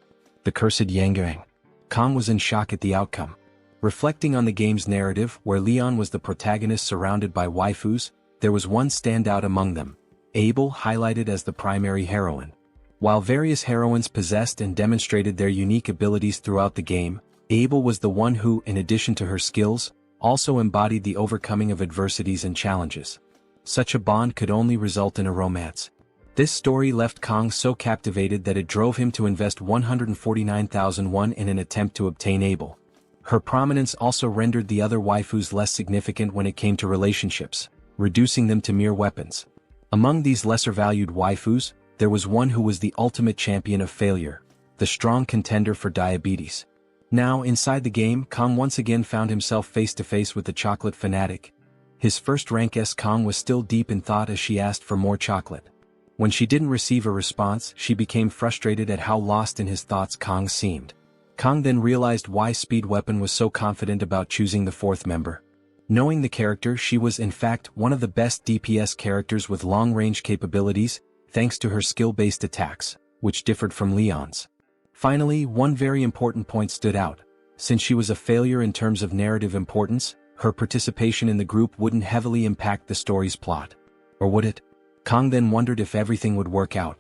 The cursed Yangang. Kong was in shock at the outcome. Reflecting on the game's narrative, where Leon was the protagonist surrounded by waifus, there was one standout among them, Abel, highlighted as the primary heroine. While various heroines possessed and demonstrated their unique abilities throughout the game, Abel was the one who, in addition to her skills, also embodied the overcoming of adversities and challenges. Such a bond could only result in a romance. This story left Kong so captivated that it drove him to invest 149,000 won in an attempt to obtain Abel. Her prominence also rendered the other waifus less significant when it came to relationships, reducing them to mere weapons. Among these lesser-valued waifus, there was one who was the ultimate champion of failure, the strong contender for diabetes. Now, inside the game, Kong once again found himself face-to-face with the chocolate fanatic. His first-rank Kong was still deep in thought as she asked for more chocolate. When she didn't receive a response, she became frustrated at how lost in his thoughts Kong seemed. Kong then realized why Speed Weapon was so confident about choosing the fourth member. Knowing the character, she was in fact one of the best DPS characters with long-range capabilities, thanks to her skill-based attacks, which differed from Leon's. Finally, one very important point stood out. Since she was a failure in terms of narrative importance, her participation in the group wouldn't heavily impact the story's plot. Or would it? Kang then wondered if everything would work out.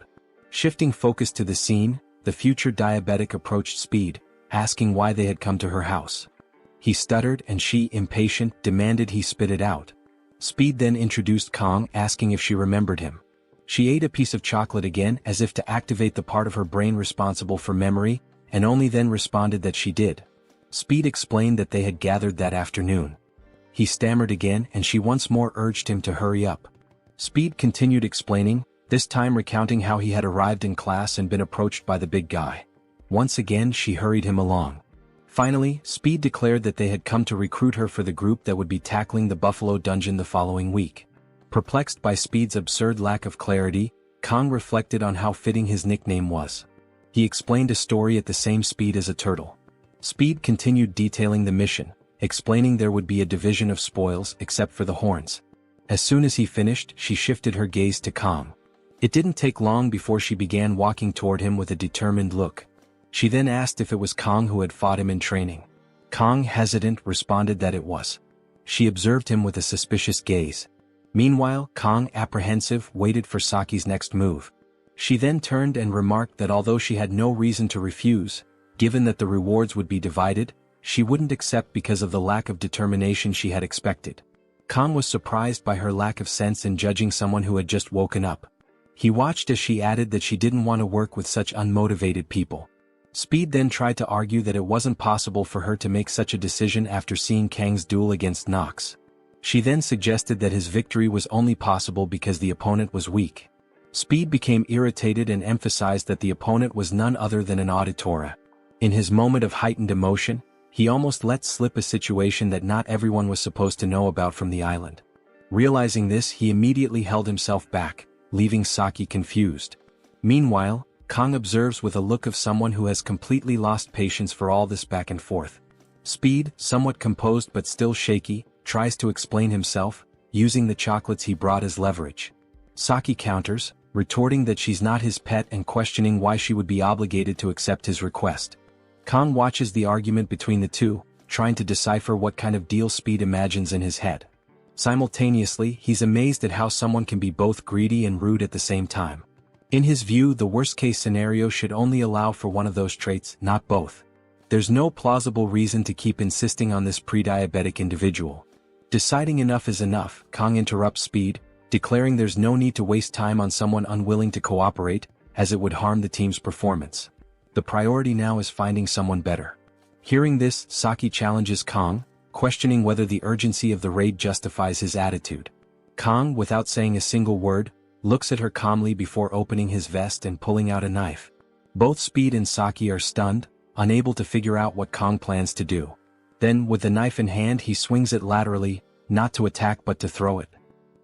Shifting focus to the scene, the future diabetic approached Speed, asking why they had come to her house. He stuttered and she, impatient, demanded he spit it out. Speed then introduced Kang, asking if she remembered him. She ate a piece of chocolate again as if to activate the part of her brain responsible for memory, and only then responded that she did. Speed explained that they had gathered that afternoon. He stammered again and she once more urged him to hurry up. Speed continued explaining, this time recounting how he had arrived in class and been approached by the big guy. Once again she hurried him along. Finally, Speed declared that they had come to recruit her for the group that would be tackling the Buffalo Dungeon the following week. Perplexed by Speed's absurd lack of clarity, Kang reflected on how fitting his nickname was. He explained a story at the same speed as a turtle. Speed continued detailing the mission, explaining there would be a division of spoils except for the horns. As soon as he finished, she shifted her gaze to Kang. It didn't take long before she began walking toward him with a determined look. She then asked if it was Kang who had fought him in training. Kang, hesitant, responded that it was. She observed him with a suspicious gaze. Meanwhile, Kang, apprehensive, waited for Saki's next move. She then turned and remarked that although she had no reason to refuse, given that the rewards would be divided, she wouldn't accept because of the lack of determination she had expected. Kang was surprised by her lack of sense in judging someone who had just woken up. He watched as she added that she didn't want to work with such unmotivated people. Speed then tried to argue that it wasn't possible for her to make such a decision after seeing Kang's duel against Nox. She then suggested that his victory was only possible because the opponent was weak. Speed became irritated and emphasized that the opponent was none other than an auditora. In his moment of heightened emotion, he almost let slip a situation that not everyone was supposed to know about from the island. Realizing this, he immediately held himself back, leaving Saki confused. Meanwhile, Kang observes with a look of someone who has completely lost patience for all this back and forth. Speed, somewhat composed but still shaky, tries to explain himself, using the chocolates he brought as leverage. Saki counters, retorting that she's not his pet and questioning why she would be obligated to accept his request. Kang watches the argument between the two, trying to decipher what kind of deal Speed imagines in his head. Simultaneously, he's amazed at how someone can be both greedy and rude at the same time. In his view, the worst-case scenario should only allow for one of those traits, not both. There's no plausible reason to keep insisting on this pre-diabetic individual. Deciding enough is enough, Kang interrupts Speed, declaring there's no need to waste time on someone unwilling to cooperate, as it would harm the team's performance. The priority now is finding someone better. Hearing this, Saki challenges Kang, questioning whether the urgency of the raid justifies his attitude. Kang, without saying a single word, looks at her calmly before opening his vest and pulling out a knife. Both Speed and Saki are stunned, unable to figure out what Kang plans to do. Then, with the knife in hand, he swings it laterally, not to attack but to throw it.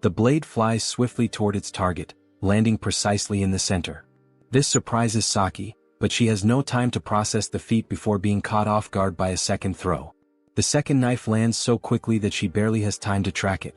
The blade flies swiftly toward its target, landing precisely in the center. This surprises Saki, but she has no time to process the feat before being caught off guard by a second throw. The second knife lands so quickly that she barely has time to track it.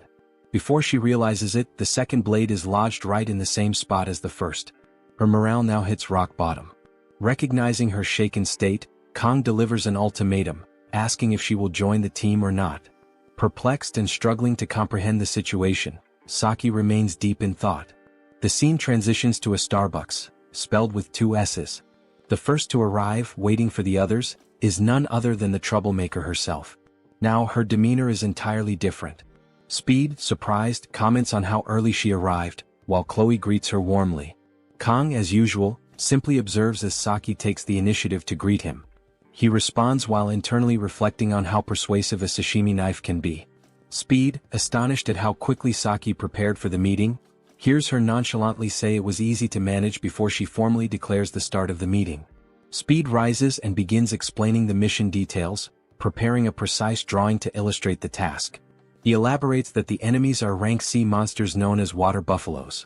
Before she realizes it, the second blade is lodged right in the same spot as the first. Her morale now hits rock bottom. Recognizing her shaken state, Kang delivers an ultimatum, asking if she will join the team or not. Perplexed and struggling to comprehend the situation, Saki remains deep in thought. The scene transitions to a Starbucks, spelled with 2 S's. The first to arrive, waiting for the others, is none other than the troublemaker herself. Now her demeanor is entirely different. Speed, surprised, comments on how early she arrived, while Chloe greets her warmly. Kang, as usual, simply observes as Saki takes the initiative to greet him. He responds while internally reflecting on how persuasive a sashimi knife can be. Speed, astonished at how quickly Saki prepared for the meeting, hears her nonchalantly say it was easy to manage before she formally declares the start of the meeting. Speed rises and begins explaining the mission details, preparing a precise drawing to illustrate the task. He elaborates that the enemies are rank C monsters known as water buffaloes.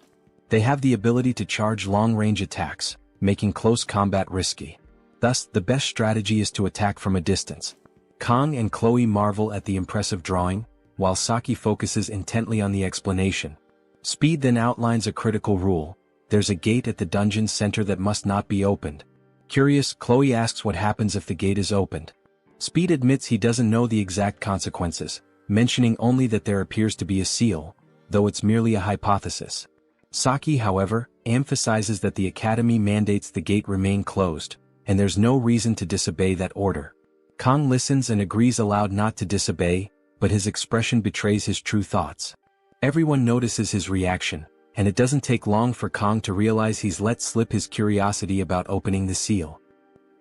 They have the ability to charge long-range attacks, making close combat risky. Thus, the best strategy is to attack from a distance. Kang and Chloe marvel at the impressive drawing, while Saki focuses intently on the explanation. Speed then outlines a critical rule: there's a gate at the dungeon's center that must not be opened. Curious, Chloe asks what happens if the gate is opened. Speed admits he doesn't know the exact consequences, mentioning only that there appears to be a seal, though it's merely a hypothesis. Saki, however, emphasizes that the academy mandates the gate remain closed, and there's no reason to disobey that order. Kang listens and agrees aloud not to disobey, but his expression betrays his true thoughts. Everyone notices his reaction, and it doesn't take long for Kang to realize he's let slip his curiosity about opening the seal.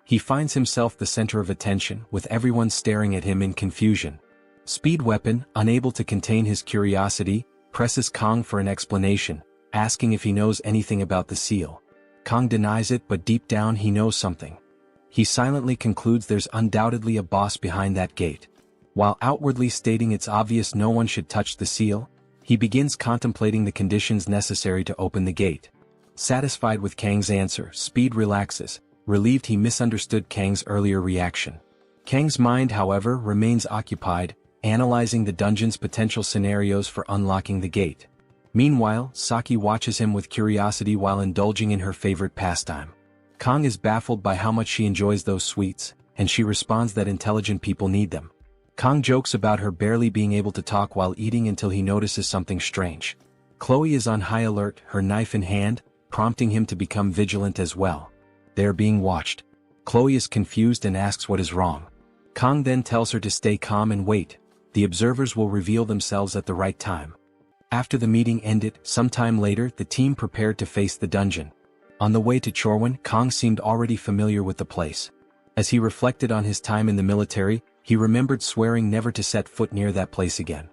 He finds himself the center of attention, with everyone staring at him in confusion. Speed Weapon, unable to contain his curiosity, presses Kang for an explanation, asking if he knows anything about the seal. Kang denies it, but deep down he knows something. He silently concludes there's undoubtedly a boss behind that gate. While outwardly stating it's obvious no one should touch the seal, he begins contemplating the conditions necessary to open the gate. Satisfied with Kang's answer, Speed relaxes, relieved he misunderstood Kang's earlier reaction. Kang's mind, however, remains occupied, analyzing the dungeon's potential scenarios for unlocking the gate. Meanwhile, Saki watches him with curiosity while indulging in her favorite pastime. Kang is baffled by how much she enjoys those sweets, and she responds that intelligent people need them. Kang jokes about her barely being able to talk while eating until he notices something strange. Chloe is on high alert, her knife in hand, prompting him to become vigilant as well. They are being watched. Chloe is confused and asks what is wrong. Kang then tells her to stay calm and wait. The observers will reveal themselves at the right time. After the meeting ended, sometime later, the team prepared to face the dungeon. On the way to Chorwon, Kang seemed already familiar with the place. As he reflected on his time in the military, he remembered swearing never to set foot near that place again.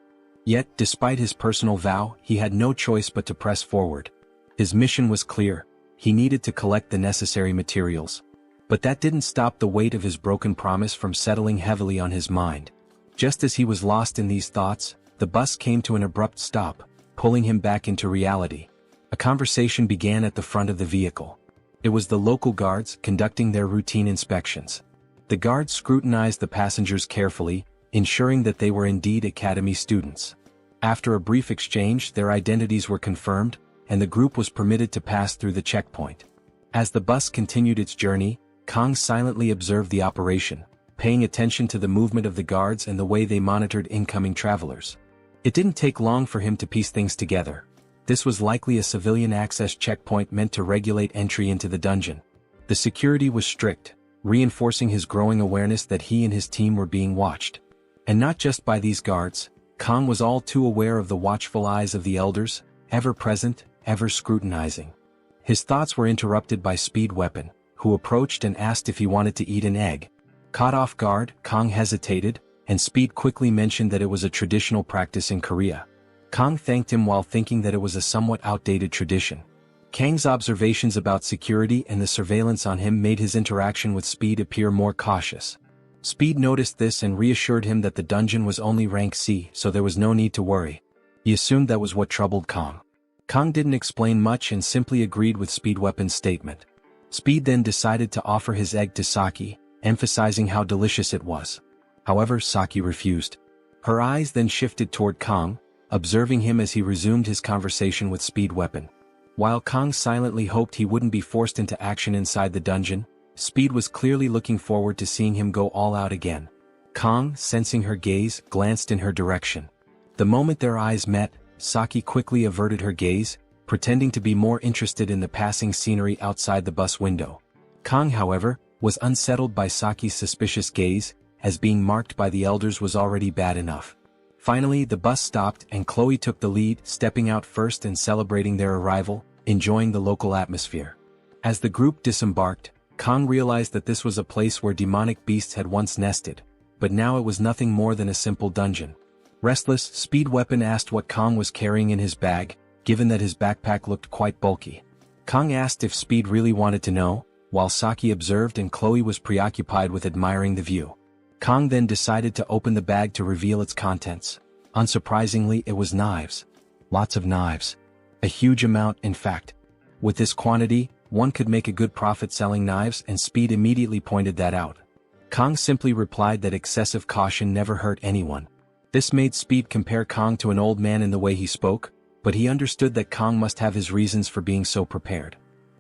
Yet, despite his personal vow, he had no choice but to press forward. His mission was clear. He needed to collect the necessary materials. But that didn't stop the weight of his broken promise from settling heavily on his mind. Just as he was lost in these thoughts, the bus came to an abrupt stop, pulling him back into reality. A conversation began at the front of the vehicle. It was the local guards conducting their routine inspections. The guards scrutinized the passengers carefully, ensuring that they were indeed academy students. After a brief exchange, their identities were confirmed, and the group was permitted to pass through the checkpoint. As the bus continued its journey, Kang silently observed the operation, paying attention to the movement of the guards and the way they monitored incoming travelers. It didn't take long for him to piece things together. This was likely a civilian access checkpoint meant to regulate entry into the dungeon. The security was strict, reinforcing his growing awareness that he and his team were being watched. And not just by these guards, Kang was all too aware of the watchful eyes of the elders, ever present, ever scrutinizing. His thoughts were interrupted by Speed Weapon, who approached and asked if he wanted to eat an egg. Caught off guard, Kang hesitated, and Speed quickly mentioned that it was a traditional practice in Korea. Kang thanked him while thinking that it was a somewhat outdated tradition. Kang's observations about security and the surveillance on him made his interaction with Speed appear more cautious. Speed noticed this and reassured him that the dungeon was only rank C, so there was no need to worry. He assumed that was what troubled Kang. Kang didn't explain much and simply agreed with Speed Weapon's statement. Speed then decided to offer his egg to Saki, emphasizing how delicious it was. However, Saki refused. Her eyes then shifted toward Kang, observing him as he resumed his conversation with Speed Weapon. While Kang silently hoped he wouldn't be forced into action inside the dungeon, Speed was clearly looking forward to seeing him go all out again. Kang, sensing her gaze, glanced in her direction. The moment their eyes met, Saki quickly averted her gaze, pretending to be more interested in the passing scenery outside the bus window. Kang, however, was unsettled by Saki's suspicious gaze, as being marked by the elders was already bad enough. Finally, the bus stopped and Chloe took the lead, stepping out first and celebrating their arrival, enjoying the local atmosphere. As the group disembarked, Kang realized that this was a place where demonic beasts had once nested, but now it was nothing more than a simple dungeon. Restless, Speed Weapon asked what Kang was carrying in his bag, given that his backpack looked quite bulky. Kang asked if Speed really wanted to know, while Saki observed and Chloe was preoccupied with admiring the view. Kang then decided to open the bag to reveal its contents. Unsurprisingly, it was knives. Lots of knives. A huge amount, in fact. With this quantity, one could make a good profit selling knives, and Speed immediately pointed that out. Kang simply replied that excessive caution never hurt anyone. This made Speed compare Kang to an old man in the way he spoke, but he understood that Kang must have his reasons for being so prepared.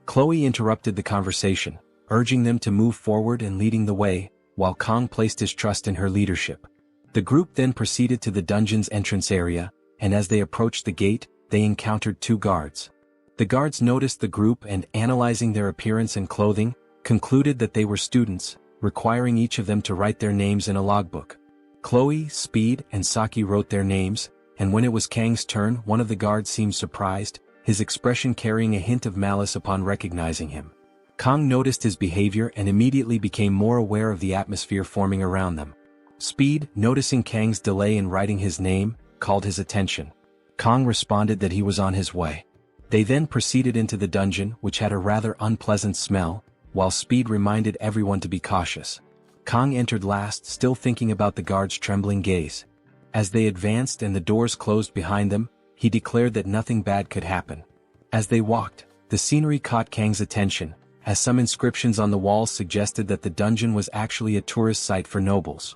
Chloe interrupted the conversation, urging them to move forward and leading the way, while Kang placed his trust in her leadership. The group then proceeded to the dungeon's entrance area, and as they approached the gate, they encountered 2 guards. The guards noticed the group and, analyzing their appearance and clothing, concluded that they were students, requiring each of them to write their names in a logbook. Chloe, Speed, and Saki wrote their names, and when it was Kang's turn, one of the guards seemed surprised, his expression carrying a hint of malice upon recognizing him. Kang noticed his behavior and immediately became more aware of the atmosphere forming around them. Speed, noticing Kang's delay in writing his name, called his attention. Kang responded that he was on his way. They then proceeded into the dungeon, which had a rather unpleasant smell, while Speed reminded everyone to be cautious. Kang entered last, still thinking about the guard's trembling gaze. As they advanced and the doors closed behind them, he declared that nothing bad could happen. As they walked, the scenery caught Kang's attention, as some inscriptions on the walls suggested that the dungeon was actually a tourist site for nobles.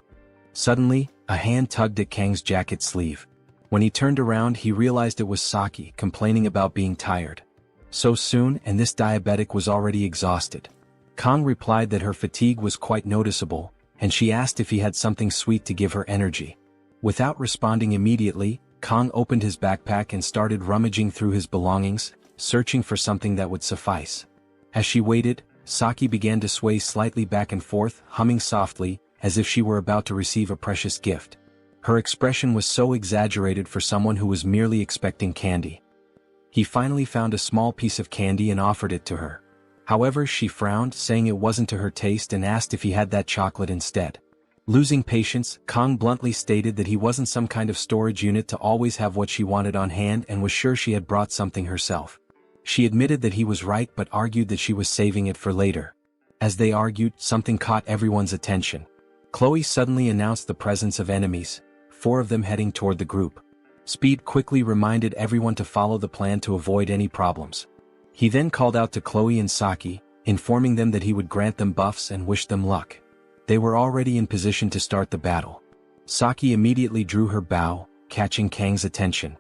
Suddenly, a hand tugged at Kang's jacket sleeve. When he turned around, he realized it was Saki, complaining about being tired. So soon, and this diabetic was already exhausted. Kang replied that her fatigue was quite noticeable, and she asked if he had something sweet to give her energy. Without responding immediately, Kang opened his backpack and started rummaging through his belongings, searching for something that would suffice. As she waited, Saki began to sway slightly back and forth, humming softly, as if she were about to receive a precious gift. Her expression was so exaggerated for someone who was merely expecting candy. He finally found a small piece of candy and offered it to her. However, she frowned, saying it wasn't to her taste, and asked if he had that chocolate instead. Losing patience, Kang bluntly stated that he wasn't some kind of storage unit to always have what she wanted on hand and was sure she had brought something herself. She admitted that he was right but argued that she was saving it for later. As they argued, something caught everyone's attention. Chloe suddenly announced the presence of enemies, 4 of them heading toward the group. Speed quickly reminded everyone to follow the plan to avoid any problems. He then called out to Chloe and Saki, informing them that he would grant them buffs and wish them luck. They were already in position to start the battle. Saki immediately drew her bow, catching Kang's attention.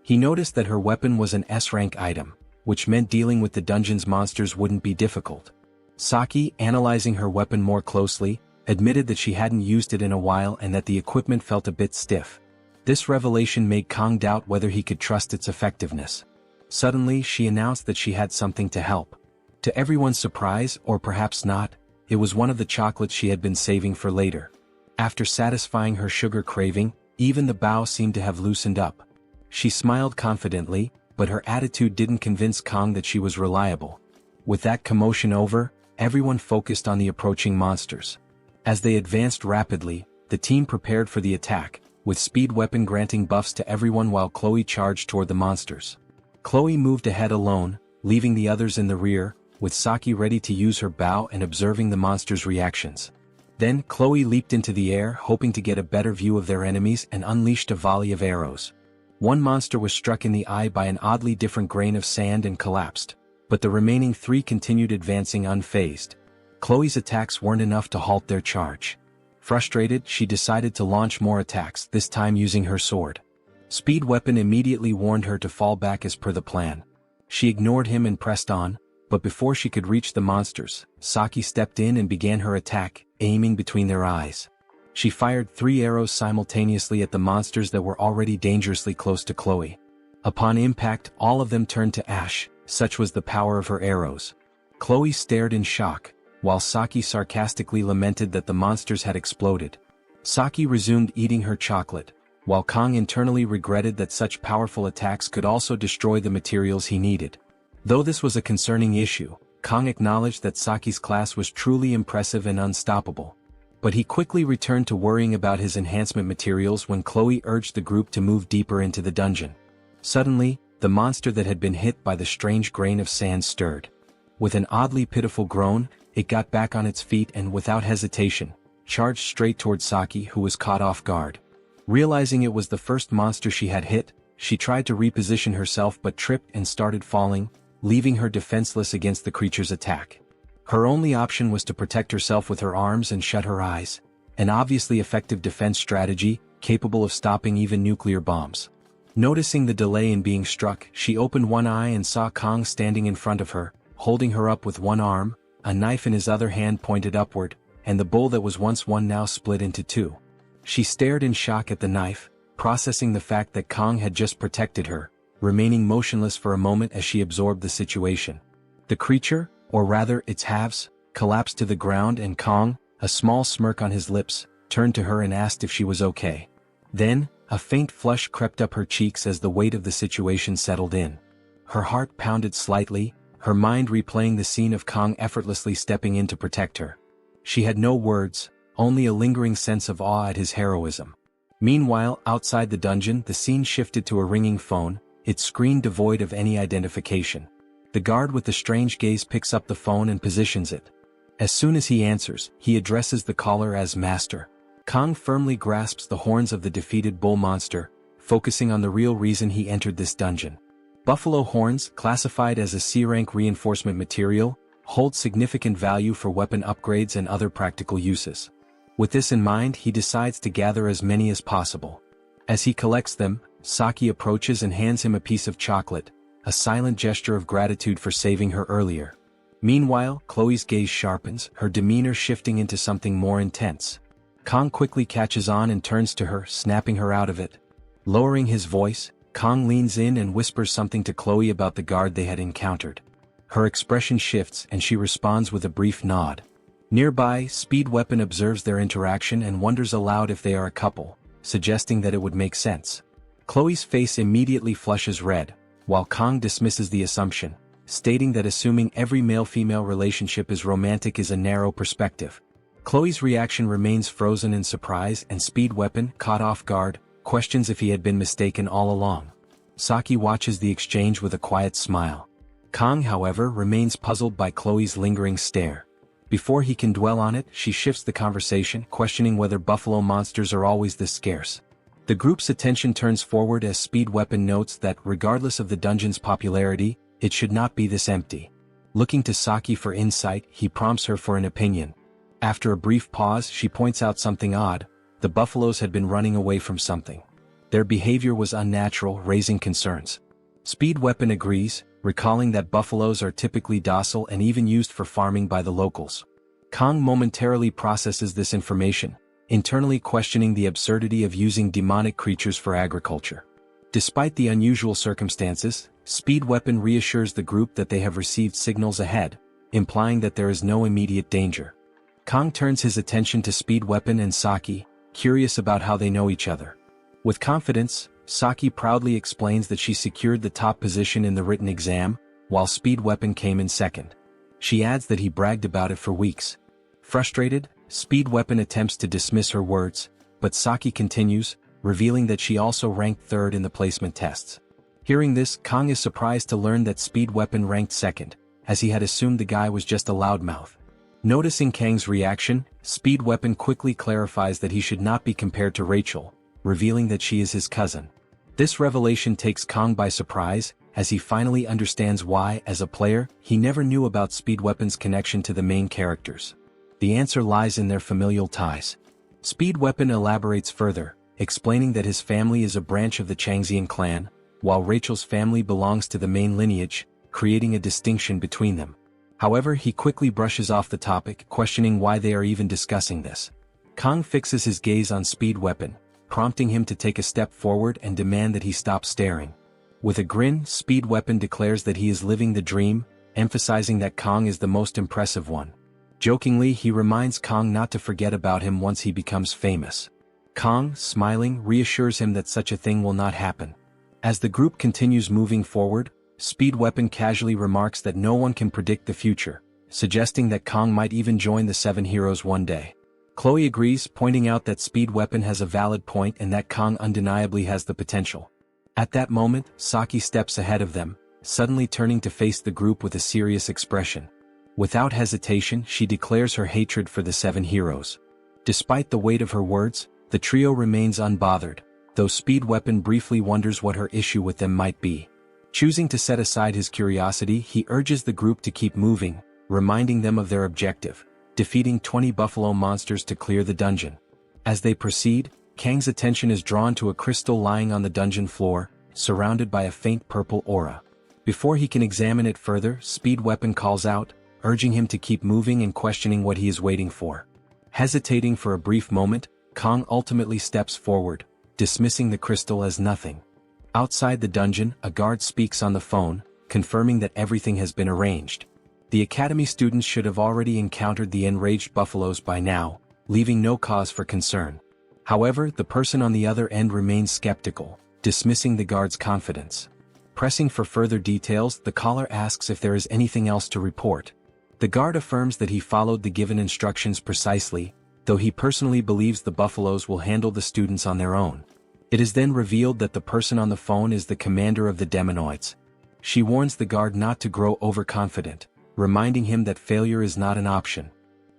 He noticed that her weapon was an S-rank item, which meant dealing with the dungeon's monsters wouldn't be difficult. Saki, analyzing her weapon more closely, admitted that she hadn't used it in a while and that the equipment felt a bit stiff. This revelation made Kang doubt whether he could trust its effectiveness. Suddenly, she announced that she had something to help. To everyone's surprise, or perhaps not, it was one of the chocolates she had been saving for later. After satisfying her sugar craving, even the bow seemed to have loosened up. She smiled confidently, but her attitude didn't convince Kang that she was reliable. With that commotion over, everyone focused on the approaching monsters. As they advanced rapidly, the team prepared for the attack, with Speed weapon granting buffs to everyone while Chloe charged toward the monsters. Chloe moved ahead alone, leaving the others in the rear, with Saki ready to use her bow and observing the monsters' reactions. Then, Chloe leaped into the air, hoping to get a better view of their enemies, and unleashed a volley of arrows. One monster was struck in the eye by an oddly different grain of sand and collapsed, but the remaining 3 continued advancing unfazed. Chloe's attacks weren't enough to halt their charge. Frustrated, she decided to launch more attacks, this time using her sword. Speed weapon immediately warned her to fall back as per the plan. She ignored him and pressed on, but before she could reach the monsters, Saki stepped in and began her attack, aiming between their eyes. She fired 3 arrows simultaneously at the monsters that were already dangerously close to Chloe. Upon impact, all of them turned to ash, such was the power of her arrows. Chloe stared in shock, while Saki sarcastically lamented that the monsters had exploded. Saki resumed eating her chocolate, while Kang internally regretted that such powerful attacks could also destroy the materials he needed. Though this was a concerning issue, Kang acknowledged that Saki's class was truly impressive and unstoppable. But he quickly returned to worrying about his enhancement materials when Chloe urged the group to move deeper into the dungeon. Suddenly, the monster that had been hit by the strange grain of sand stirred. With an oddly pitiful groan, it got back on its feet and without hesitation, charged straight toward Saki, who was caught off guard. Realizing it was the first monster she had hit, she tried to reposition herself but tripped and started falling, leaving her defenseless against the creature's attack. Her only option was to protect herself with her arms and shut her eyes, an obviously effective defense strategy, capable of stopping even nuclear bombs. Noticing the delay in being struck, she opened one eye and saw Kang standing in front of her, holding her up with one arm, a knife in his other hand pointed upward, and the bowl that was once one now split into 2. She stared in shock at the knife, processing the fact that Kong had just protected her, remaining motionless for a moment as she absorbed the situation. The creature, or rather its halves, collapsed to the ground and Kong, a small smirk on his lips, turned to her and asked if she was okay. Then, a faint flush crept up her cheeks as the weight of the situation settled in. Her heart pounded slightly, her mind replaying the scene of Kong effortlessly stepping in to protect her. She had no words, only a lingering sense of awe at his heroism. Meanwhile, outside the dungeon, the scene shifted to a ringing phone, its screen devoid of any identification. The guard with the strange gaze picks up the phone and positions it. As soon as he answers, he addresses the caller as Master. Kong firmly grasps the horns of the defeated bull monster, focusing on the real reason he entered this dungeon. Buffalo horns, classified as a C-rank reinforcement material, hold significant value for weapon upgrades and other practical uses. With this in mind, he decides to gather as many as possible. As he collects them, Saki approaches and hands him a piece of chocolate, a silent gesture of gratitude for saving her earlier. Meanwhile, Chloe's gaze sharpens, her demeanor shifting into something more intense. Kong quickly catches on and turns to her, snapping her out of it. Lowering his voice, Kong leans in and whispers something to Chloe about the guard they had encountered. Her expression shifts and she responds with a brief nod. Nearby, Speed Weapon observes their interaction and wonders aloud if they are a couple, suggesting that it would make sense. Chloe's face immediately flushes red, while Kong dismisses the assumption, stating that assuming every male-female relationship is romantic is a narrow perspective. Chloe's reaction remains frozen in surprise and Speed Weapon, caught off guard, questions if he had been mistaken all along. Saki watches the exchange with a quiet smile. Kong, however, remains puzzled by Chloe's lingering stare. Before he can dwell on it, she shifts the conversation, questioning whether buffalo monsters are always this scarce. The group's attention turns forward as Speed Weapon notes that, regardless of the dungeon's popularity, it should not be this empty. Looking to Saki for insight, he prompts her for an opinion. After a brief pause, she points out something odd. The buffaloes had been running away from something. Their behavior was unnatural, raising concerns. Speed Weapon agrees, recalling that buffaloes are typically docile and even used for farming by the locals. Kong momentarily processes this information, internally questioning the absurdity of using demonic creatures for agriculture. Despite the unusual circumstances, Speed Weapon reassures the group that they have received signals ahead, implying that there is no immediate danger. Kong turns his attention to Speed Weapon and Saki, curious about how they know each other. With confidence, Saki proudly explains that she secured the top position in the written exam, while Speed Weapon came in second. She adds that he bragged about it for weeks. Frustrated, Speed Weapon attempts to dismiss her words, but Saki continues, revealing that she also ranked third in the placement tests. Hearing this, Kong is surprised to learn that Speed Weapon ranked second, as he had assumed the guy was just a loudmouth. Noticing Kang's reaction, Speed Weapon quickly clarifies that he should not be compared to Rachel, revealing that she is his cousin. This revelation takes Kong by surprise, as he finally understands why, as a player, he never knew about Speed Weapon's connection to the main characters. The answer lies in their familial ties. Speed Weapon elaborates further, explaining that his family is a branch of the Changxian clan, while Rachel's family belongs to the main lineage, creating a distinction between them. However, he quickly brushes off the topic, questioning why they are even discussing this. Kong fixes his gaze on Speed Weapon, prompting him to take a step forward and demand that he stop staring. With a grin, Speed Weapon declares that he is living the dream, emphasizing that Kong is the most impressive one. Jokingly, he reminds Kong not to forget about him once he becomes famous. Kong, smiling, reassures him that such a thing will not happen. As the group continues moving forward, Speed Weapon casually remarks that no one can predict the future, suggesting that Kong might even join the Seven Heroes one day. Chloe agrees, pointing out that Speed Weapon has a valid point and that Kong undeniably has the potential. At that moment, Saki steps ahead of them, suddenly turning to face the group with a serious expression. Without hesitation, she declares her hatred for the Seven Heroes. Despite the weight of her words, the trio remains unbothered, though Speed Weapon briefly wonders what her issue with them might be. Choosing to set aside his curiosity, he urges the group to keep moving, reminding them of their objective: defeating 20 buffalo monsters to clear the dungeon. As they proceed, Kang's attention is drawn to a crystal lying on the dungeon floor, surrounded by a faint purple aura. Before he can examine it further, Speed Weapon calls out, urging him to keep moving and questioning what he is waiting for. Hesitating for a brief moment, Kong ultimately steps forward, dismissing the crystal as nothing. Outside the dungeon, a guard speaks on the phone, confirming that everything has been arranged. The academy students should have already encountered the enraged buffaloes by now, leaving no cause for concern. However, the person on the other end remains skeptical, dismissing the guard's confidence. Pressing for further details, the caller asks if there is anything else to report. The guard affirms that he followed the given instructions precisely, though he personally believes the buffaloes will handle the students on their own. It is then revealed that the person on the phone is the commander of the Demonoids. She warns the guard not to grow overconfident, reminding him that failure is not an option.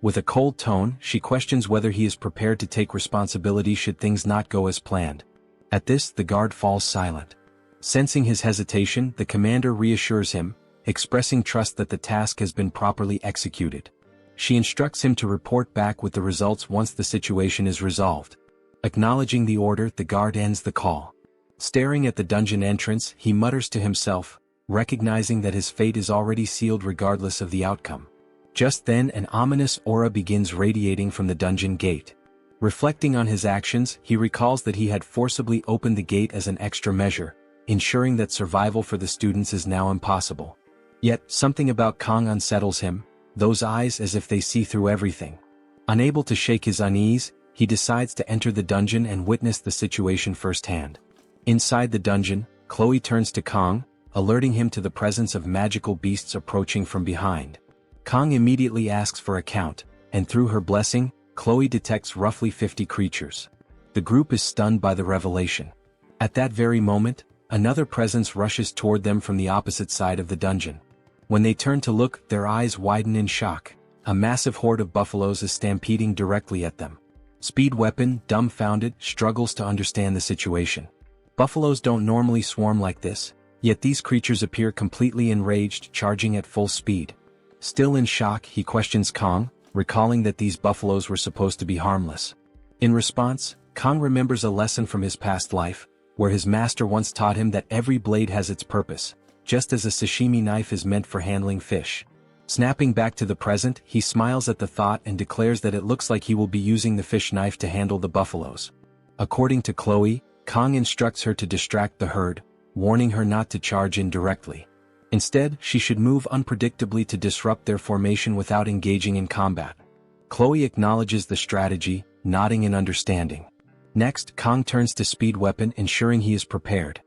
With a cold tone, she questions whether he is prepared to take responsibility should things not go as planned. At this, the guard falls silent. Sensing his hesitation, the commander reassures him, expressing trust that the task has been properly executed. She instructs him to report back with the results once the situation is resolved. Acknowledging the order, the guard ends the call. Staring at the dungeon entrance, he mutters to himself, recognizing that his fate is already sealed regardless of the outcome. Just then, an ominous aura begins radiating from the dungeon gate. Reflecting on his actions, he recalls that he had forcibly opened the gate as an extra measure, ensuring that survival for the students is now impossible. Yet, something about Kong unsettles him, those eyes as if they see through everything. Unable to shake his unease, he decides to enter the dungeon and witness the situation firsthand. Inside the dungeon, Chloe turns to Kong, alerting him to the presence of magical beasts approaching from behind. Kong immediately asks for a count, and through her blessing, Chloe detects roughly 50 creatures. The group is stunned by the revelation. At that very moment, another presence rushes toward them from the opposite side of the dungeon. When they turn to look, their eyes widen in shock. A massive horde of buffaloes is stampeding directly at them. Speed Weapon, dumbfounded, struggles to understand the situation. Buffaloes don't normally swarm like this, yet these creatures appear completely enraged, charging at full speed. Still in shock, he questions Kong, recalling that these buffaloes were supposed to be harmless. In response, Kong remembers a lesson from his past life, where his master once taught him that every blade has its purpose, just as a sashimi knife is meant for handling fish. Snapping back to the present, he smiles at the thought and declares that it looks like he will be using the fish knife to handle the buffaloes. According to Chloe, Kong instructs her to distract the herd, warning her not to charge in directly. Instead, she should move unpredictably to disrupt their formation without engaging in combat. Chloe acknowledges the strategy, nodding in understanding. Next, Kong turns to Speed Weapon, ensuring he is prepared.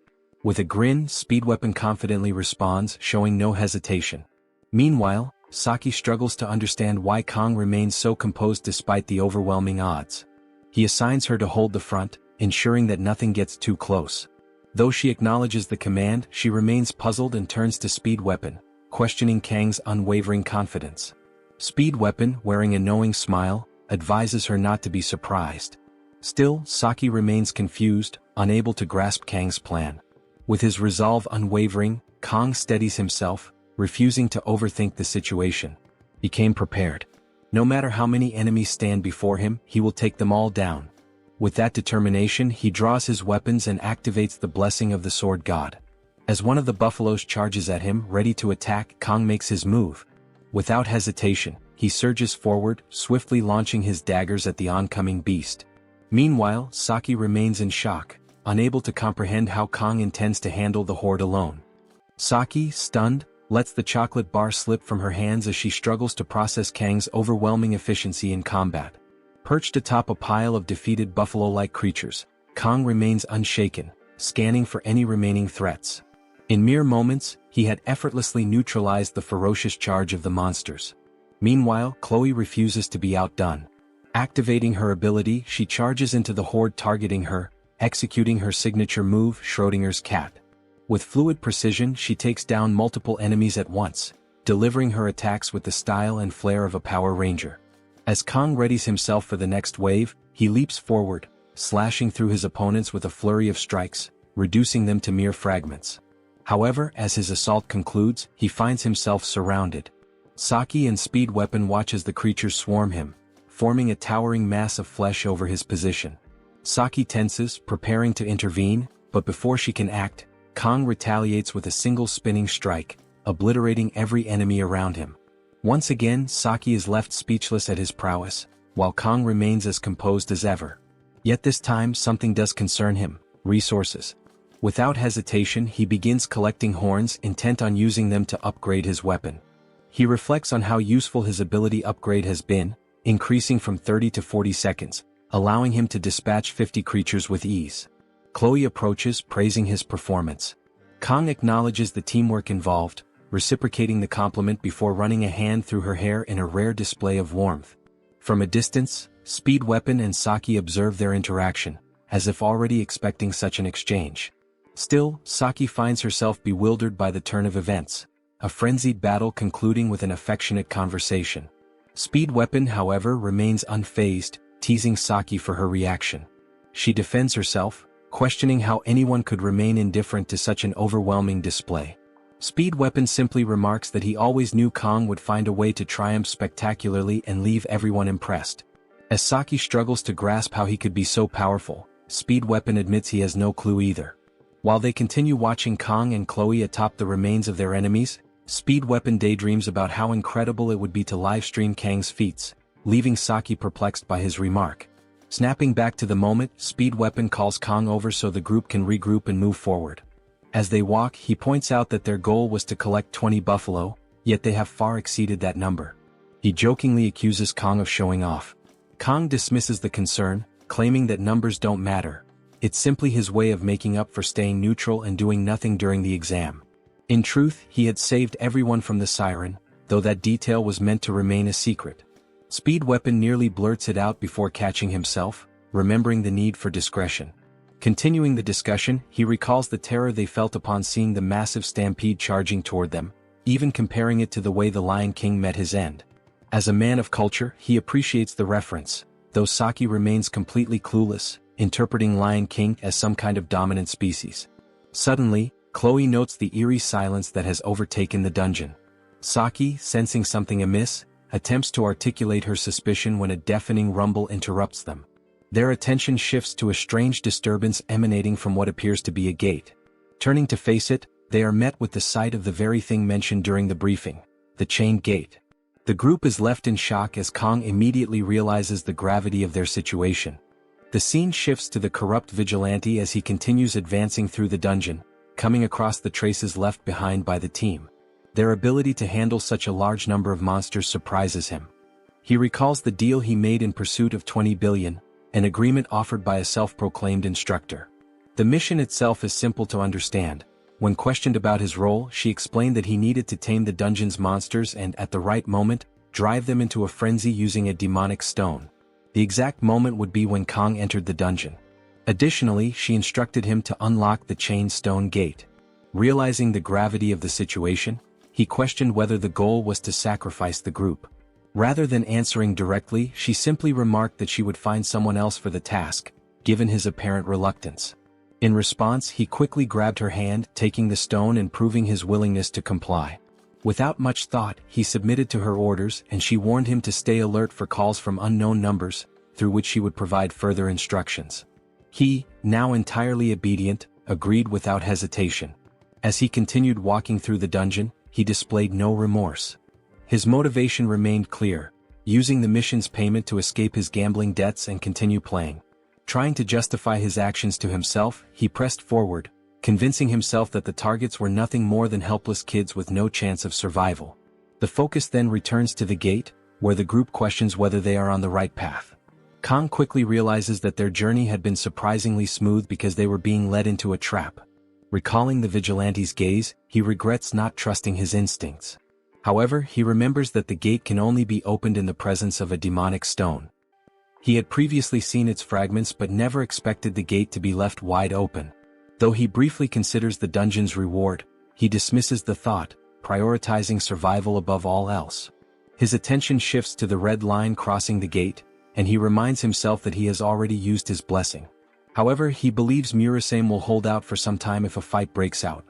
With a grin, Speed Weapon confidently responds, showing no hesitation. Meanwhile, Saki struggles to understand why Kong remains so composed despite the overwhelming odds. He assigns her to hold the front, ensuring that nothing gets too close. Though she acknowledges the command, she remains puzzled and turns to Speed Weapon, questioning Kang's unwavering confidence. Speed Weapon, wearing a knowing smile, advises her not to be surprised. Still, Saki remains confused, unable to grasp Kang's plan. With his resolve unwavering, Kong steadies himself, refusing to overthink the situation. He came prepared. No matter how many enemies stand before him, he will take them all down. With that determination, he draws his weapons and activates the blessing of the sword god. As one of the buffaloes charges at him, ready to attack, Kong makes his move. Without hesitation, he surges forward, swiftly launching his daggers at the oncoming beast. Meanwhile, Saki remains in shock, unable to comprehend how Kong intends to handle the horde alone. Saki, stunned, lets the chocolate bar slip from her hands as she struggles to process Kang's overwhelming efficiency in combat. Perched atop a pile of defeated buffalo-like creatures, Kong remains unshaken, scanning for any remaining threats. In mere moments, he had effortlessly neutralized the ferocious charge of the monsters. Meanwhile, Chloe refuses to be outdone. Activating her ability, she charges into the horde targeting her, executing her signature move, Schrodinger's cat. With fluid precision, she takes down multiple enemies at once, delivering her attacks with the style and flair of a Power Ranger. As Kong readies himself for the next wave, he leaps forward, slashing through his opponents with a flurry of strikes, reducing them to mere fragments. However, as his assault concludes, he finds himself surrounded. Saki and Speed Weapon watch as the creatures swarm him, forming a towering mass of flesh over his position. Saki tenses, preparing to intervene, but before she can act, Kong retaliates with a single spinning strike, obliterating every enemy around him. Once again, Saki is left speechless at his prowess, while Kong remains as composed as ever. Yet this time something does concern him: resources. Without hesitation he begins collecting horns, intent on using them to upgrade his weapon. He reflects on how useful his ability upgrade has been, increasing from 30 to 40 seconds, allowing him to dispatch 50 creatures with ease. Chloe approaches, praising his performance. Kong acknowledges the teamwork involved, reciprocating the compliment before running a hand through her hair in a rare display of warmth. From a distance, Speed Weapon and Saki observe their interaction, as if already expecting such an exchange. Still, Saki finds herself bewildered by the turn of events, a frenzied battle concluding with an affectionate conversation. Speed Weapon, however, remains unfazed, teasing Saki for her reaction. She defends herself, questioning how anyone could remain indifferent to such an overwhelming display. Speed Weapon simply remarks that he always knew Kong would find a way to triumph spectacularly and leave everyone impressed. As Saki struggles to grasp how he could be so powerful, Speed Weapon admits he has no clue either. While they continue watching Kong and Chloe atop the remains of their enemies, Speed Weapon daydreams about how incredible it would be to livestream Kang's feats, leaving Saki perplexed by his remark. Snapping back to the moment, Speed Weapon calls Kong over so the group can regroup and move forward. As they walk, he points out that their goal was to collect 20 buffalo, yet they have far exceeded that number. He jokingly accuses Kong of showing off. Kong dismisses the concern, claiming that numbers don't matter. It's simply his way of making up for staying neutral and doing nothing during the exam. In truth, he had saved everyone from the siren, though that detail was meant to remain a secret. Speed Weapon nearly blurts it out before catching himself, remembering the need for discretion. Continuing the discussion, he recalls the terror they felt upon seeing the massive stampede charging toward them, even comparing it to the way the Lion King met his end. As a man of culture, he appreciates the reference, though Saki remains completely clueless, interpreting Lion King as some kind of dominant species. Suddenly, Chloe notes the eerie silence that has overtaken the dungeon. Saki, sensing something amiss, attempts to articulate her suspicion when a deafening rumble interrupts them. Their attention shifts to a strange disturbance emanating from what appears to be a gate. Turning to face it, they are met with the sight of the very thing mentioned during the briefing: the chained gate. The group is left in shock as Kong immediately realizes the gravity of their situation. The scene shifts to the corrupt vigilante as he continues advancing through the dungeon, coming across the traces left behind by the team. Their ability to handle such a large number of monsters surprises him. He recalls the deal he made in pursuit of 20 billion, an agreement offered by a self-proclaimed instructor. The mission itself is simple to understand. When questioned about his role, she explained that he needed to tame the dungeon's monsters and, at the right moment, drive them into a frenzy using a demonic stone. The exact moment would be when Kong entered the dungeon. Additionally, she instructed him to unlock the chained stone gate. Realizing the gravity of the situation, he questioned whether the goal was to sacrifice the group. Rather than answering directly, she simply remarked that she would find someone else for the task, given his apparent reluctance. In response, he quickly grabbed her hand, taking the stone and proving his willingness to comply. Without much thought, he submitted to her orders, and she warned him to stay alert for calls from unknown numbers, through which she would provide further instructions. He, now entirely obedient, agreed without hesitation. As he continued walking through the dungeon, he displayed no remorse. His motivation remained clear: using the mission's payment to escape his gambling debts and continue playing. Trying to justify his actions to himself, he pressed forward, convincing himself that the targets were nothing more than helpless kids with no chance of survival. The focus then returns to the gate, where the group questions whether they are on the right path. Kong quickly realizes that their journey had been surprisingly smooth because they were being led into a trap. Recalling the vigilante's gaze, he regrets not trusting his instincts. However, he remembers that the gate can only be opened in the presence of a demonic stone. He had previously seen its fragments but never expected the gate to be left wide open. Though he briefly considers the dungeon's reward, he dismisses the thought, prioritizing survival above all else. His attention shifts to the red line crossing the gate, and he reminds himself that he has already used his blessing. However, he believes Murasame will hold out for some time if a fight breaks out.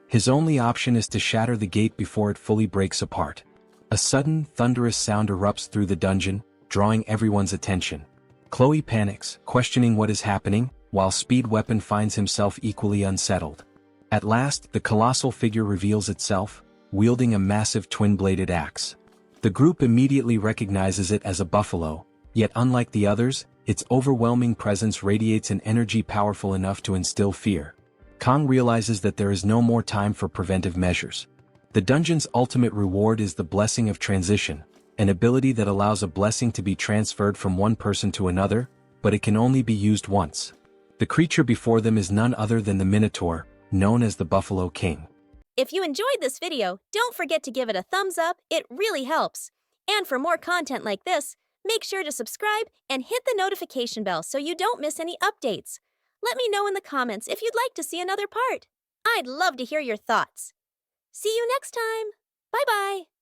His only option is to shatter the gate before it fully breaks apart. A sudden, thunderous sound erupts through the dungeon, drawing everyone's attention. Chloe panics, questioning what is happening, while Speed Weapon finds himself equally unsettled. At last, the colossal figure reveals itself, wielding a massive twin-bladed axe. The group immediately recognizes it as a buffalo, yet unlike the others, Its overwhelming presence radiates an energy powerful enough to instill fear. Kang realizes that there is no more time for preventive measures. The dungeon's ultimate reward is the Blessing of Transition, an ability that allows a blessing to be transferred from one person to another, but it can only be used once. The creature before them is none other than the Minotaur, known as the Buffalo King. If you enjoyed this video, don't forget to give it a thumbs up, it really helps. And for more content like this, make sure to subscribe and hit the notification bell so you don't miss any updates. Let me know in the comments if you'd like to see another part. I'd love to hear your thoughts. See you next time. Bye-bye.